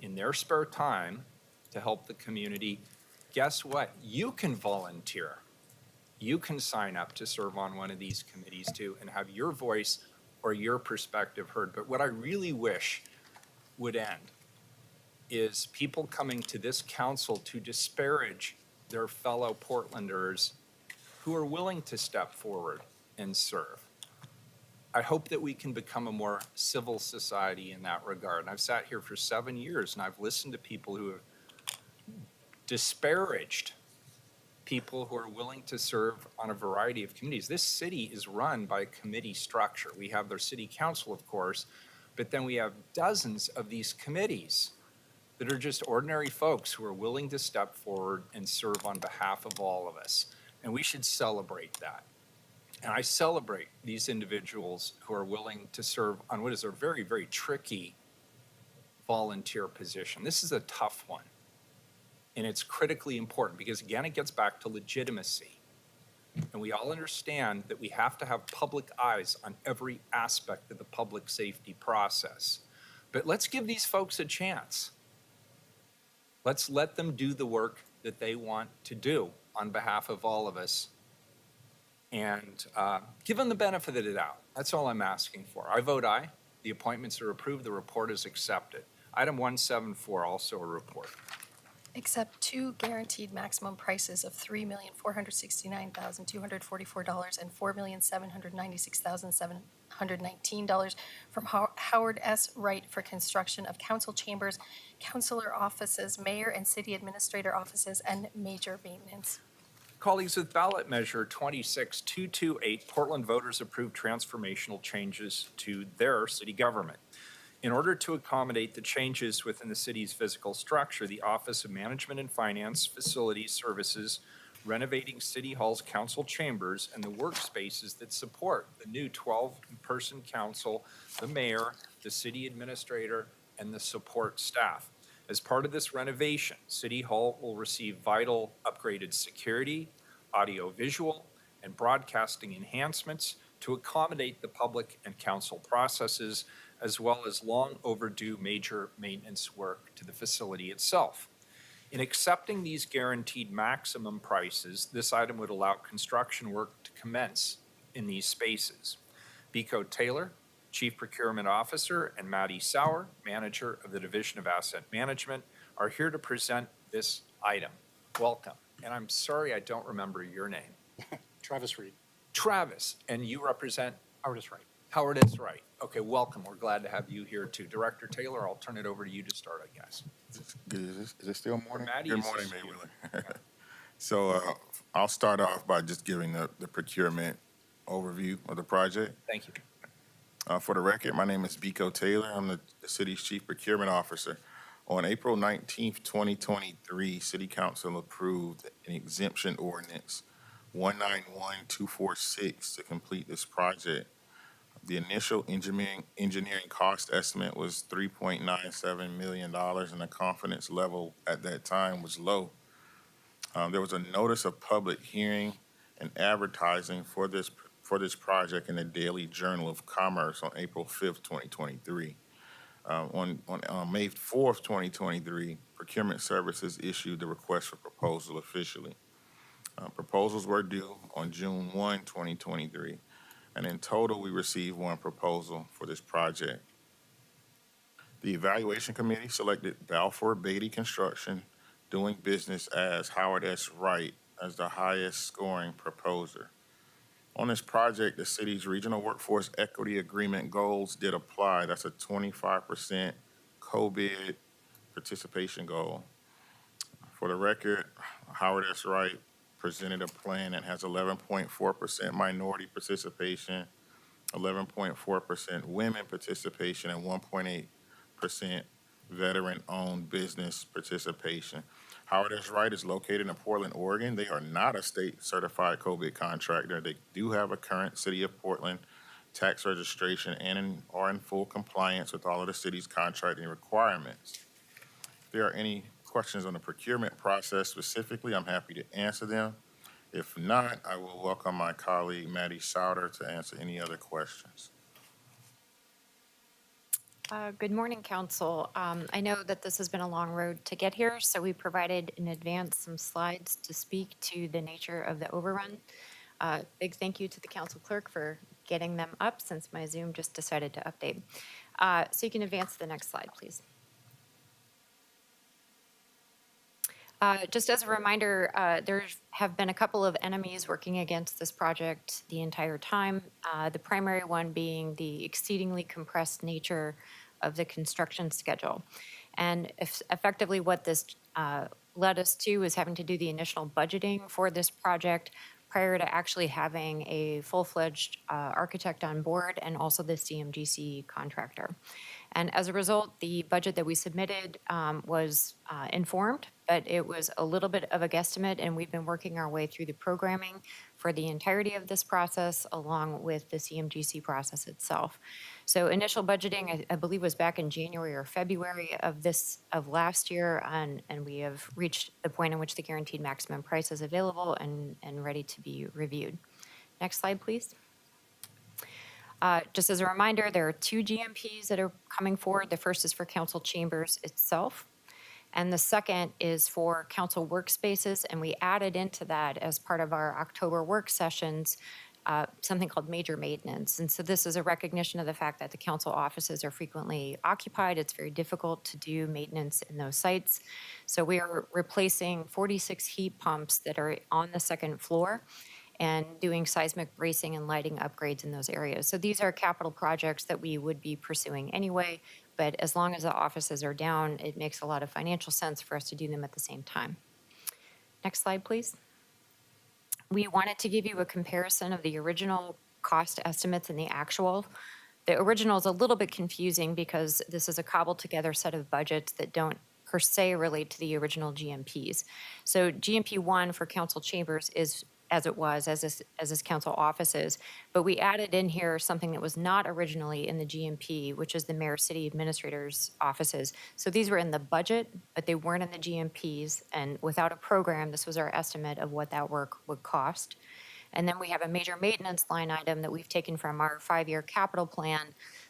in their spare time to help the community, guess what? You can volunteer. You can sign up to serve on one of these committees too and have your voice or your perspective heard. But what I really wish would end is people coming to this council to disparage their fellow Portlanders who are willing to step forward and serve. I hope that we can become a more civil society in that regard. And I've sat here for 7 years and I've listened to people who have disparaged people who are willing to serve on a variety of committees. This city is run by a committee structure. We have their city council, of course, but then we have dozens of these committees that are just ordinary folks who are willing to step forward and serve on behalf of all of us. And we should celebrate that. And I celebrate these individuals who are willing to serve on what is a very, very tricky volunteer position. This is a tough one. And it's critically important because, again, it gets back to legitimacy. And we all understand that we have to have public eyes on every aspect of the public safety process. But let's give these folks a chance. Let's let them do the work that they want to do on behalf of all of us. And give them the benefit of the doubt. That's all I'm asking for. I vote aye. The appointments are approved. The report is accepted. Item 174, also a report. Accept two guaranteed maximum prices of $3,469,244 and $4,796,719 from Howard S. Wright for construction of council chambers, councilor offices, mayor and city administrator offices, and major maintenance. Colleagues, with ballot measure 26228, Portland voters approved transformational changes to their city government. In order to accommodate the changes within the city's physical structure, the Office of Management and Finance Facilities Services renovating City Hall's council chambers and the workspaces that support the new 12-person council, the mayor, the city administrator, and the support staff. As part of this renovation, City Hall will receive vital upgraded security, audio-visual, and broadcasting enhancements to accommodate the public and council processes, as well as long overdue major maintenance work to the facility itself. In accepting these guaranteed maximum prices, this item would allow construction work to commence in these spaces. Biko Taylor, Chief Procurement Officer, and Maddie Sauer, Manager of the Division of Asset Management, are here to present this item. Welcome. And I'm sorry I don't remember your name. Travis Reed. Travis, and you represent? Howard S. Wright. Howard S. Wright. Okay, welcome. We're glad to have you here too. Director Taylor, I'll turn it over to you to start, I guess. Is it still morning? Maddie, Good is morning, this Mayor you? Wheeler. So I'll start off by just giving the procurement overview of the project. Thank you. For the record, my name is Biko Taylor. I'm the city's chief procurement officer. On April 19th, 2023, City Council approved an exemption ordinance 191246 to complete this project. The initial engineering cost estimate was $3.97 million, and the confidence level at that time was low. There was a notice of public hearing and advertising for this project in the Daily Journal of Commerce on April 5th, 2023. On May 4th, 2023, Procurement Services issued the request for proposal officially. Proposals were due on June 1, 2023. and in total, we received one proposal for this project. The evaluation committee selected Balfour Beatty Construction, doing business as Howard S. Wright, as the highest scoring proposer. On this project, the city's regional workforce equity agreement goals did apply. That's a 25% co-bid participation goal. For the record, Howard S. Wright presented a plan that has 11.4% minority participation, 11.4% women participation, and 1.8% veteran-owned business participation. Howard S. Wright is located in Portland, Oregon. They are not a state-certified co-bid contractor. They do have a current City of Portland tax registration and are in full compliance with all of the city's contracting requirements. If there are any questions on the procurement process specifically, I'm happy to answer them. If not, I will welcome my colleague, Maddie Souter, to answer any other questions. Good morning, Council. I know that this has been a long road to get here, so we provided in advance some slides to speak to the nature of the overrun. Big thank you to the Council Clerk for getting them up since my Zoom just decided to update. So you can advance to the next slide, please. Just as a reminder, there have been a couple of enemies working against this project the entire time. The primary one being the exceedingly compressed nature of the construction schedule. And effectively what this led us to is having to do the initial budgeting for this project prior to actually having a full-fledged architect on board and also the CMGC contractor. And as a result, the budget that we submitted was informed, but it was a little bit of a guesstimate, and we've been working our way through the programming for the entirety of this process, along with the CMGC process itself. So initial budgeting, I believe, was back in January or February of last year, and we have reached the point in which the guaranteed maximum price is available and ready to be reviewed. Next slide, please. Just as a reminder, there are two GMPs that are coming forward. The first is for council chambers itself, and the second is for council workspaces, and we added into that as part of our October work sessions something called major maintenance. And so this is a recognition of the fact that the council offices are frequently occupied. It's very difficult to do maintenance in those sites. So we are replacing 46 heat pumps that are on the second floor and doing seismic bracing and lighting upgrades in those areas. So these are capital projects that we would be pursuing anyway, but as long as the offices are down, it makes a lot of financial sense for us to do them at the same time. Next slide, please. We wanted to give you a comparison of the original cost estimates and the actual. The original is a little bit confusing because this is a cobbled together set of budgets that don't per se relate to the original GMPs. So GMP 1 for council chambers is as it was, as this council offices, but we added in here something that was not originally in the GMP, which is the mayor city administrator's offices. So these were in the budget, but they weren't in the GMPs, and without a program, this was our estimate of what that work would cost. And then we have a major maintenance line item that we've taken from our 5-year capital plan.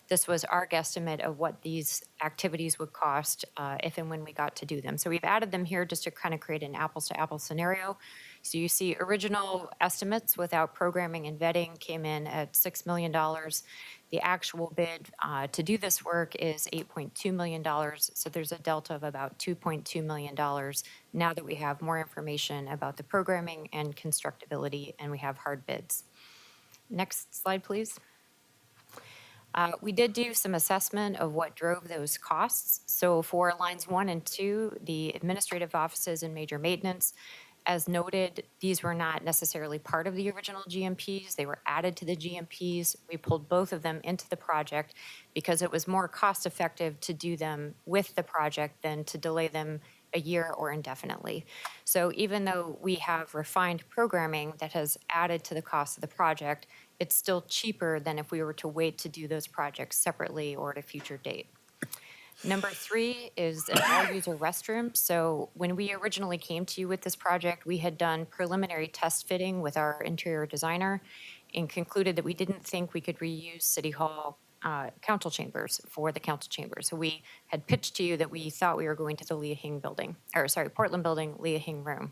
This was our guesstimate of what these activities would cost if and when we got to do them. So we've added them here just to kind of create an apples to apples scenario. So you see original estimates without programming and vetting came in at $6 million. The actual bid to do this work is $8.2 million. So there's a delta of about $2.2 million now that we have more information about the programming and constructability, and we have hard bids. Next slide, please. We did do some assessment of what drove those costs. So for lines 1 and 2, the administrative offices and major maintenance, as noted, these were not necessarily part of the original GMPs. They were added to the GMPs. We pulled both of them into the project because it was more cost effective to do them with the project than to delay them a year or indefinitely. So even though we have refined programming that has added to the cost of the project, it's still cheaper than if we were to wait to do those projects separately or at a future date. Number 3 is an all-user restroom. So when we originally came to you with this project, we had done preliminary test fitting with our interior designer and concluded that we didn't think we could reuse City Hall council chambers for the council chambers. So we had pitched to you that we thought we were going to the Portland building, Leah Hing room.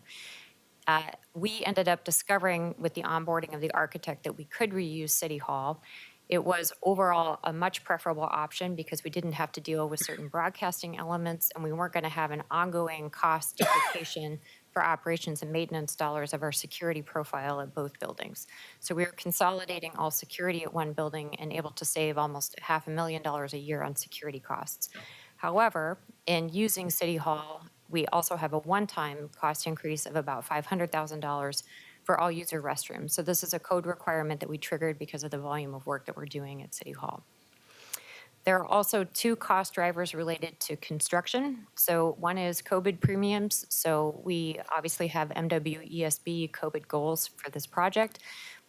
We ended up discovering with the onboarding of the architect that we could reuse City Hall. It was overall a much preferable option because we didn't have to deal with certain broadcasting elements, and we weren't going to have an ongoing cost duplication for operations and maintenance dollars of our security profile at both buildings. So we were consolidating all security at one building and able to save almost $500,000 a year on security costs. However, in using City Hall, we also have a one-time cost increase of about $500,000 for all user restrooms. So this is a code requirement that we triggered because of the volume of work that we're doing at City Hall. There are also two cost drivers related to construction. So one is COVID premiums. So we obviously have MWESB COVID goals for this project,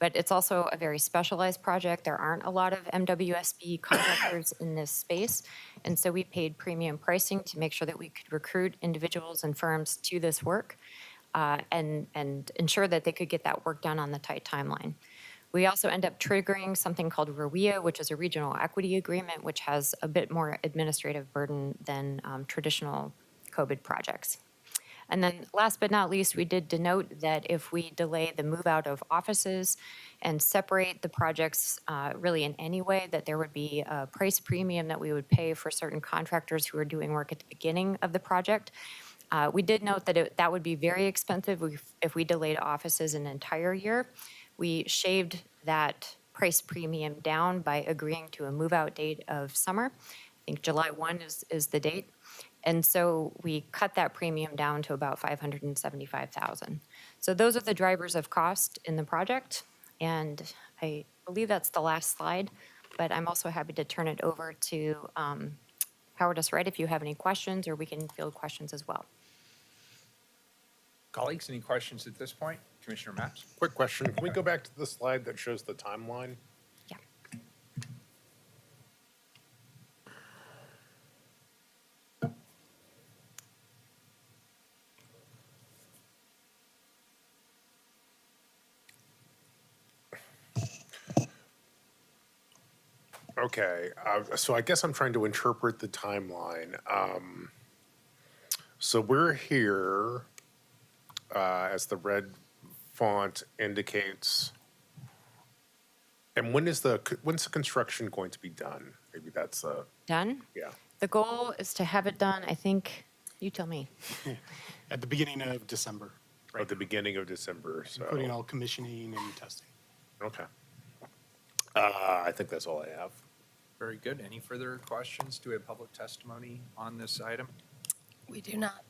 but it's also a very specialized project. There aren't a lot of MWSB contractors in this space. And so we paid premium pricing to make sure that we could recruit individuals and firms to this work. And ensure that they could get that work done on the tight timeline. We also end up triggering something called REWIA, which is a regional equity agreement, which has a bit more administrative burden than traditional COVID projects. And then last but not least, we did denote that if we delay the move out of offices and separate the projects really in any way, that there would be a price premium that we would pay for certain contractors who are doing work at the beginning of the project. We did note that that would be very expensive if we delayed offices an entire year. We shaved that price premium down by agreeing to a move-out date of summer. I think July 1 is the date. And so we cut that premium down to about $575,000. So those are the drivers of cost in the project. And I believe that's the last slide, but I'm also happy to turn it over to Howard S. Wright if you have any questions, or we can field questions as well. Colleagues, any questions at this point? Commissioner Maps? Quick question. Can we go back to the slide that shows the timeline? Yeah. Okay, so I guess I'm trying to interpret the timeline. So we're here, as the red font indicates. And when's the construction going to be done? Maybe that's Done? yeah. The goal is to have it done, I think, you tell me. At the beginning of December, At the beginning of December, so. including all commissioning and testing. Okay. I think that's all I have. Very good. Any further questions? Do we have public testimony on this item? We do not.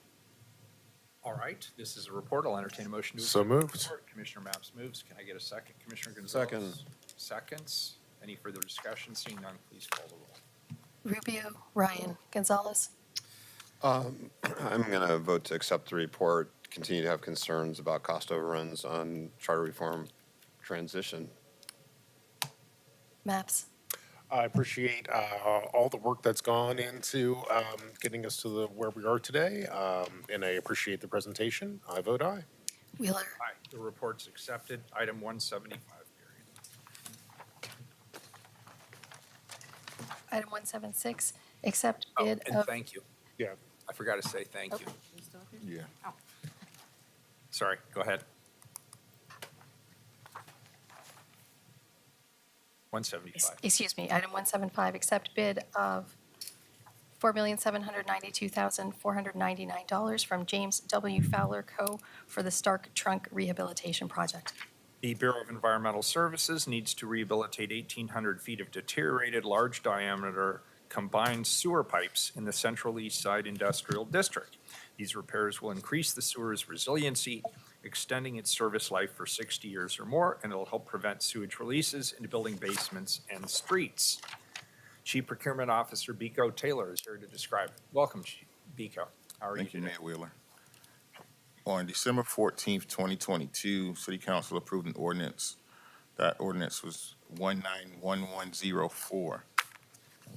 All right, this is a report. I'll entertain a motion to. So approve the moved. report. Commissioner Maps moves. Can I get a second? Commissioner Gonzalez? Seconds. Any further discussion? Seeing none, please call the roll. Rubio, Ryan, Gonzalez. I'm going to vote to accept the report, continue to have concerns about cost overruns on charter reform transition. Maps. I appreciate all the work that's gone into getting us to where we are today, and I appreciate the presentation. I vote aye. Wheeler. Aye. The report's accepted. Item 175 carried. Item 176, accept Oh, bid and of. thank you. Yeah. I forgot to say thank you. Yeah. Sorry, go ahead. 175. Excuse me, item 175, accept bid of $4,792,499 from James W. Fowler Co. for the Stark Trunk Rehabilitation Project. The Bureau of Environmental Services needs to rehabilitate 1,800 feet of deteriorated large diameter combined sewer pipes in the Central East Side Industrial District. These repairs will increase the sewer's resiliency, extending its service life for 60 years or more, and it'll help prevent sewage releases into building basements and streets. Chief Procurement Officer Biko Taylor is here to describe. Welcome, Biko. How are you Thank you, today? Mayor Wheeler. On December 14th, 2022, City Council approved an ordinance. That ordinance was 191104.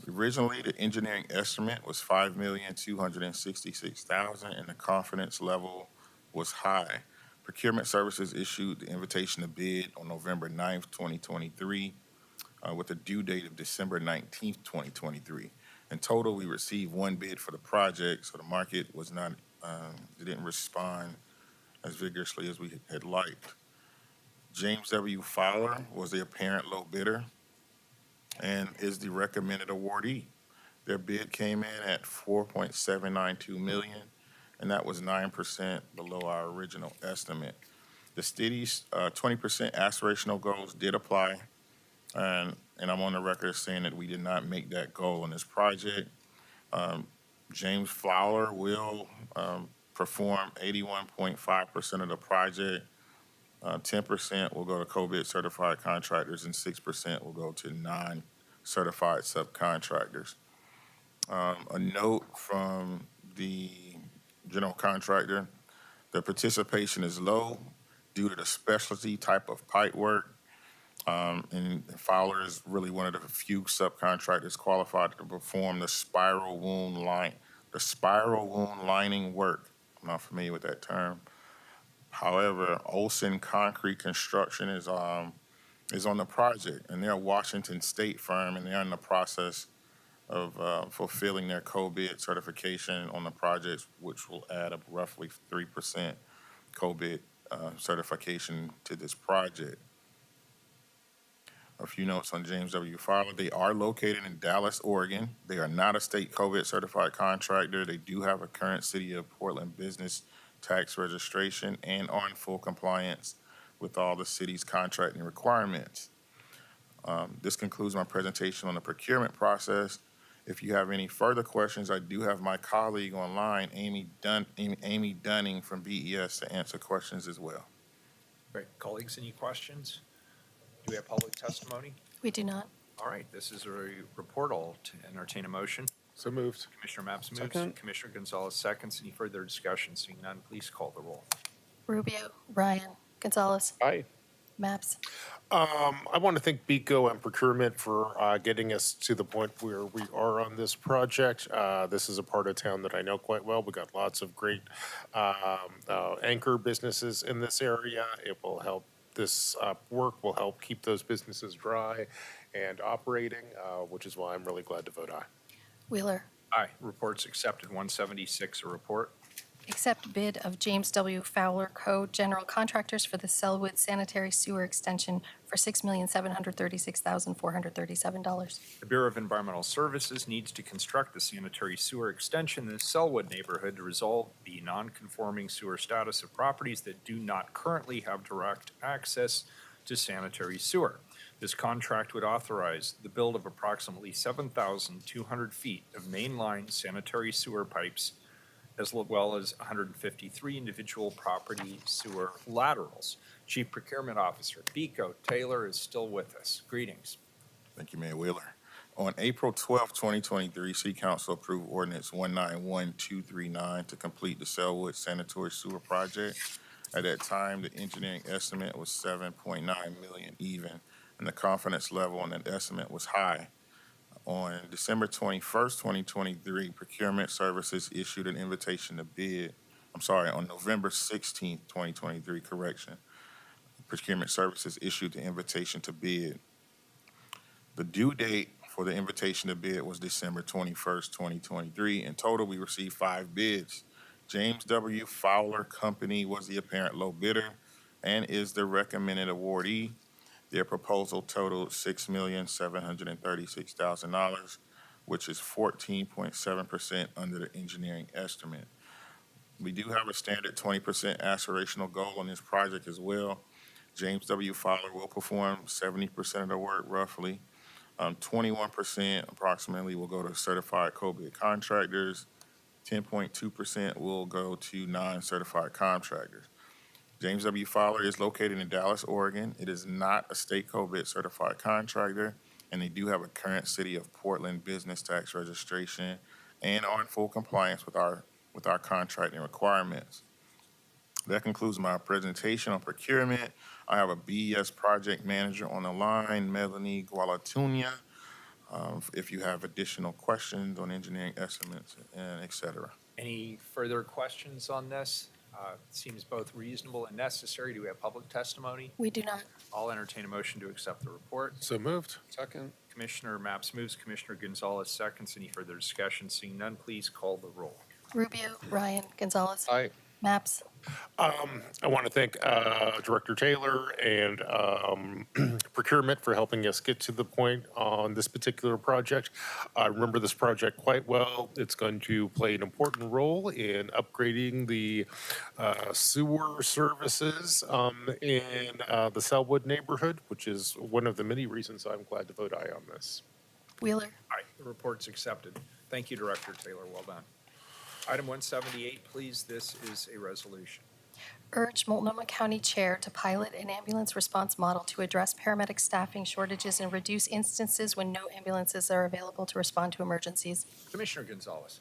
Originally, the engineering estimate was $5,266,000, and the confidence level was high. Procurement Services issued the invitation to bid on November 9th, 2023, with a due date of December 19th, 2023. In total, we received one bid for the project, so the market was not, they didn't respond as vigorously as we had liked. James W. Fowler was the apparent low bidder and is the recommended awardee. Their bid came in at $4.792 million, and that was 9% below our original estimate. The city's 20% aspirational goals did apply, and I'm on the record as saying that we did not make that goal in this project. James Fowler will perform 81.5% of the project. 10% will go to co-bid certified contractors, and 6% will go to non-certified subcontractors. A note from the general contractor, the participation is low due to the specialty type of pipe work. And Fowler is really one of the few subcontractors qualified to perform the spiral wound lining work. I'm not familiar with that term. However, Olson Concrete Construction is on the project, and they're a Washington State firm, and they're in the process of fulfilling their co-bid certification on the project, which will add up roughly 3% co-bid certification to this project. A few notes on James W. Fowler. They are located in Dallas, Oregon. They are not a state COVID certified contractor. They do have a current City of Portland business tax registration and are in full compliance with all the city's contracting requirements. This concludes my presentation on the procurement process. If you have any further questions, I do have my colleague online, Amy Dunning from BES, to answer questions as well. Great. Colleagues, any questions? Do we have public testimony? We do not. All right, this is a report. I'll entertain a motion. So moved. Commissioner Maps moves. Second. Commissioner Gonzalez seconds. Any further discussion? Seeing none, please call the roll. Rubio, Ryan, Gonzalez, Aye. Maps. I want to thank BECO and procurement for getting us to the point where we are on this project. This is a part of town that I know quite well. We got lots of great anchor businesses in this area. It will help. This work will help keep those businesses dry and operating, which is why I'm really glad to vote aye. Wheeler, Aye. Reports accepted. 176, a report. accept bid of James W. Fowler Co. General Contractors for the Selwood Sanitary Sewer Extension for $6,736,437. The Bureau of Environmental Services needs to construct the sanitary sewer extension in the Selwood neighborhood to resolve the non-conforming sewer status of properties that do not currently have direct access to sanitary sewer. This contract would authorize the build of approximately 7,200 feet of mainline sanitary sewer pipes, as well as 153 individual property sewer laterals. Chief Procurement Officer BECO Taylor is still with us. Greetings. Thank you, Mayor Wheeler. On April 12, 2023, City Council approved Ordinance 191239 to complete the Selwood Sanitary Sewer Project. At that time, the engineering estimate was $7.9 million even, and the confidence level on that estimate was high. On December 21st, 2023, Procurement Services issued an invitation to bid. On November 16th, 2023, Procurement Services issued the invitation to bid. The due date for the invitation to bid was December 21st, 2023. In total, we received 5 bids. James W. Fowler Company was the apparent low bidder and is the recommended awardee. Their proposal totaled $6,736,000, which is 14.7% under the engineering estimate. We do have a standard 20% aspirational goal on this project as well. James W. Fowler will perform 70% of the work roughly. 21% approximately will go to certified co-bid contractors. 10.2% will go to non-certified contractors. James W. Fowler is located in Dallas, Oregon. It is not a state co-bid certified contractor, and they do have a current City of Portland business tax registration and are in full compliance with our contracting requirements. That concludes my presentation on procurement. I have a BES project manager on the line, Melanie Gualatunia. If you have additional questions on engineering estimates and et cetera. Any further questions on this? Seems both reasonable and necessary. Do we have public testimony? We do not. I'll entertain a motion to accept the report. So moved. Second. Commissioner Maps moves. Commissioner Gonzalez seconds. Any further discussion? Seeing none, please call the roll. Rubio, Ryan, Gonzalez, Aye. Maps. I want to thank Director Taylor and Procurement for helping us get to the point on this particular project. I remember this project quite well. It's going to play an important role in upgrading the sewer services in the Selwood neighborhood, which is one of the many reasons I'm glad to vote aye on this. Wheeler. Aye, the report's accepted. Thank you, Director Taylor, well done. Item 178, please, this is a resolution. Urge Multnomah County Chair to pilot an ambulance response model to address paramedic staffing shortages and reduce instances when no ambulances are available to respond to emergencies. Commissioner Gonzalez.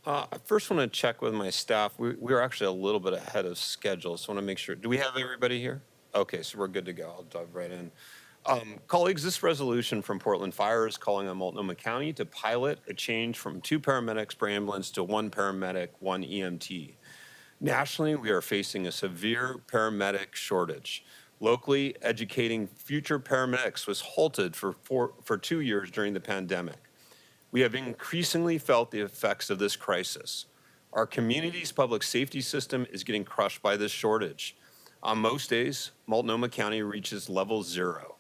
I first want to check with my staff. We're actually a little bit ahead of schedule, so I want to make sure. Do we have everybody here? Okay, so we're good to go. I'll dive right in. Colleagues, this resolution from Portland Fire is calling on Multnomah County to pilot a change from 2 paramedics per ambulance to 1 paramedic, 1 EMT. Nationally, we are facing a severe paramedic shortage. Locally, educating future paramedics was halted for 2 years during the pandemic. We have increasingly felt the effects of this crisis. Our community's public safety system is getting crushed by this shortage. On most days, Multnomah County reaches level 0.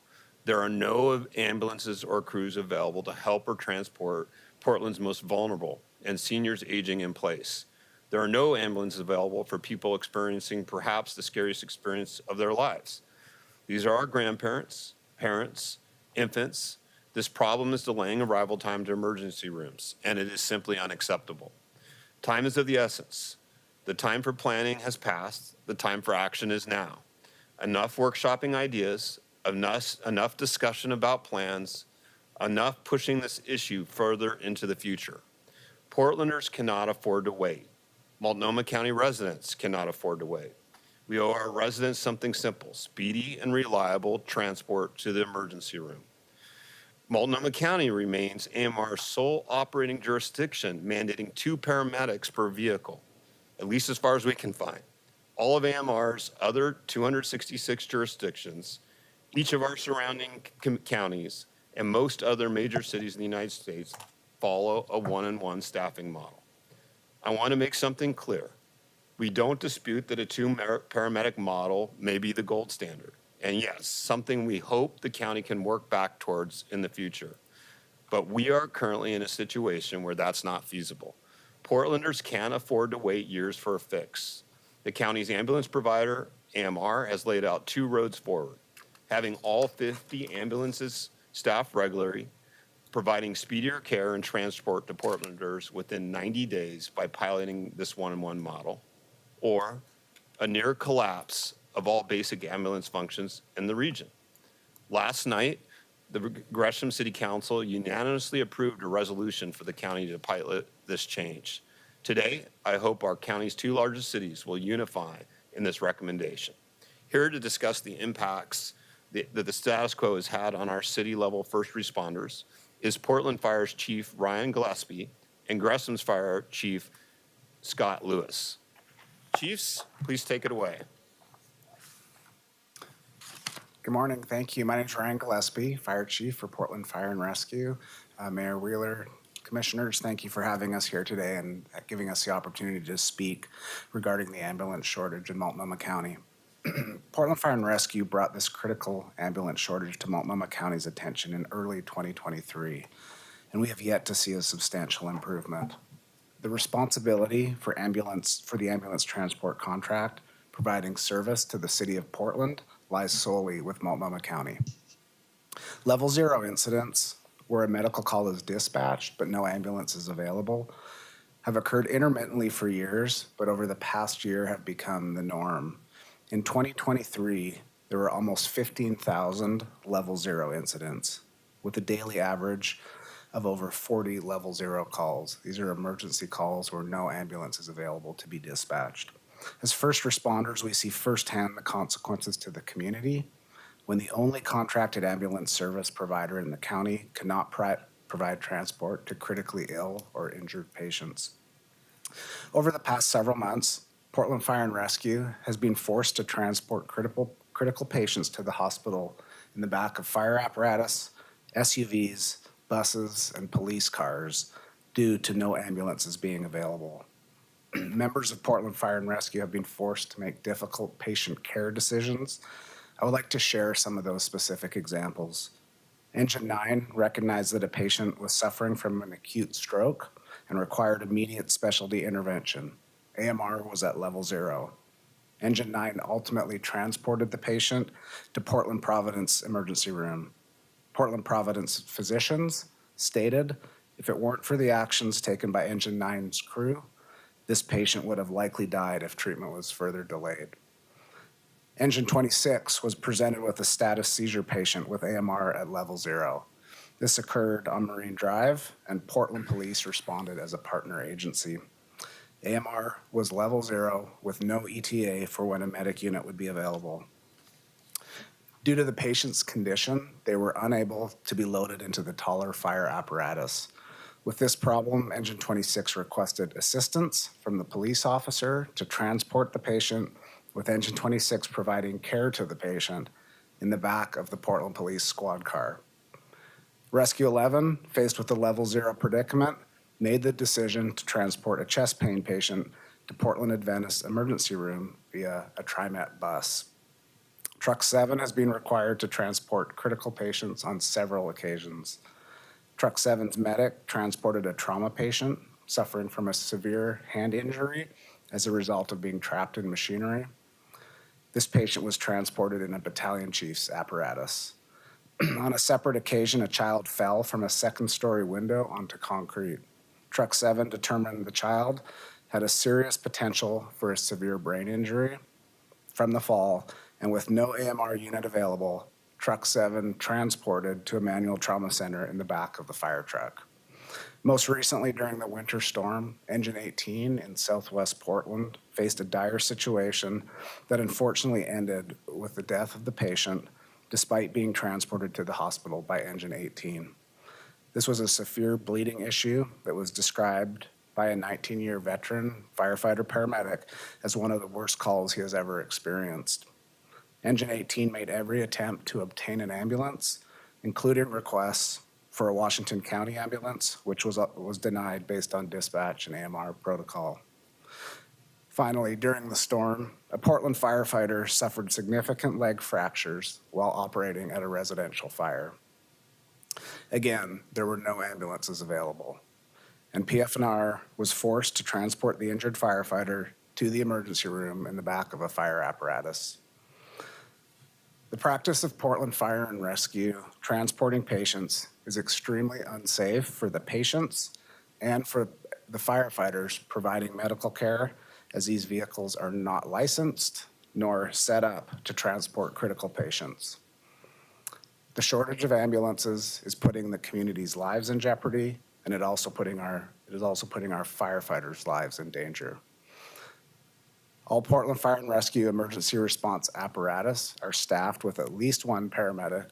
There are no ambulances or crews available to help or transport Portland's most vulnerable and seniors aging in place. There are no ambulances available for people experiencing perhaps the scariest experience of their lives. These are our grandparents, parents, infants. This problem is delaying arrival time to emergency rooms, and it is simply unacceptable. Time is of the essence. The time for planning has passed. The time for action is now. Enough workshopping ideas, enough discussion about plans, enough pushing this issue further into the future. Portlanders cannot afford to wait. Multnomah County residents cannot afford to wait. We owe our residents something simple: speedy and reliable transport to the emergency room. Multnomah County remains AMR's sole operating jurisdiction, mandating 2 paramedics per vehicle, at least as far as we can find. All of AMR's other 266 jurisdictions, each of our surrounding counties, and most other major cities in the United States follow a 1-on-1 staffing model. I want to make something clear. We don't dispute that a 2 paramedic model may be the gold standard. And yes, something we hope the county can work back towards in the future. But we are currently in a situation where that's not feasible. Portlanders can't afford to wait years for a fix. The county's ambulance provider, AMR, has laid out 2 roads forward: having all 50 ambulances staffed regularly, providing speedier care and transport to Portlanders within 90 days by piloting this 1-on-1 model, or a near collapse of all basic ambulance functions in the region. Last night, the Gresham City Council unanimously approved a resolution for the county to pilot this change. Today, I hope our county's 2 largest cities will unify in this recommendation. Here to discuss the impacts that the status quo has had on our city-level first responders is Portland Fire's Chief Ryan Gillespie and Gresham's Fire Chief Scott Lewis. Chiefs, please take it away. Good morning. Thank you. My name is Ryan Gillespie, Fire Chief for Portland Fire and Rescue. Mayor Wheeler, Commissioners, thank you for having us here today and giving us the opportunity to speak regarding the ambulance shortage in Multnomah County. Portland Fire and Rescue brought this critical ambulance shortage to Multnomah County's attention in early 2023, and we have yet to see a substantial improvement. The responsibility for the ambulance transport contract providing service to the city of Portland lies solely with Multnomah County. Level 0 incidents, where a medical call is dispatched but no ambulance is available, have occurred intermittently for years, but over the past year have become the norm. In 2023, there were almost 15,000 level 0 incidents, with a daily average of over 40 level 0 calls. These are emergency calls where no ambulance is available to be dispatched. As first responders, we see firsthand the consequences to the community when the only contracted ambulance service provider in the county cannot provide transport to critically ill or injured patients. Over the past several months, Portland Fire and Rescue has been forced to transport critical patients to the hospital in the back of fire apparatus, SUVs, buses, and police cars due to no ambulances being available. members of Portland Fire and Rescue have been forced to make difficult patient care decisions. I would like to share some of those specific examples. Engine 9 recognized that a patient was suffering from an acute stroke and required immediate specialty intervention. AMR was at level 0. Engine 9 ultimately transported the patient to Portland Providence emergency room. Portland Providence physicians stated if it weren't for the actions taken by Engine 9's crew, this patient would have likely died if treatment was further delayed. Engine 26 was presented with a status seizure patient with AMR at level 0. This occurred on Marine Drive, and Portland Police responded as a partner agency. AMR was level 0 with no ETA for when a medic unit would be available. Due to the patient's condition, they were unable to be loaded into the taller fire apparatus. With this problem, Engine 26 requested assistance from the police officer to transport the patient, with Engine 26 providing care to the patient in the back of the Portland Police squad car. Rescue 11, faced with the level 0 predicament, made the decision to transport a chest pain patient to Portland Adventist emergency room via a TriMet bus. Truck 7 has been required to transport critical patients on several occasions. Truck 7's medic transported a trauma patient suffering from a severe hand injury as a result of being trapped in machinery. This patient was transported in a battalion chief's apparatus. On a separate occasion, a child fell from a second-story window onto concrete. Truck 7 determined the child had a serious potential for a severe brain injury from the fall, and with no AMR unit available, Truck 7 transported to a manual trauma center in the back of the fire truck. Most recently, during the winter storm, Engine 18 in southwest Portland faced a dire situation that unfortunately ended with the death of the patient despite being transported to the hospital by Engine 18. This was a severe bleeding issue that was described by a 19-year veteran firefighter-paramedic as one of the worst calls he has ever experienced. Engine 18 made every attempt to obtain an ambulance, including requests for a Washington County ambulance, which was denied based on dispatch and AMR protocol. Finally, during the storm, a Portland firefighter suffered significant leg fractures while operating at a residential fire. Again, there were no ambulances available, and PF&R was forced to transport the injured firefighter to the emergency room in the back of a fire apparatus. The practice of Portland Fire and Rescue transporting patients is extremely unsafe for the patients and for the firefighters providing medical care, as these vehicles are not licensed nor set up to transport critical patients. The shortage of ambulances is putting the community's lives in jeopardy, and it is also putting our firefighters' lives in danger. All Portland Fire and Rescue emergency response apparatus are staffed with at least one paramedic,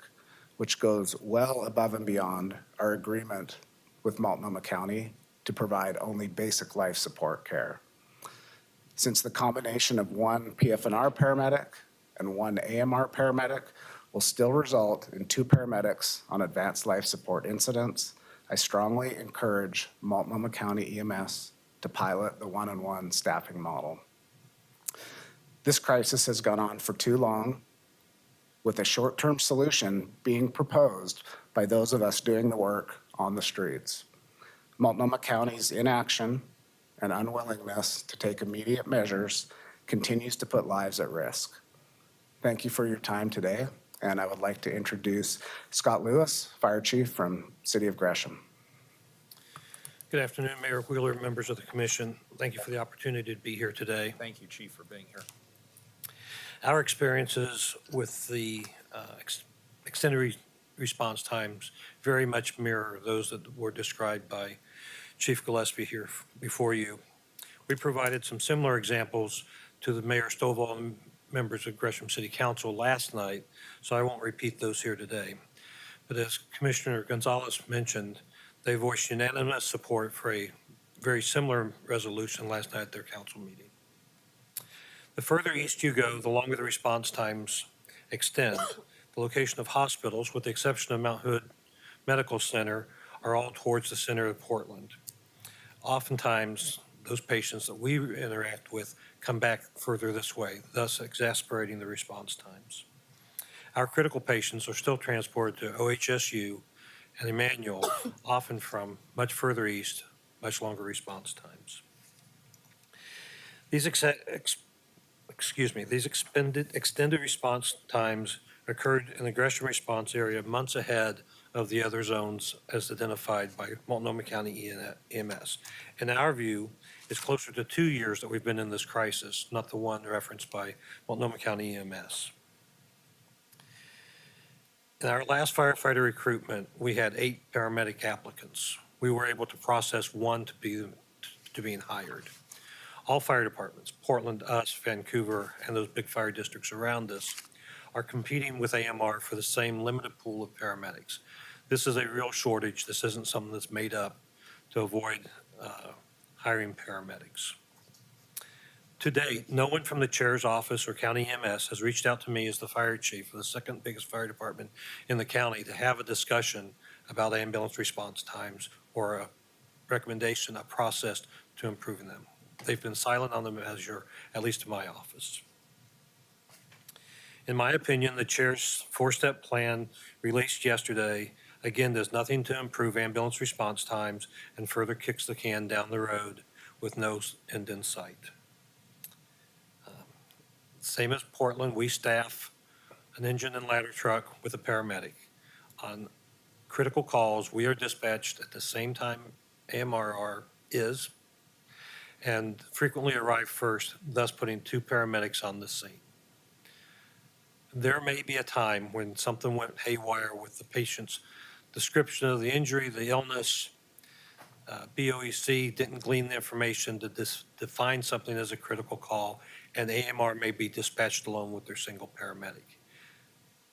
which goes well above and beyond our agreement with Multnomah County to provide only basic life support care. Since the combination of one PF&R paramedic and one AMR paramedic will still result in 2 paramedics on advanced life support incidents, I strongly encourage Multnomah County EMS to pilot the one-on-one staffing model. This crisis has gone on for too long, with a short-term solution being proposed by those of us doing the work on the streets. Multnomah County's inaction and unwillingness to take immediate measures continues to put lives at risk. Thank you for your time today, and I would like to introduce Scott Lewis, Fire Chief from City of Gresham. Good afternoon, Mayor Wheeler, members of the commission. Thank you for the opportunity to be here today. Thank you, Chief, for being here. Our experiences with the extended response times very much mirror those that were described by Chief Gillespie here before you. We provided some similar examples to the Mayor Stovall and members of Gresham City Council last night, so I won't repeat those here today. But as Commissioner Gonzalez mentioned, they voiced unanimous support for a very similar resolution last night at their council meeting. The further east you go, the longer the response times extend. The location of hospitals, with the exception of Mount Hood Medical Center, are all towards the center of Portland. Oftentimes, those patients that we interact with come back further this way, thus exacerbating the response times. Our critical patients are still transported to OHSU and Emmanuel, often from much further east, much longer response times. These extended response times occurred in the Gresham response area months ahead of the other zones as identified by Multnomah County EMS. In our view, it's closer to 2 years that we've been in this crisis, not the one referenced by Multnomah County EMS. In our last firefighter recruitment, we had 8 paramedic applicants. We were able to process 1 to being hired. All fire departments, Portland, us, Vancouver, and those big fire districts around us, are competing with AMR for the same limited pool of paramedics. This is a real shortage. This isn't something that's made up to avoid hiring paramedics. To date, no one from the chair's office or county EMS has reached out to me as the fire chief of the second biggest fire department in the county to have a discussion about ambulance response times or a recommendation, a process to improving them. They've been silent on the measure, at least to my office. In my opinion, the chair's 4-step plan released yesterday, again, does nothing to improve ambulance response times and further kicks the can down the road with no end in sight. Same as Portland, we staff an engine and ladder truck with a paramedic. On critical calls, we are dispatched at the same time AMR is and frequently arrive first, thus putting 2 paramedics on the scene. There may be a time when something went haywire with the patient's description of the injury, the illness. BOEC didn't glean the information to define something as a critical call, and AMR may be dispatched alone with their single paramedic.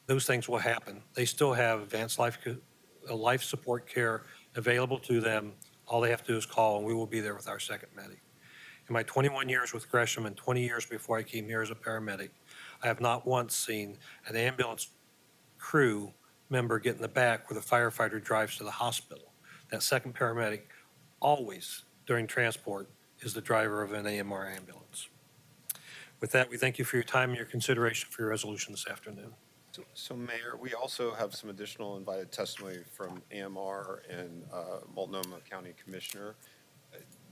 Those things will happen. They still have advanced life support care available to them. All they have to do is call, and we will be there with our second medic. In my 21 years with Gresham and 20 years before I came here as a paramedic, I have not once seen an ambulance crew member get in the back where the firefighter drives to the hospital. That second paramedic always, during transport, is the driver of an AMR ambulance. With that, we thank you for your time and your consideration for your resolution this afternoon. So Mayor, we also have some additional invited testimony from AMR and Multnomah County Commissioner.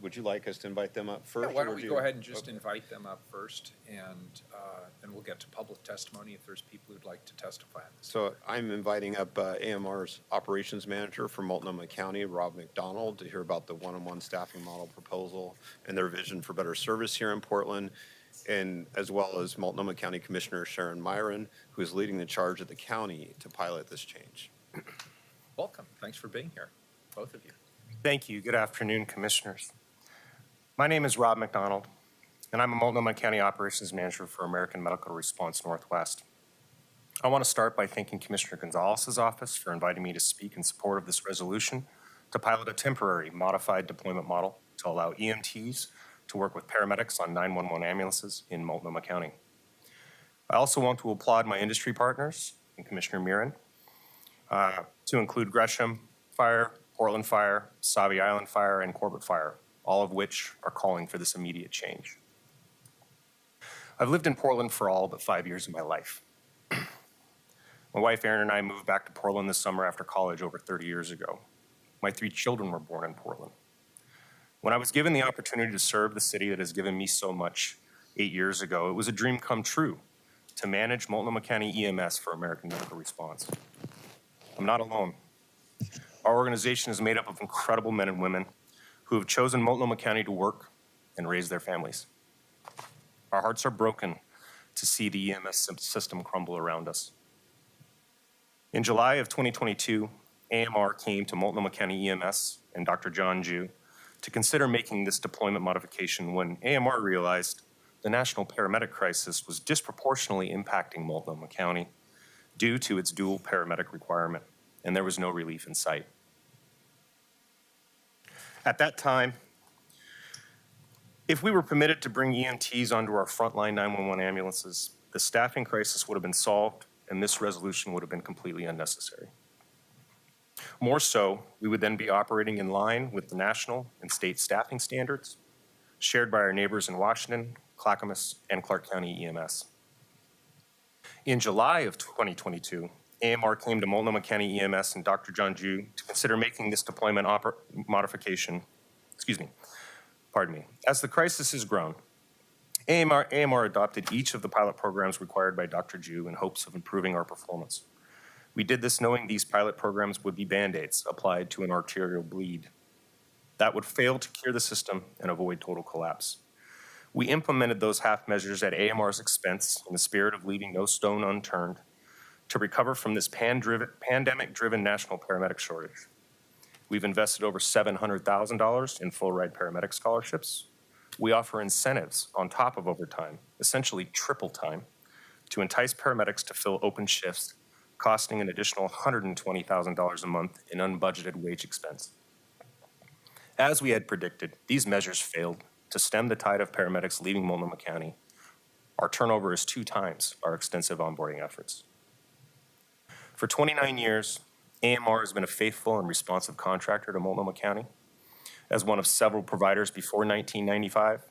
Would you like us to invite them up first? Yeah, why don't or we do go you- ahead and just Okay. invite them up first, and then we'll get to public testimony if there's people who'd like to testify on this. So I'm inviting up AMR's Operations Manager for Multnomah County, Rob McDonald, to hear about the one-on-one staffing model proposal and their vision for better service here in Portland, and as well as Multnomah County Commissioner Sharon Myron, who is leading the charge at the county to pilot this change. Welcome. Thanks for being here, both of you. Thank you. Good afternoon, Commissioners. My name is Rob McDonald, and I'm a Multnomah County Operations Manager for American Medical Response Northwest. I want to start by thanking Commissioner Gonzalez's office for inviting me to speak in support of this resolution to pilot a temporary modified deployment model to allow EMTs to work with paramedics on 911 ambulances in Multnomah County. I also want to applaud my industry partners and Commissioner Mirren, to include Gresham Fire, Portland Fire, Sauvie Island Fire, and Corbett Fire, all of which are calling for this immediate change. I've lived in Portland for all but 5 years of my life. My wife Erin and I moved back to Portland this summer after college over 30 years ago. My 3 children were born in Portland. When I was given the opportunity to serve the city that has given me so much 8 years ago, it was a dream come true to manage Multnomah County EMS for American Medical Response. I'm not alone. Our organization is made up of incredible men and women who have chosen Multnomah County to work and raise their families. Our hearts are broken to see the EMS system crumble around us. In July of 2022, AMR came to Multnomah County EMS and Dr. John Jew to consider making this deployment modification when AMR realized the national paramedic crisis was disproportionately impacting Multnomah County due to its dual paramedic requirement, and there was no relief in sight. At that time, if we were permitted to bring EMTs onto our frontline 911 ambulances, the staffing crisis would have been solved and this resolution would have been completely unnecessary. More so, we would then be operating in line with the national and state staffing standards, shared by our neighbors in Washington, Clackamas, and Clark County EMS. In July of 2022, AMR came to Multnomah County EMS and Dr. John Ju to consider making this deployment modification, As the crisis has grown, AMR adopted each of the pilot programs required by Dr. Ju in hopes of improving our performance. We did this knowing these pilot programs would be Band-Aids applied to an arterial bleed that would fail to cure the system and avoid total collapse. We implemented those half measures at AMR's expense in the spirit of leaving no stone unturned to recover from this pandemic-driven national paramedic shortage. We've invested over $700,000 in full-ride paramedic scholarships. We offer incentives on top of overtime, essentially triple time, to entice paramedics to fill open shifts, costing an additional $120,000 a month in unbudgeted wage expense. As we had predicted, these measures failed to stem the tide of paramedics leaving Multnomah County. Our turnover is 2 times our extensive onboarding efforts. For 29 years, AMR has been a faithful and responsive contractor to Multnomah County. As one of several providers before 1995,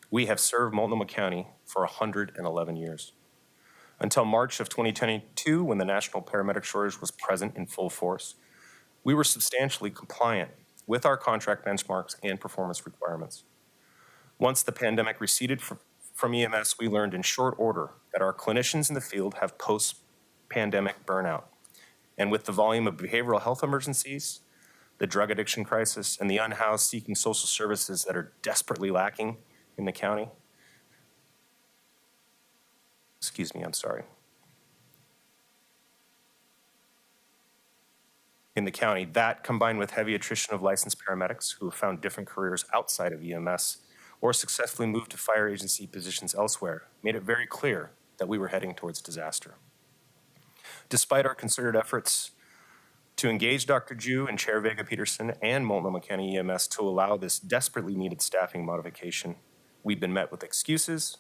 we have served Multnomah County for 111 years. Until March of 2022, when the national paramedic shortage was present in full force, we were substantially compliant with our contract benchmarks and performance requirements. Once the pandemic receded from EMS, we learned in short order that our clinicians in the field have post-pandemic burnout. And with the volume of behavioral health emergencies, the drug addiction crisis, and the unhoused seeking social services that are desperately lacking in the county, that combined with heavy attrition of licensed paramedics who have found different careers outside of EMS or successfully moved to fire agency positions elsewhere, made it very clear that we were heading towards disaster. Despite our concerted efforts to engage Dr. Ju and Chair Vega Peterson and Multnomah County EMS to allow this desperately needed staffing modification, we've been met with excuses,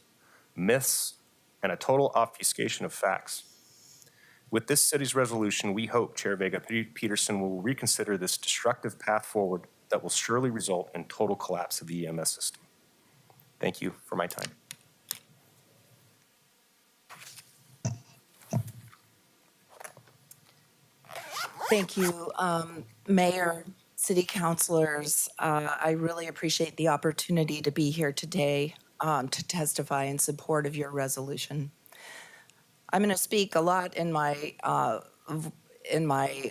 myths, and a total obfuscation of facts. With this city's resolution, we hope Chair Vega Peterson will reconsider this destructive path forward that will surely result in total collapse of the EMS system. Thank you for my time. Thank you, Mayor, City Councilors. I really appreciate the opportunity to be here today to testify in support of your resolution. I'm going to speak a lot in my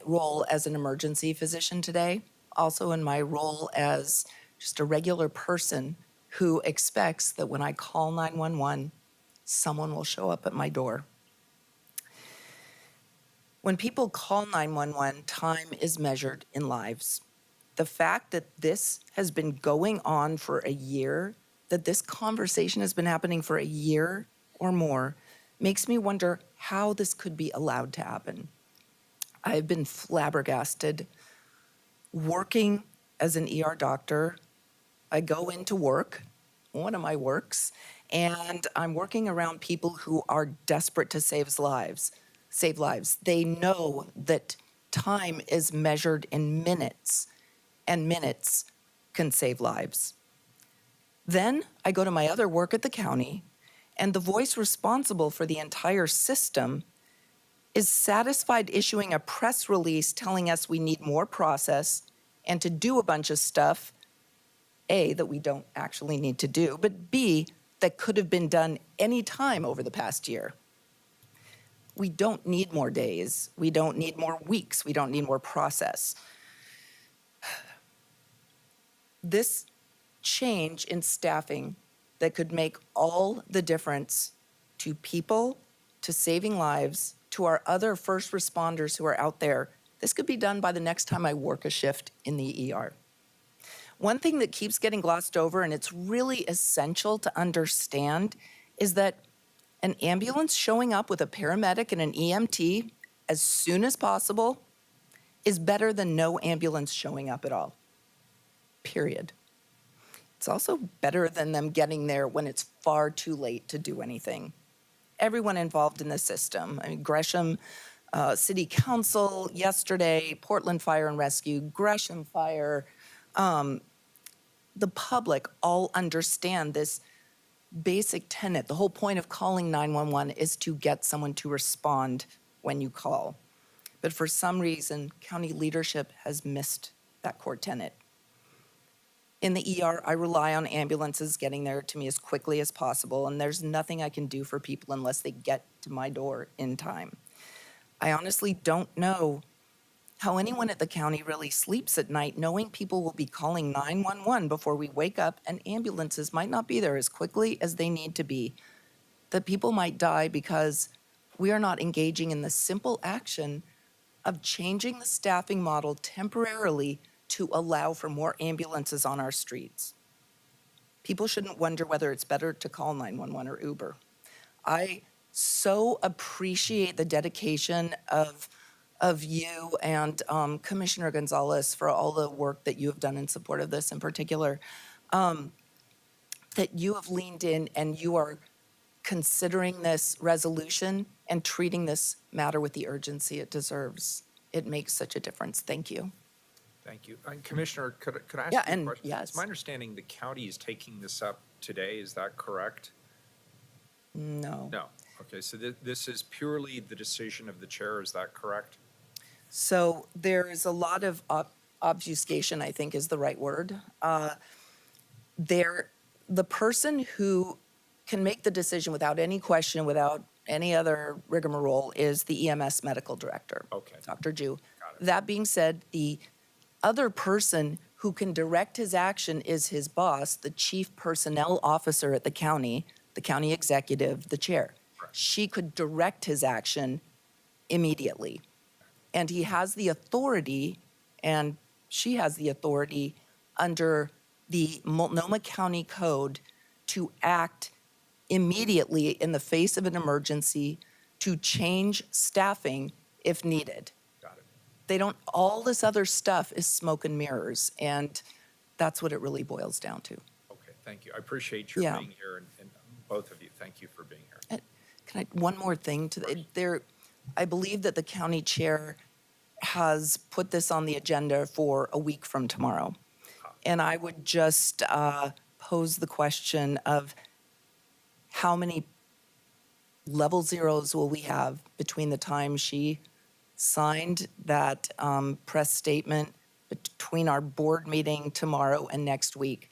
role as an emergency physician today, also in my role as just a regular person who expects that when I call 911, someone will show up at my door. When people call 911, time is measured in lives. The fact that this has been going on for a year, that this conversation has been happening for a year or more, makes me wonder how this could be allowed to happen. I've been flabbergasted. Working as an ER doctor, I go into work, one of my works, and I'm working around people who are desperate to save lives. They know that time is measured in minutes, and minutes can save lives. Then I go to my other work at the county, and the voice responsible for the entire system is satisfied issuing a press release telling us we need more process and to do a bunch of stuff, A, that we don't actually need to do, but B, that could have been done any time over the past year. We don't need more days. We don't need more weeks. We don't need more process. This change in staffing that could make all the difference to people, to saving lives, to our other first responders who are out there, this could be done by the next time I work a shift in the ER. One thing that keeps getting glossed over, and it's really essential to understand, is that an ambulance showing up with a paramedic and an EMT as soon as possible is better than no ambulance showing up at all, period. It's also better than them getting there when it's far too late to do anything. Everyone involved in the system, I mean, Gresham City Council yesterday, Portland Fire and Rescue, Gresham Fire, the public all understand this basic tenet. The whole point of calling 911 is to get someone to respond when you call. But for some reason, county leadership has missed that core tenet. In the ER, I rely on ambulances getting there to me as quickly as possible, and there's nothing I can do for people unless they get to my door in time. I honestly don't know how anyone at the county really sleeps at night knowing people will be calling 911 before we wake up and ambulances might not be there as quickly as they need to be. That people might die because we are not engaging in the simple action of changing the staffing model temporarily to allow for more ambulances on our streets. People shouldn't wonder whether it's better to call 911 or Uber. I so appreciate the dedication of you and Commissioner Gonzalez for all the work that you have done in support of this in particular, that you have leaned in and you are considering this resolution and treating this matter with the urgency it deserves. It makes such a difference. Thank you. Thank you. Commissioner, could I ask Yeah, you a and question? yes. It's my understanding the county is taking this up today. Is that correct? No. No. Okay, so this is purely the decision of the chair. Is that correct? So there is a lot of obfuscation, I think is the right word. The person who can make the decision without any question, without any other rigmarole, is the EMS medical director. Okay. Dr. Jew. That being said, the other person who can direct his action is his boss, the chief personnel officer at the county executive, the chair. She could direct his action immediately. And he has the authority, and she has the authority under the Multnomah County Code to act immediately in the face of an emergency to change staffing if needed. All this other stuff is smoke and mirrors, and that's what it really boils down to. Okay, thank you. I appreciate your Yeah. being here, and both of you, thank you for being here. One more thing I believe that the county chair has put this on the agenda for a week from tomorrow. And I would just pose the question of how many level zeros will we have between the time she signed that press statement between our board meeting tomorrow and next week?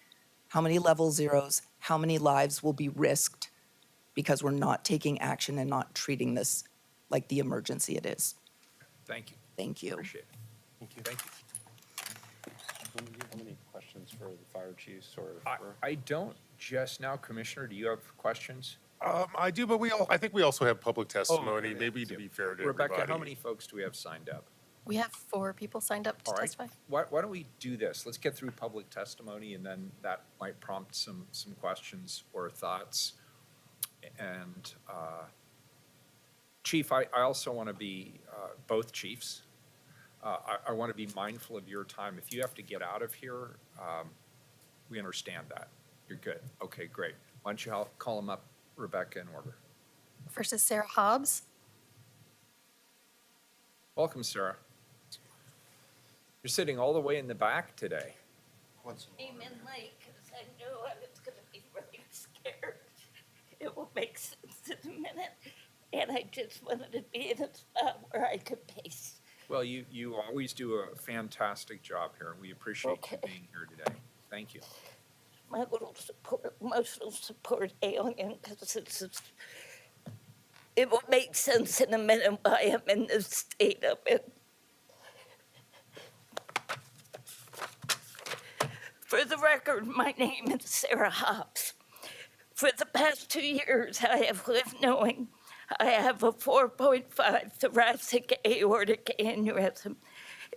How many level zeros, how many lives will be risked because we're not taking action and not treating this like the emergency it is? Thank you. Thank you. Appreciate it. Thank you. Thank you. Do you have any questions for the fire chiefs or? I don't just now, Commissioner. Do you have questions? I do, but I think we also have public testimony, maybe to be fair to everybody. Rebecca, how many folks do we have signed up? We have 4 people signed up to All right. testify. Why don't we do this? Let's get through public testimony, and then that might prompt some questions or thoughts. And Chief, I also want to be, both chiefs, I want to be mindful of your time. If you have to get out of here, we understand that. You're good. Okay, great. Why don't you call them up, Rebecca, in order. First is Sarah Hobbs. Welcome, Sarah. You're sitting all the way in the back today. Came in late because I knew I was going to be really scared. It will make sense in a minute. And I just wanted to be in a spot where I could pace. Well, you always do a fantastic job here, and we appreciate you being here today. Thank you. My little support, emotional support alien, because it will make sense in a minute why I'm in this state of it. For the record, my name is Sarah Hobbs. For the past 2 years, I have lived knowing I have a 4.5 thoracic aortic aneurysm.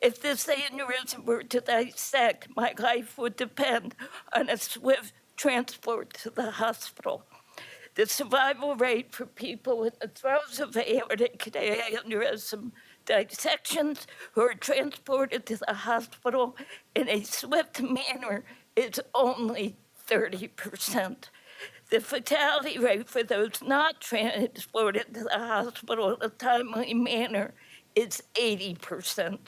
If this aneurysm were to dissect, my life would depend on a swift transport to the hospital. The survival rate for people in the throes of aortic aneurysm dissections who are transported to the hospital in a swift manner is only 30%. The fatality rate for those not transported to the hospital in a timely manner is 80%.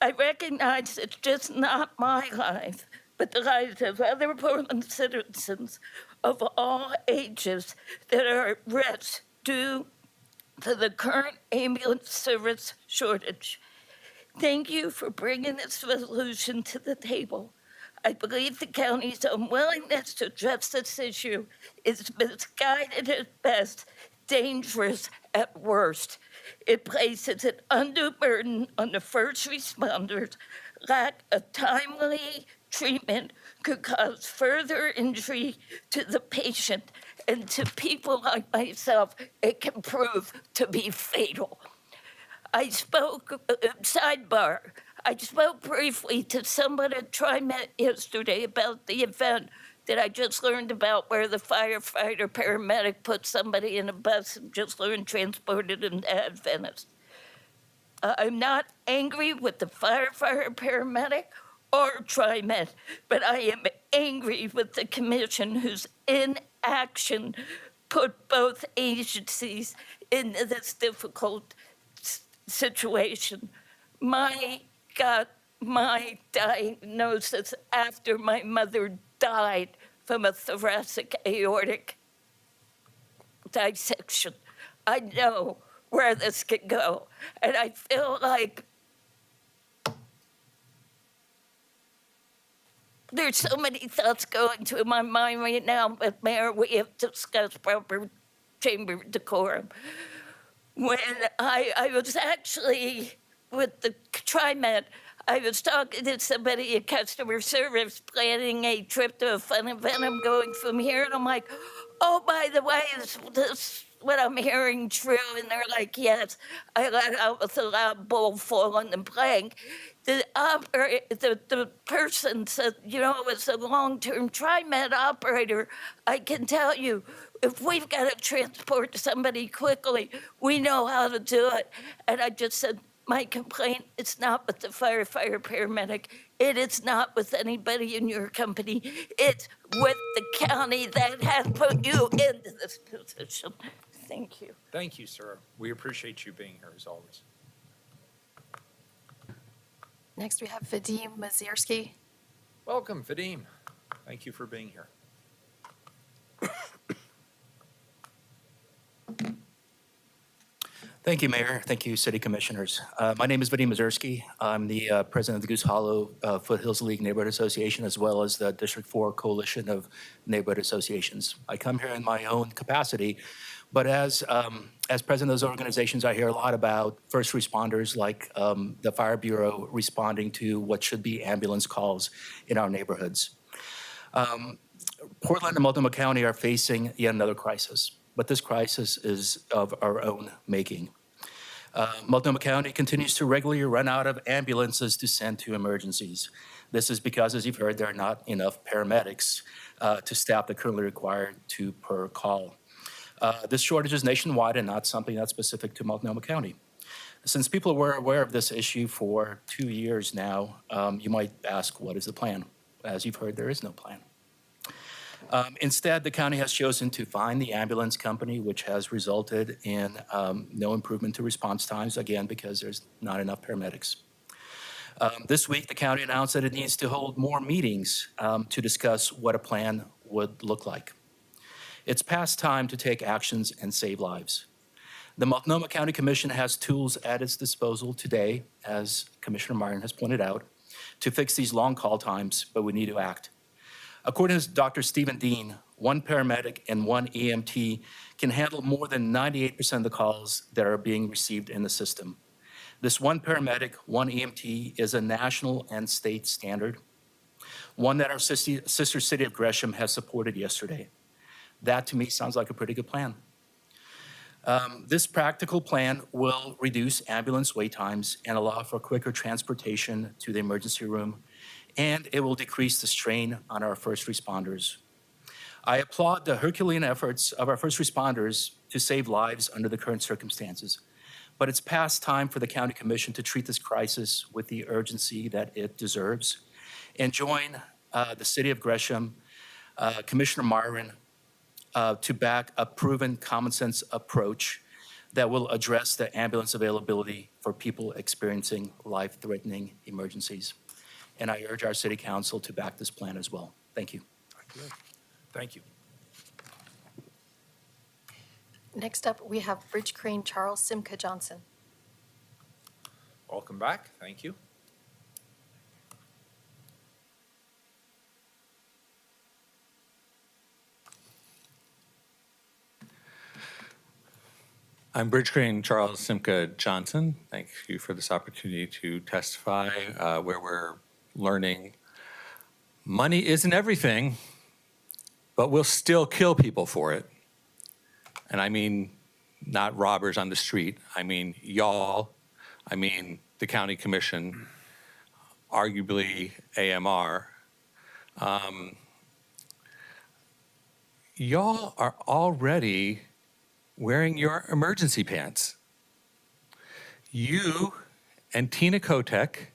I recognize it's just not my life, but the lives of other Portland citizens of all ages that are at risk due to the current ambulance service shortage. Thank you for bringing this resolution to the table. I believe the county's unwillingness to address this issue is misguided at best, dangerous at worst. It places an undue burden on the first responders. Lack of timely treatment could cause further injury to the patient, and to people like myself, it can prove to be fatal. I spoke, sidebar, I spoke briefly to someone at TriMet yesterday about the event that I just learned about, where the firefighter paramedic put somebody in a bus and just learned transported them to Adventist. I'm not angry with the firefighter paramedic or TriMet, but I am angry with the commission whose inaction put both agencies into this difficult situation. My diagnosis after my mother died from a thoracic aortic dissection. I know where this could go, and I feel like there's so many thoughts going through my mind right now, but Mayor, we have discussed proper chamber decorum. When I was actually with the TriMet, I was talking to somebody in customer service planning a trip to a fun event. I'm going from here, and I'm like, oh, by the way, is this what I'm hearing true? And they're like, yes. I let out with a loud bowl fall on the plank. The person said, you know, as a long-term TriMet operator, I can tell you, if we've got to transport somebody quickly, we know how to do it. And I just said, my complaint is not with the firefighter paramedic. It is not with anybody in your company. It's with the county that has put you into this position. Thank you. Thank you, sir. We appreciate you being here as always. Next, we have Vadim Mazirski. Welcome, Vadim. Thank you for being here. Thank you, Mayor. Thank you, City Commissioners. My name is Vadim Mazurski. I'm the president of the Goose Hollow Foothills League Neighborhood Association, as well as the District 4 Coalition of Neighborhood Associations. I come here in my own capacity, but as president of those organizations, I hear a lot about first responders like the Fire Bureau responding to what should be ambulance calls in our neighborhoods. Portland and Multnomah County are facing yet another crisis, but this crisis is of our own making. Multnomah County continues to regularly run out of ambulances to send to emergencies. This is because, as you've heard, there are not enough paramedics to staff the currently required 2 per call. This shortage is nationwide and not something that's specific to Multnomah County. Since people were aware of this issue for 2 years now, you might ask, what is the plan? As you've heard, there is no plan. Instead, the county has chosen to fine the ambulance company, which has resulted in no improvement to response times, again, because there's not enough paramedics. This week, the county announced that it needs to hold more meetings to discuss what a plan would look like. It's past time to take actions and save lives. The Multnomah County Commission has tools at its disposal today, as Commissioner Myron has pointed out, to fix these long call times, but we need to act. According to Dr. Stephen Dean, 1 paramedic and 1 EMT can handle more than 98% of the calls that are being received in the system. This 1 paramedic, 1 EMT is a national and state standard, one that our sister city of Gresham has supported yesterday. That, to me, sounds like a pretty good plan. This practical plan will reduce ambulance wait times and allow for quicker transportation to the emergency room, and it will decrease the strain on our first responders. I applaud the Herculean efforts of our first responders to save lives under the current circumstances, but it's past time for the County Commission to treat this crisis with the urgency that it deserves and join the City of Gresham, Commissioner Myron, to back a proven common sense approach that will address the ambulance availability for people experiencing life-threatening emergencies. and I urge our city council to back this plan as well. Thank you. Thank you. Next up, we have Bridge Crane Charles Simca Johnson. Welcome back. Thank you. I'm Bridge Crane Charles Simca Johnson. Thank you for this opportunity to testify where we're learning money isn't everything, but we'll still kill people for it. And I mean, not robbers on the street. I mean, y'all. I mean, the county commission, arguably AMR. Y'all are already wearing your emergency pants. You and Tina Kotek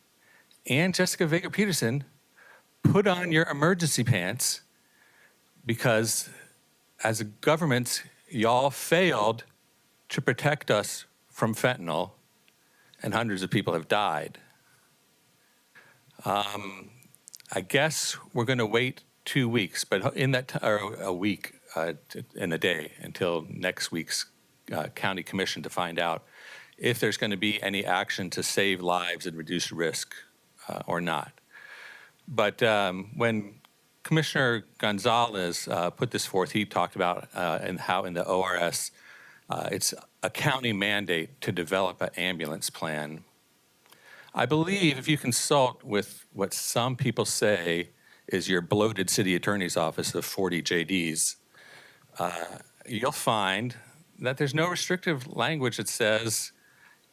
and Jessica Vega Peterson put on your emergency pants because as a government, y'all failed to protect us from fentanyl, and hundreds of people have died. I guess we're going to wait 2 weeks, but in that, or a week in a day until next week's county commission to find out if there's going to be any action to save lives and reduce risk or not. But when Commissioner Gonzalez put this forth, he talked about and how in the ORS it's a county mandate to develop an ambulance plan. I believe if you consult with what some people say is your bloated city attorney's office of 40 JDs, you'll find that there's no restrictive language that says,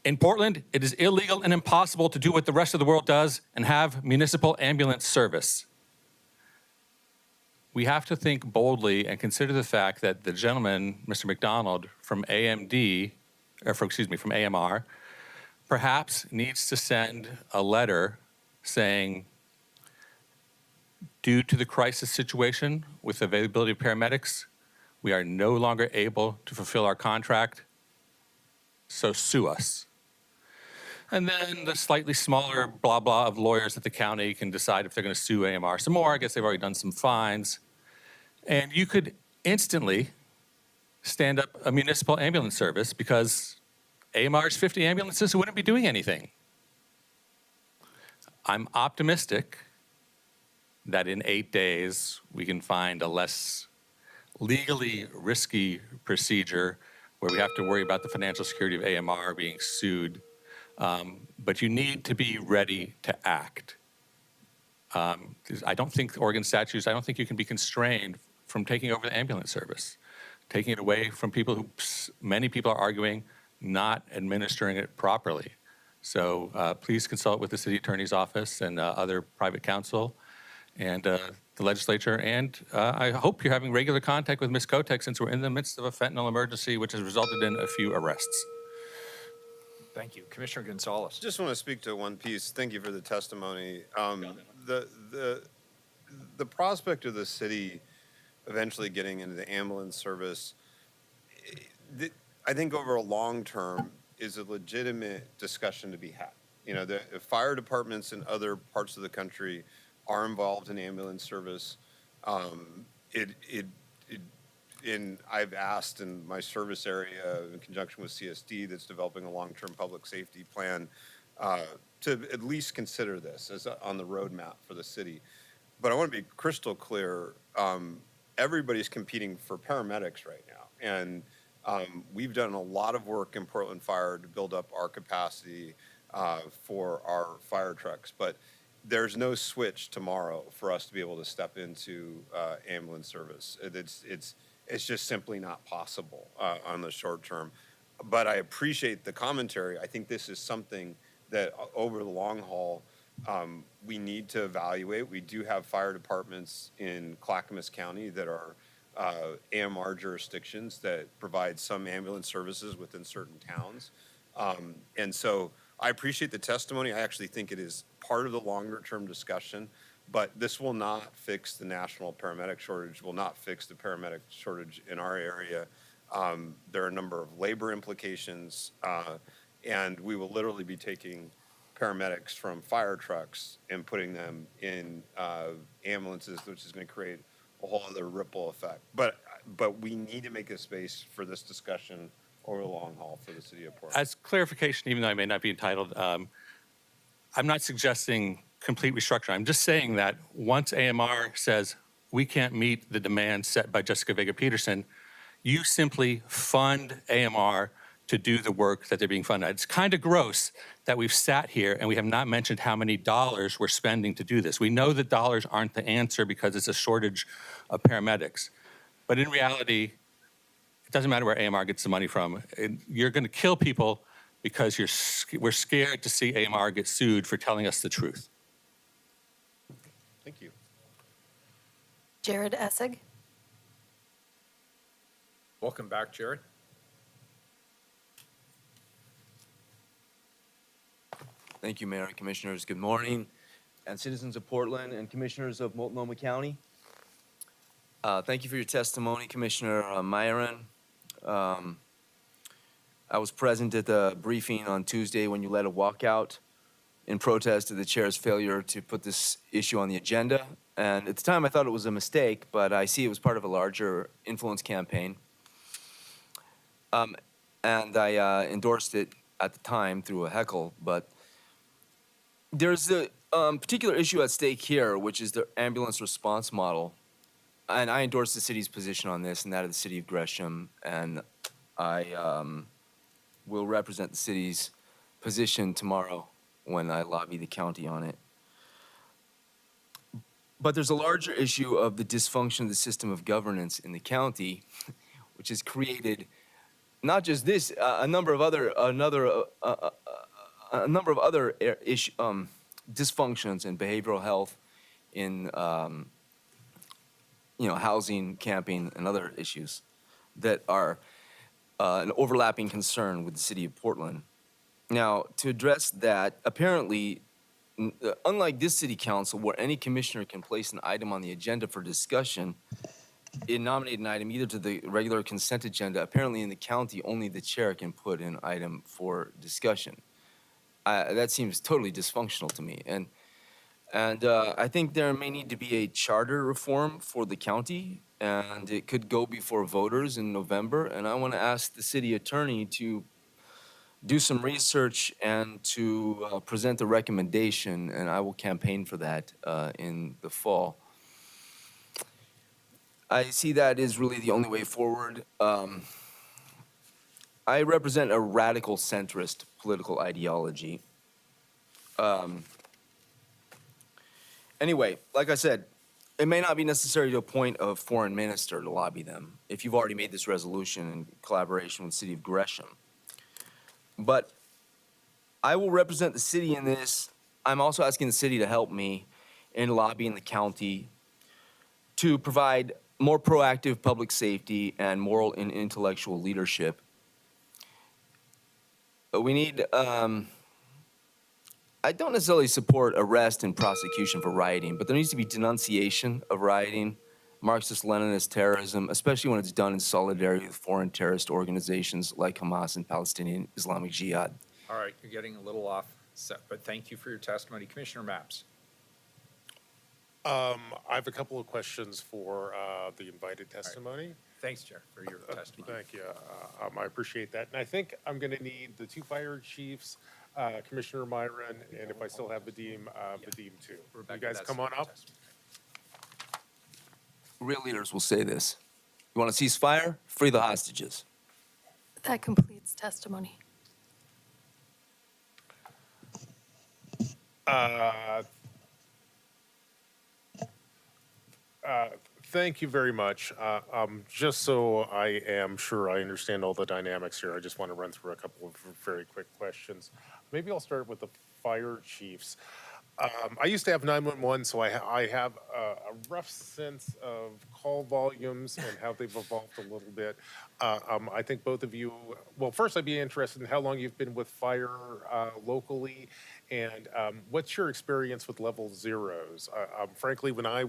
in Portland, it is illegal and impossible to do what the rest of the world does and have municipal ambulance service. We have to think boldly and consider the fact that the gentleman, Mr. McDonald, from from AMR, perhaps needs to send a letter saying, due to the crisis situation with availability of paramedics, we are no longer able to fulfill our contract, so sue us. And then the slightly smaller blah blah of lawyers at the county can decide if they're going to sue AMR some more. I guess they've already done some fines. And you could instantly stand up a municipal ambulance service because AMR's 50 ambulances wouldn't be doing anything. I'm optimistic that in 8 days we can find a less legally risky procedure where we have to worry about the financial security of AMR being sued. But you need to be ready to act. I don't think Oregon statutes, I don't think you can be constrained from taking over the ambulance service, taking it away from people who, many people are arguing, not administering it properly. So please consult with the city attorney's office and other private counsel and the legislature. And I hope you're having regular contact with Ms. Kotek since we're in the midst of a fentanyl emergency, which has resulted in a few arrests. Thank you. Commissioner Gonzalez. Just want to speak to one piece. Thank you for the testimony. The prospect of the city eventually getting into the ambulance service, I think over a long term is a legitimate discussion to be had. You know, the fire departments in other parts of the country are involved in ambulance service. I've asked in my service area in conjunction with CSD that's developing a long-term public safety plan to at least consider this as on the roadmap for the city. But I want to be crystal clear, everybody's competing for paramedics right now. And we've done a lot of work in Portland Fire to build up our capacity for our fire trucks. But there's no switch tomorrow for us to be able to step into ambulance service. It's just simply not possible on the short term. But I appreciate the commentary. I think this is something that over the long haul, we need to evaluate. We do have fire departments in Clackamas County that are AMR jurisdictions that provide some ambulance services within certain towns. And so I appreciate the testimony. I actually think it is part of the longer term discussion, but this will not fix the national paramedic shortage, will not fix the paramedic shortage in our area. There are a number of labor implications, and we will literally be taking paramedics from fire trucks and putting them in ambulances, which is going to create a whole other ripple effect. But we need to make a space for this discussion over the long haul for the city of Portland. As clarification, even though I may not be entitled, I'm not suggesting complete restructuring. I'm just saying that once AMR says we can't meet the demands set by Jessica Vega Peterson, you simply fund AMR to do the work that they're being funded. It's kind of gross that we've sat here and we have not mentioned how many dollars we're spending to do this. We know that dollars aren't the answer because it's a shortage of paramedics. But in reality, it doesn't matter where AMR gets the money from. You're going to kill people because we're scared to see AMR get sued for telling us the truth. Thank you. Jared Essig. Welcome back, Jared. Thank you, Mayor and Commissioners. Good morning, and citizens of Portland and Commissioners of Multnomah County. Thank you for your testimony, Commissioner Myron. I was present at the briefing on Tuesday when you led a walkout in protest of the chair's failure to put this issue on the agenda. And at the time, I thought it was a mistake, but I see it was part of a larger influence campaign. And I endorsed it at the time through a heckle, but there's a particular issue at stake here, which is the ambulance response model. And I endorse the city's position on this and that of the city of Gresham, and I will represent the city's position tomorrow when I lobby the county on it. But there's a larger issue of the dysfunction of the system of governance in the county, which has created not just this, a number of other dysfunctions in behavioral health, in housing, camping, and other issues that are an overlapping concern with the city of Portland. Now, to address that, apparently, unlike this city council, where any commissioner can place an item on the agenda for discussion, nominate an item either to the regular consent agenda, apparently in the county, only the chair can put an item for discussion. That seems totally dysfunctional to me. And I think there may need to be a charter reform for the county, and it could go before voters in November. And I want to ask the city attorney to do some research and to present a recommendation, and I will campaign for that in the fall. I see that is really the only way forward. I represent a radical centrist political ideology. Anyway, like I said, it may not be necessary to appoint a foreign minister to lobby them if you've already made this resolution in collaboration with the city of Gresham. But I will represent the city in this. I'm also asking the city to help me in lobbying the county to provide more proactive public safety and moral and intellectual leadership. We need, I don't necessarily support arrest and prosecution for rioting, but there needs to be denunciation of rioting, Marxist-Leninist terrorism, especially when it's done in solidarity with foreign terrorist organizations like Hamas and Palestinian Islamic Jihad. All right, you're getting a little off set, but thank you for your testimony. Commissioner Mapps. I have a couple of questions for the invited testimony. Thanks, Chair, for your testimony. Thank you. I appreciate that. And I think I'm going to need the two fire chiefs, Commissioner Myron, and if I still have Vadim, Vadim too. You guys come on up. Real leaders will say this. You want to cease fire? Free the hostages. That completes testimony. Thank you very much. Just so I am sure I understand all the dynamics here, I just want to run through a couple of very quick questions. Maybe I'll start with the fire chiefs. I used to have 911, so I have a rough sense of call volumes and how they've evolved a little bit. I think both of you, well, first I'd be interested in how long you've been with fire locally, and what's your experience with level zeros? Frankly, when I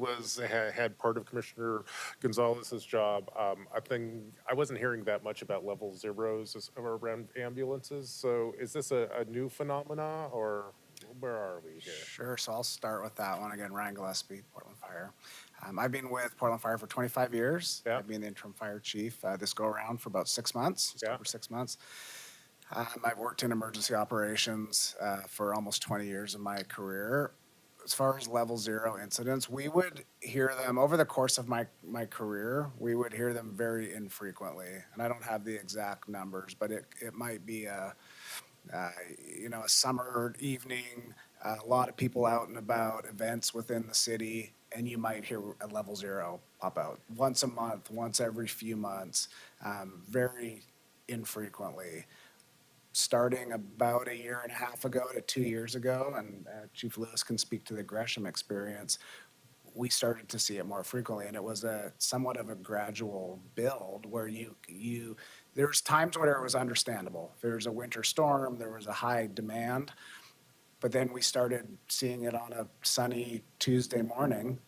had part of Commissioner Gonzalez's job, I wasn't hearing that much about level zeros around ambulances. So is this a new phenomena, or where are we here? Sure, so I'll start with that one again. Ryan Gillespie, Portland Fire. I've been with Portland Fire for 25 years. Yeah. I've been the interim fire chief this go around for about 6 months, just over 6 months. I've worked in emergency operations for almost 20 years of my career. As far as level zero incidents, we would hear them over the course of my career. We would hear them very infrequently, and I don't have the exact numbers, but it might be a summer evening, a lot of people out and about, events within the city, and you might hear a level zero pop out once a month, once every few months, very infrequently. Starting about a year and a half ago to 2 years ago, and Chief Lewis can speak to the Gresham experience, we started to see it more frequently, and it was somewhat of a gradual build where there's times where it was understandable. There was a winter storm, there was a high demand, but then we started seeing it on a sunny Tuesday morning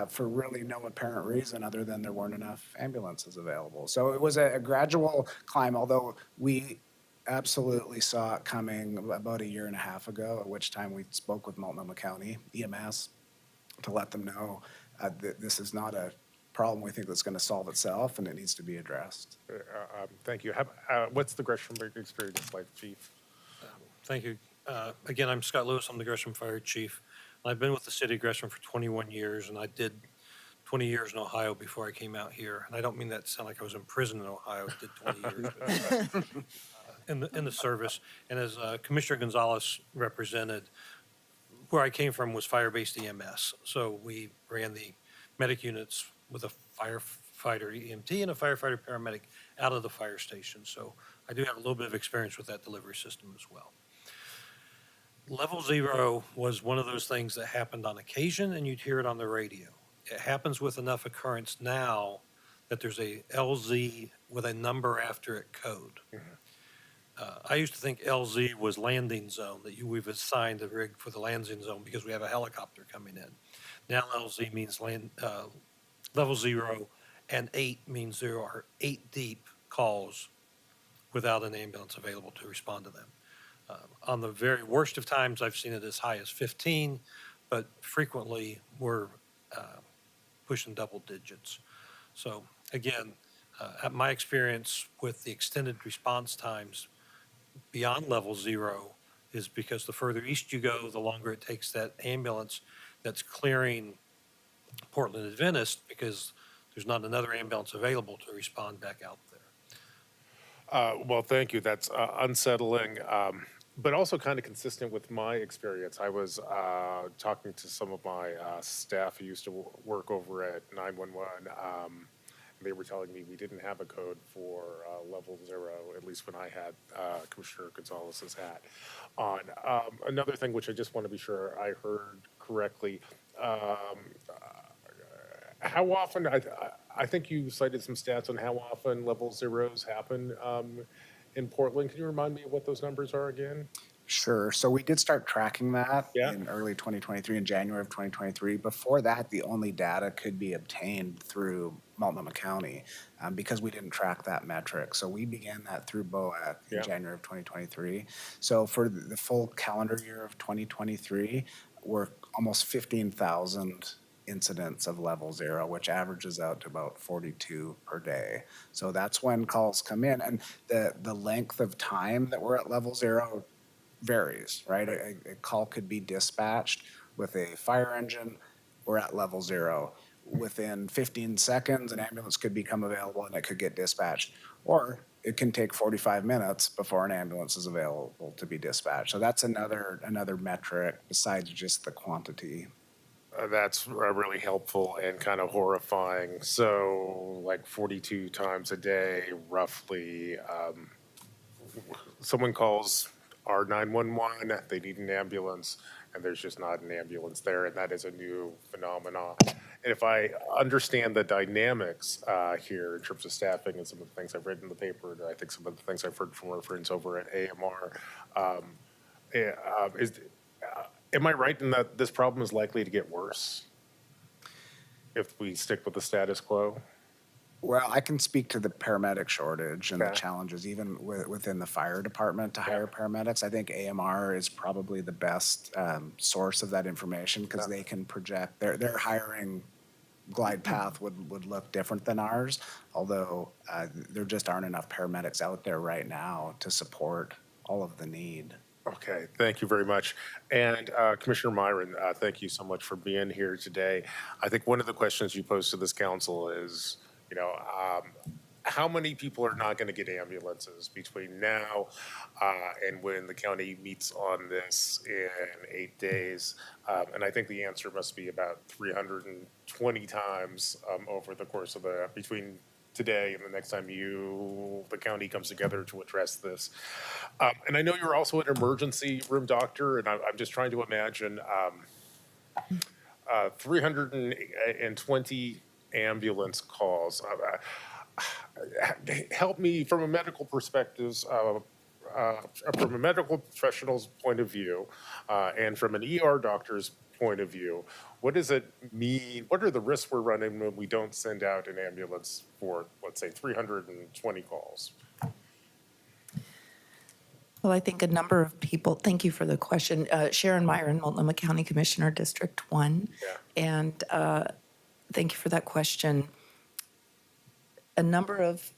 for really no apparent reason other than there weren't enough ambulances available. So it was a gradual climb, although we absolutely saw it coming about a year and a half ago, at which time we spoke with Multnomah County EMS to let them know that this is not a problem we think that's going to solve itself and it needs to be addressed. Thank you. What's the Gresham experience like, Chief? Thank you. Again, I'm Scott Lewis. I'm the Gresham Fire Chief. I've been with the city of Gresham for 21 years, and I did 20 years in Ohio before I came out here. And I don't mean that to sound like I was in prison in Ohio. I did 20 years. But, in the service, and as Commissioner Gonzalez represented, where I came from was fire-based EMS. So we ran the medic units with a firefighter EMT and a firefighter paramedic out of the fire station. So I do have a little bit of experience with that delivery system as well. Level zero was one of those things that happened on occasion, and you'd hear it on the radio. It happens with enough occurrence now that there's a LZ with a number after it code. I used to think LZ was landing zone, that we've assigned the rig for the landing zone because we have a helicopter coming in. Now LZ means level zero, and 8 means there are 8 deep calls without an ambulance available to respond to them. On the very worst of times, I've seen it as high as 15, but frequently we're pushing double digits. So again, at my experience with the extended response times beyond level zero is because the further east you go, the longer it takes that ambulance that's clearing Portland Adventist because there's not another ambulance available to respond back out there. Well, thank you. That's unsettling, but also kind of consistent with my experience. I was talking to some of my staff who used to work over at 911. They were telling me we didn't have a code for level zero, at least when I had Commissioner Gonzalez's hat on. Another thing which I just want to be sure I heard correctly, how often, I think you cited some stats on how often level zeros happen in Portland. Can you remind me of what those numbers are again? Sure. So we did start tracking that in early 2023, in January of 2023. Before that, the only data could be obtained through Multnomah County because we didn't track that metric. So we began that through BOAC in January of 2023. So for the full calendar year of 2023, we're almost 15,000 incidents of level zero, which averages out to about 42 per day. So that's when calls come in. And the length of time that we're at level zero varies, right? A call could be dispatched with a fire engine. We're at level zero. Within 15 seconds, an ambulance could become available and it could get dispatched. Or it can take 45 minutes before an ambulance is available to be dispatched. So that's another metric besides just the quantity. That's really helpful and kind of horrifying. So like 42 times a day, roughly, someone calls our 911, they need an ambulance, and there's just not an ambulance there, and that is a new phenomenon. And if I understand the dynamics here in terms of staffing and some of the things I've read in the paper, and I think some of the things I've heard from our friends over at AMR, am I right in that this problem is likely to get worse if we stick with the status quo? Well, I can speak to the paramedic shortage and the Okay. challenges even within the fire department to hire paramedics. I think AMR is probably the best source of that information because they can project, their hiring glide path would look different than ours, although there just aren't enough paramedics out there right now to support all of the need. Okay, thank you very much. And Commissioner Myron, thank you so much for being here today. I think one of the questions you posed to this council is, how many people are not going to get ambulances between now and when the county meets on this in 8 days? And I think the answer must be about 320 times over the course of between today and the next time the county comes together to address this. And I know you're also an emergency room doctor, and I'm just trying to imagine 320 ambulance calls. Help me from a medical perspective, from a medical professional's point of view, and from an ER doctor's point of view, what does it mean? What are the risks we're running when we don't send out an ambulance for, let's say, 320 calls? Well, I think a number of people, thank you for the question. Sharon Myron, Multnomah County Commissioner, District 1. And thank you for that question. A number of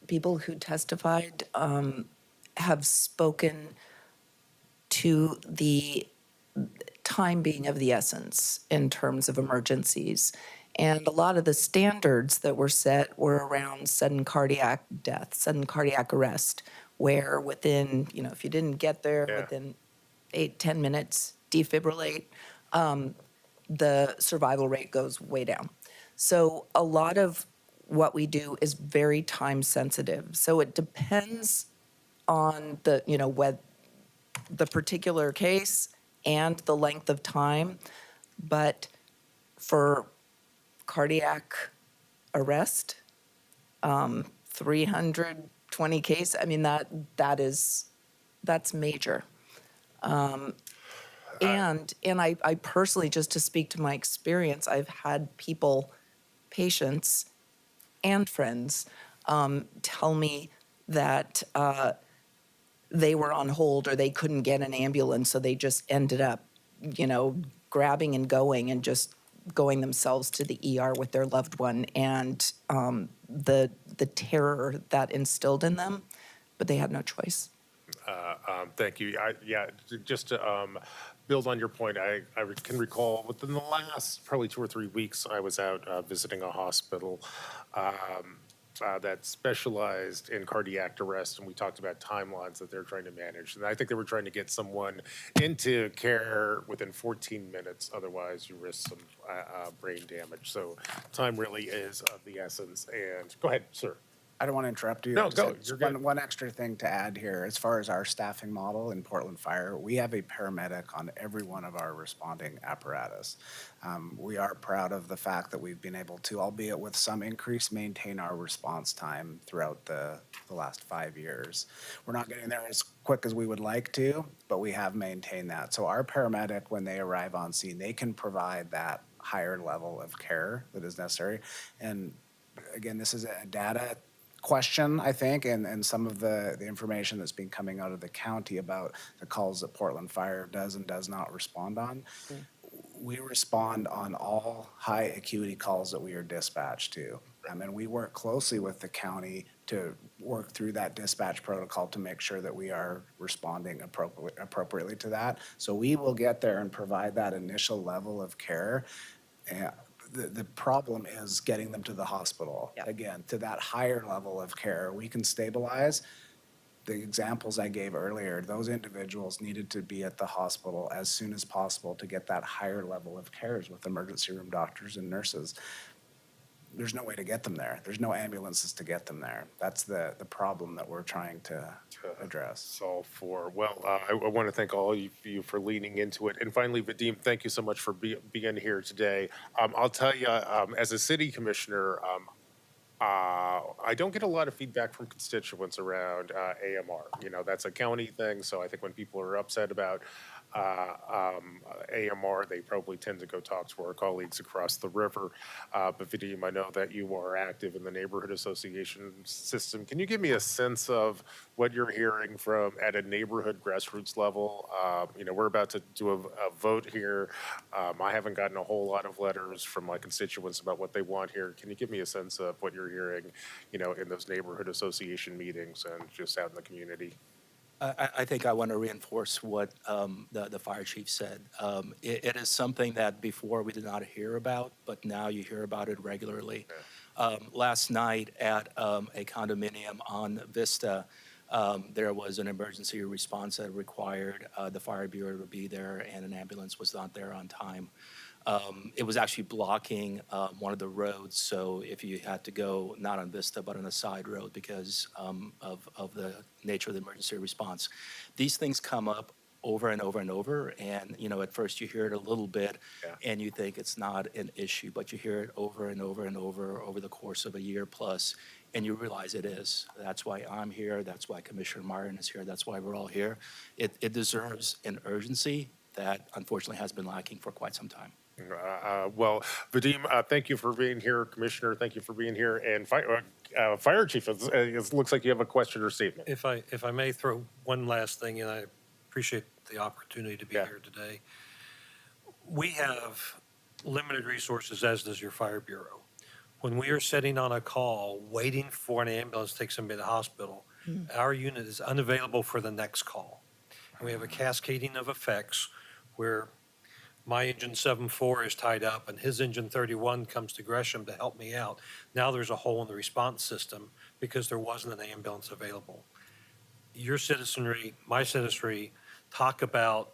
people who testified have spoken to the time being of the essence in terms of emergencies. And a lot of the standards that were set were around sudden cardiac death, sudden cardiac arrest, where within, if you didn't get there within 8-10 minutes, defibrillate, the survival rate goes way down. So a lot of what we do is very time sensitive. So it depends on the, the particular case and the length of time. But for cardiac arrest, 320 case, I mean, that's major. And I personally, just to speak to my experience, I've had patients and friends tell me that they were on hold or they couldn't get an ambulance, so they just ended up, grabbing and just going themselves to the ER with their loved one, and the terror that instilled in them, but they had no choice. Thank you. Just to build on your point, I can recall within the last probably 2 or 3 weeks, I was out visiting a hospital that specialized in cardiac arrest, and we talked about timelines that they're trying to manage. And I think they were trying to get someone into care within 14 minutes, otherwise you risk some brain damage. So time really is of the essence. And go ahead, sir. I don't want to interrupt you. No, I just go. have You're good. One extra thing to add here. As far as our staffing model in Portland Fire, we have a paramedic on every one of our responding apparatus. We are proud of the fact that we've been able to, albeit with some increase, maintain our response time throughout the last 5 years. We're not getting there as quick as we would like to, but we have maintained that. So our paramedic, when they arrive on scene, they can provide that higher level of care that is necessary. And again, this is a data question, I think, and some of the information that's been coming out of the county about the calls that Portland Fire does and does not respond on. We respond on all high acuity calls that we are dispatched to. And we work closely with the county to work through that dispatch protocol to make sure that we are responding appropriately to that. So we will get there and provide that initial level of care. The problem is getting them to the hospital. Again, to that higher level of care, we can stabilize. The examples I gave earlier, those individuals needed to be at the hospital as soon as possible to get that higher level of cares with emergency room doctors and nurses. There's no way to get them there. There's no ambulances to get them there. That's the problem that we're trying to address. Solve for. Well, I want to thank all of you for leaning into it. And finally, Vadim, thank you so much for being here today. I'll tell you, as a city commissioner, I don't get a lot of feedback from constituents around AMR. You know, that's a county thing, so I think when people are upset about AMR, they probably tend to go talk to our colleagues across the river. But Vadim, I know that you are active in the neighborhood association system. Can you give me a sense of what you're hearing from at a neighborhood grassroots level? You know, we're about to do a vote here. I haven't gotten a whole lot of letters from my constituents about what they want here. Can you give me a sense of what you're hearing, you know, in those neighborhood association meetings and just out in the community? I think I want to reinforce what the fire chief said. It is something that before we did not hear about, but now you hear about it regularly. Last night at a condominium on Vista, there was an emergency response that required the fire bureau to be there, and an ambulance was not there on time. It was actually blocking one of the roads, so if you had to go not on Vista but on a side road because of the nature of the emergency response. These things come up over and over and over, and you know, at first you hear it a little bit and you think it's not an issue, but you hear it over and over and over the course of a year plus, and you realize it is. That's why I'm here, that's why Commissioner Myron is here, that's why we're all here. It deserves an urgency that unfortunately has been lacking for quite some time. Well, Vadim, thank you for being here. Commissioner, thank you for being here. And Fire Chief, it looks like you have a question or statement. If I may throw one last thing in, I appreciate the opportunity to be here today. We have limited resources, as does your fire bureau. When we are sitting on a call waiting for an ambulance to take somebody to the hospital, our unit is unavailable for the next call. And we have a cascading of effects where my engine 7-4 is tied up and his engine 31 comes to Gresham to help me out. Now there's a hole in the response system because there wasn't an ambulance available. Your citizenry, my citizenry, talk about,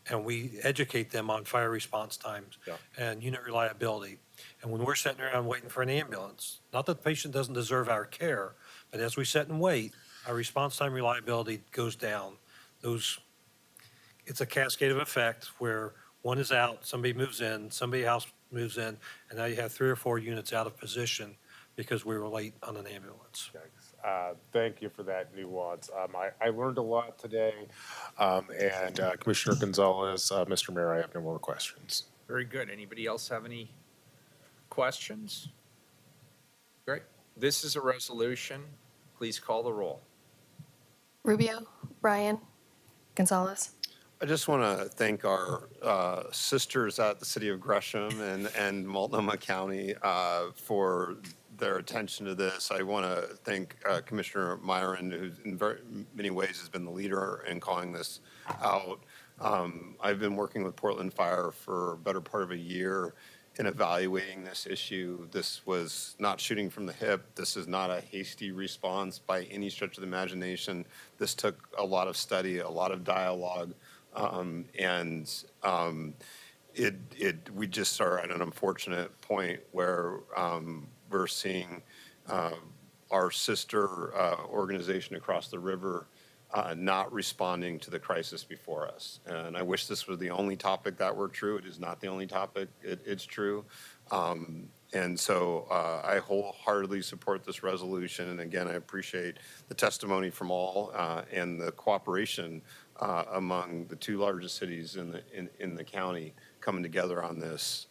and we educate them on fire response times and unit reliability. And when we're sitting around waiting for an ambulance, not that the patient doesn't deserve our care, but as we sit and wait, our response time reliability goes down. It's a cascade of effect where one is out, somebody moves in, somebody else moves in, and now you have 3 or 4 units out of position because we were late on an ambulance. Thank you for that nuance. I learned a lot today. And Commissioner Gonzalez, Mr. Mayor, I have no more questions. Very good. Anybody else have any questions? Great. This is a resolution. Please call the roll. Rubio, Bryan, Gonzalez. I just want to thank our sisters at the city of Gresham and Multnomah County for their attention to this. I want to thank Commissioner Myron, who in very many ways has been the leader in calling this out. I've been working with Portland Fire for a better part of a year in evaluating this issue. This was not shooting from the hip. This is not a hasty response by any stretch of the imagination. This took a lot of study, a lot of dialogue. We just are at an unfortunate point where we're seeing our sister organization across the river not responding to the crisis before us. And I wish this was the only topic that were true. It is not the only topic. It's true. And so I wholeheartedly support this resolution. And again, I appreciate the testimony from all and the cooperation among the 2 largest cities in the county coming together on this.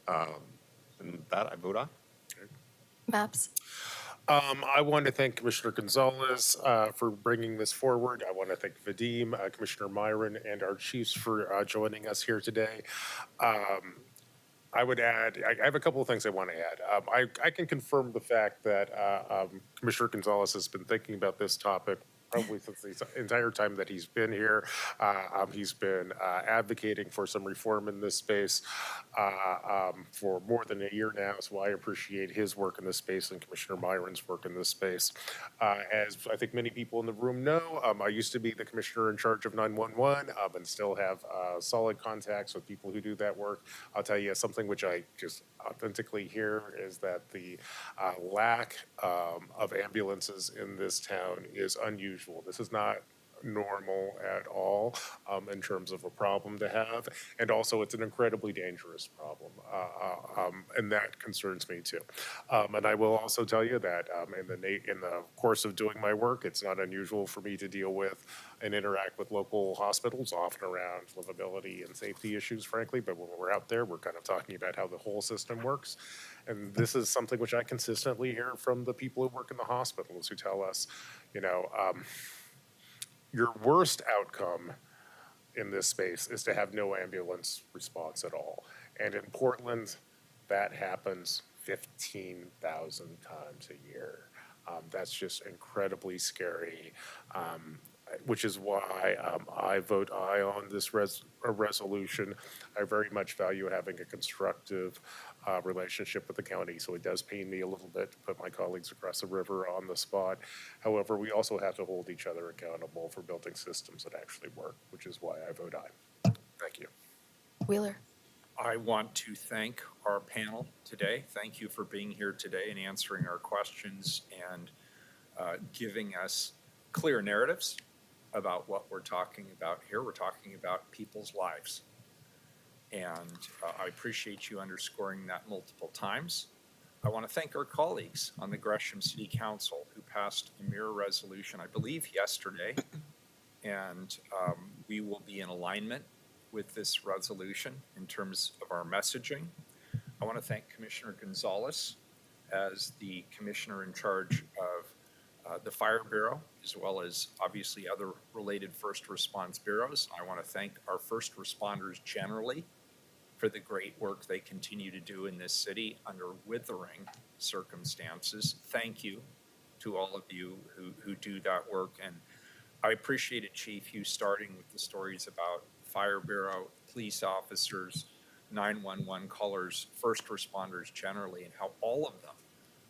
And that I vote aye. Maps. I want to thank Commissioner Gonzalez for bringing this forward. I want to thank Vadim, Commissioner Myron, and our chiefs for joining us here today. I would add, I have a couple of things I want to add. I can confirm the fact that Commissioner Gonzalez has been thinking about this topic probably since the entire time that he's been here. He's been advocating for some reform in this space for more than a year now, so I appreciate his work in this space and Commissioner Myron's work in this space. As I think many people in the room know, I used to be the commissioner in charge of 911 and still have solid contacts with people who do that work. I'll tell you something which I just authentically hear is that the lack of ambulances in this town is unusual. This is not normal at all in terms of a problem to have. And also, it's an incredibly dangerous problem, and that concerns me too. And I will also tell you that in the course of doing my work, it's not unusual for me to deal with and interact with local hospitals, often around livability and safety issues, frankly. But when we're out there, we're kind of talking about how the whole system works. And this is something which I consistently hear from the people who work in the hospitals, who tell us, your worst outcome in this space is to have no ambulance response at all. And in Portland, that happens 15,000 times a year. That's just incredibly scary, which is why I vote aye on this resolution. I very much value having a constructive relationship with the county, so it does pain me a little bit to put my colleagues across the river on the spot. However, we also have to hold each other accountable for building systems that actually work, which is why I vote aye. Thank you. Wheeler. I want to thank our panel today. Thank you for being here today and answering our questions and giving us clear narratives about what we're talking about here. We're talking about people's lives. And I appreciate you underscoring that multiple times. I want to thank our colleagues on the Gresham City Council who passed a mirror resolution, I believe, yesterday. And we will be in alignment with this resolution in terms of our messaging. I want to thank Commissioner Gonzalez as the commissioner in charge of the Fire Bureau, as well as obviously other related first response bureaus. I want to thank our first responders generally for the great work they continue to do in this city under withering circumstances. Thank you to all of you who do that work. And I appreciated, Chief, you starting with the stories about Fire Bureau, police officers, 911 callers, first responders generally, and how all of them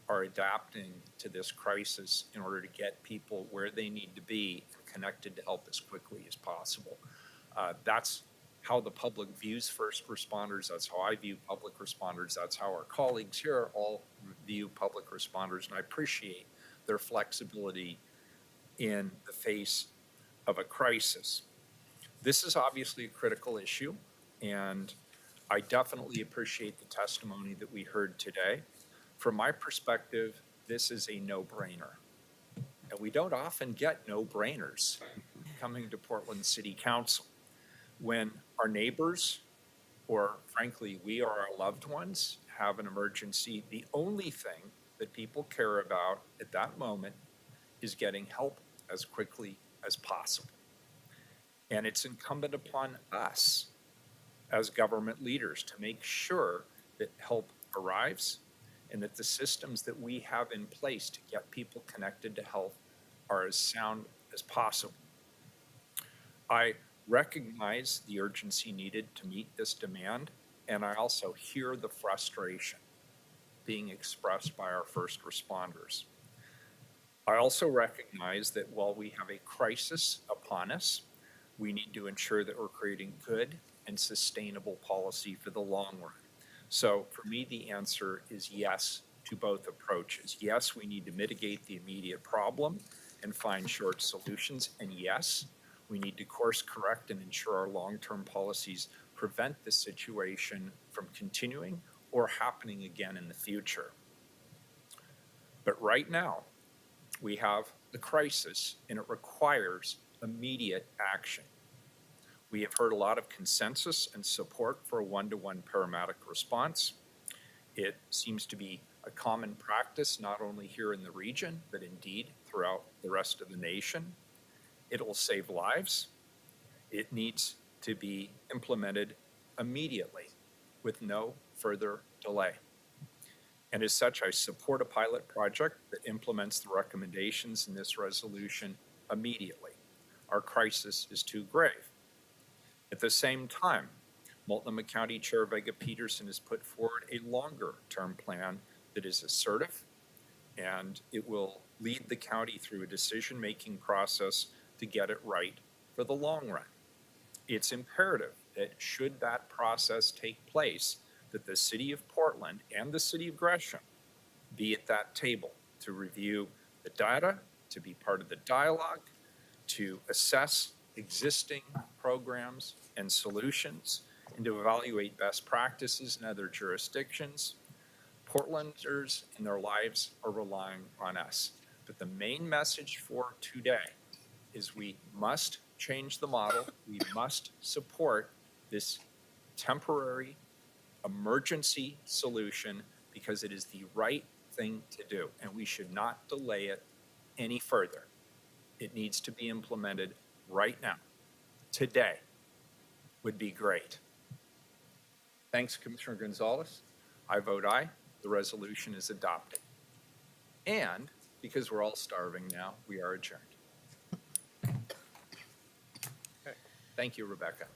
are adapting to this crisis in order to get people where they need to be and connected to help as quickly as possible. That's how the public views first responders. That's how I view public responders. That's how our colleagues here all view public responders. And I appreciate their flexibility in the face of a crisis. This is obviously a critical issue, and I definitely appreciate the testimony that we heard today. From my perspective, this is a no-brainer. And we don't often get no-brainers coming to Portland City Council. When our neighbors, or frankly, we or our loved ones have an emergency, the only thing that people care about at that moment is getting help as quickly as possible. And it's incumbent upon us as government leaders to make sure that help arrives and that the systems that we have in place to get people connected to health are as sound as possible. I recognize the urgency needed to meet this demand, and I also hear the frustration being expressed by our first responders. I also recognize that while we have a crisis upon us, we need to ensure that we're creating good and sustainable policy for the long run. So for me, the answer is yes to both approaches. Yes, we need to mitigate the immediate problem and find short solutions. And yes, we need to course correct and ensure our long-term policies prevent this situation from continuing or happening again in the future. But right now, we have a crisis and it requires immediate action. We have heard a lot of consensus and support for a one-to-one paramedic response. It seems to be a common practice, not only here in the region, but indeed throughout the rest of the nation. It will save lives. It needs to be implemented immediately with no further delay. And as such, I support a pilot project that implements the recommendations in this resolution immediately. Our crisis is too grave. At the same time, Multnomah County Chair Vega Peterson has put forward a longer-term plan that is assertive, and it will lead the county through a decision-making process to get it right for the long run. It's imperative that should that process take place, that the City of Portland and the City of Gresham be at that table to review the data, to be part of the dialogue, to assess existing programs and solutions and to evaluate best practices in other jurisdictions. Portlanders and their lives are relying on us. But the main message for today is we must change the model. We must support this temporary emergency solution because it is the right thing to do, and we should not delay it any further. It needs to be implemented right now. Today would be great. Thanks, Commissioner Gonzalez. I vote aye. The resolution is adopted. And because we're all starving now, we are adjourned. Thank you, Rebecca.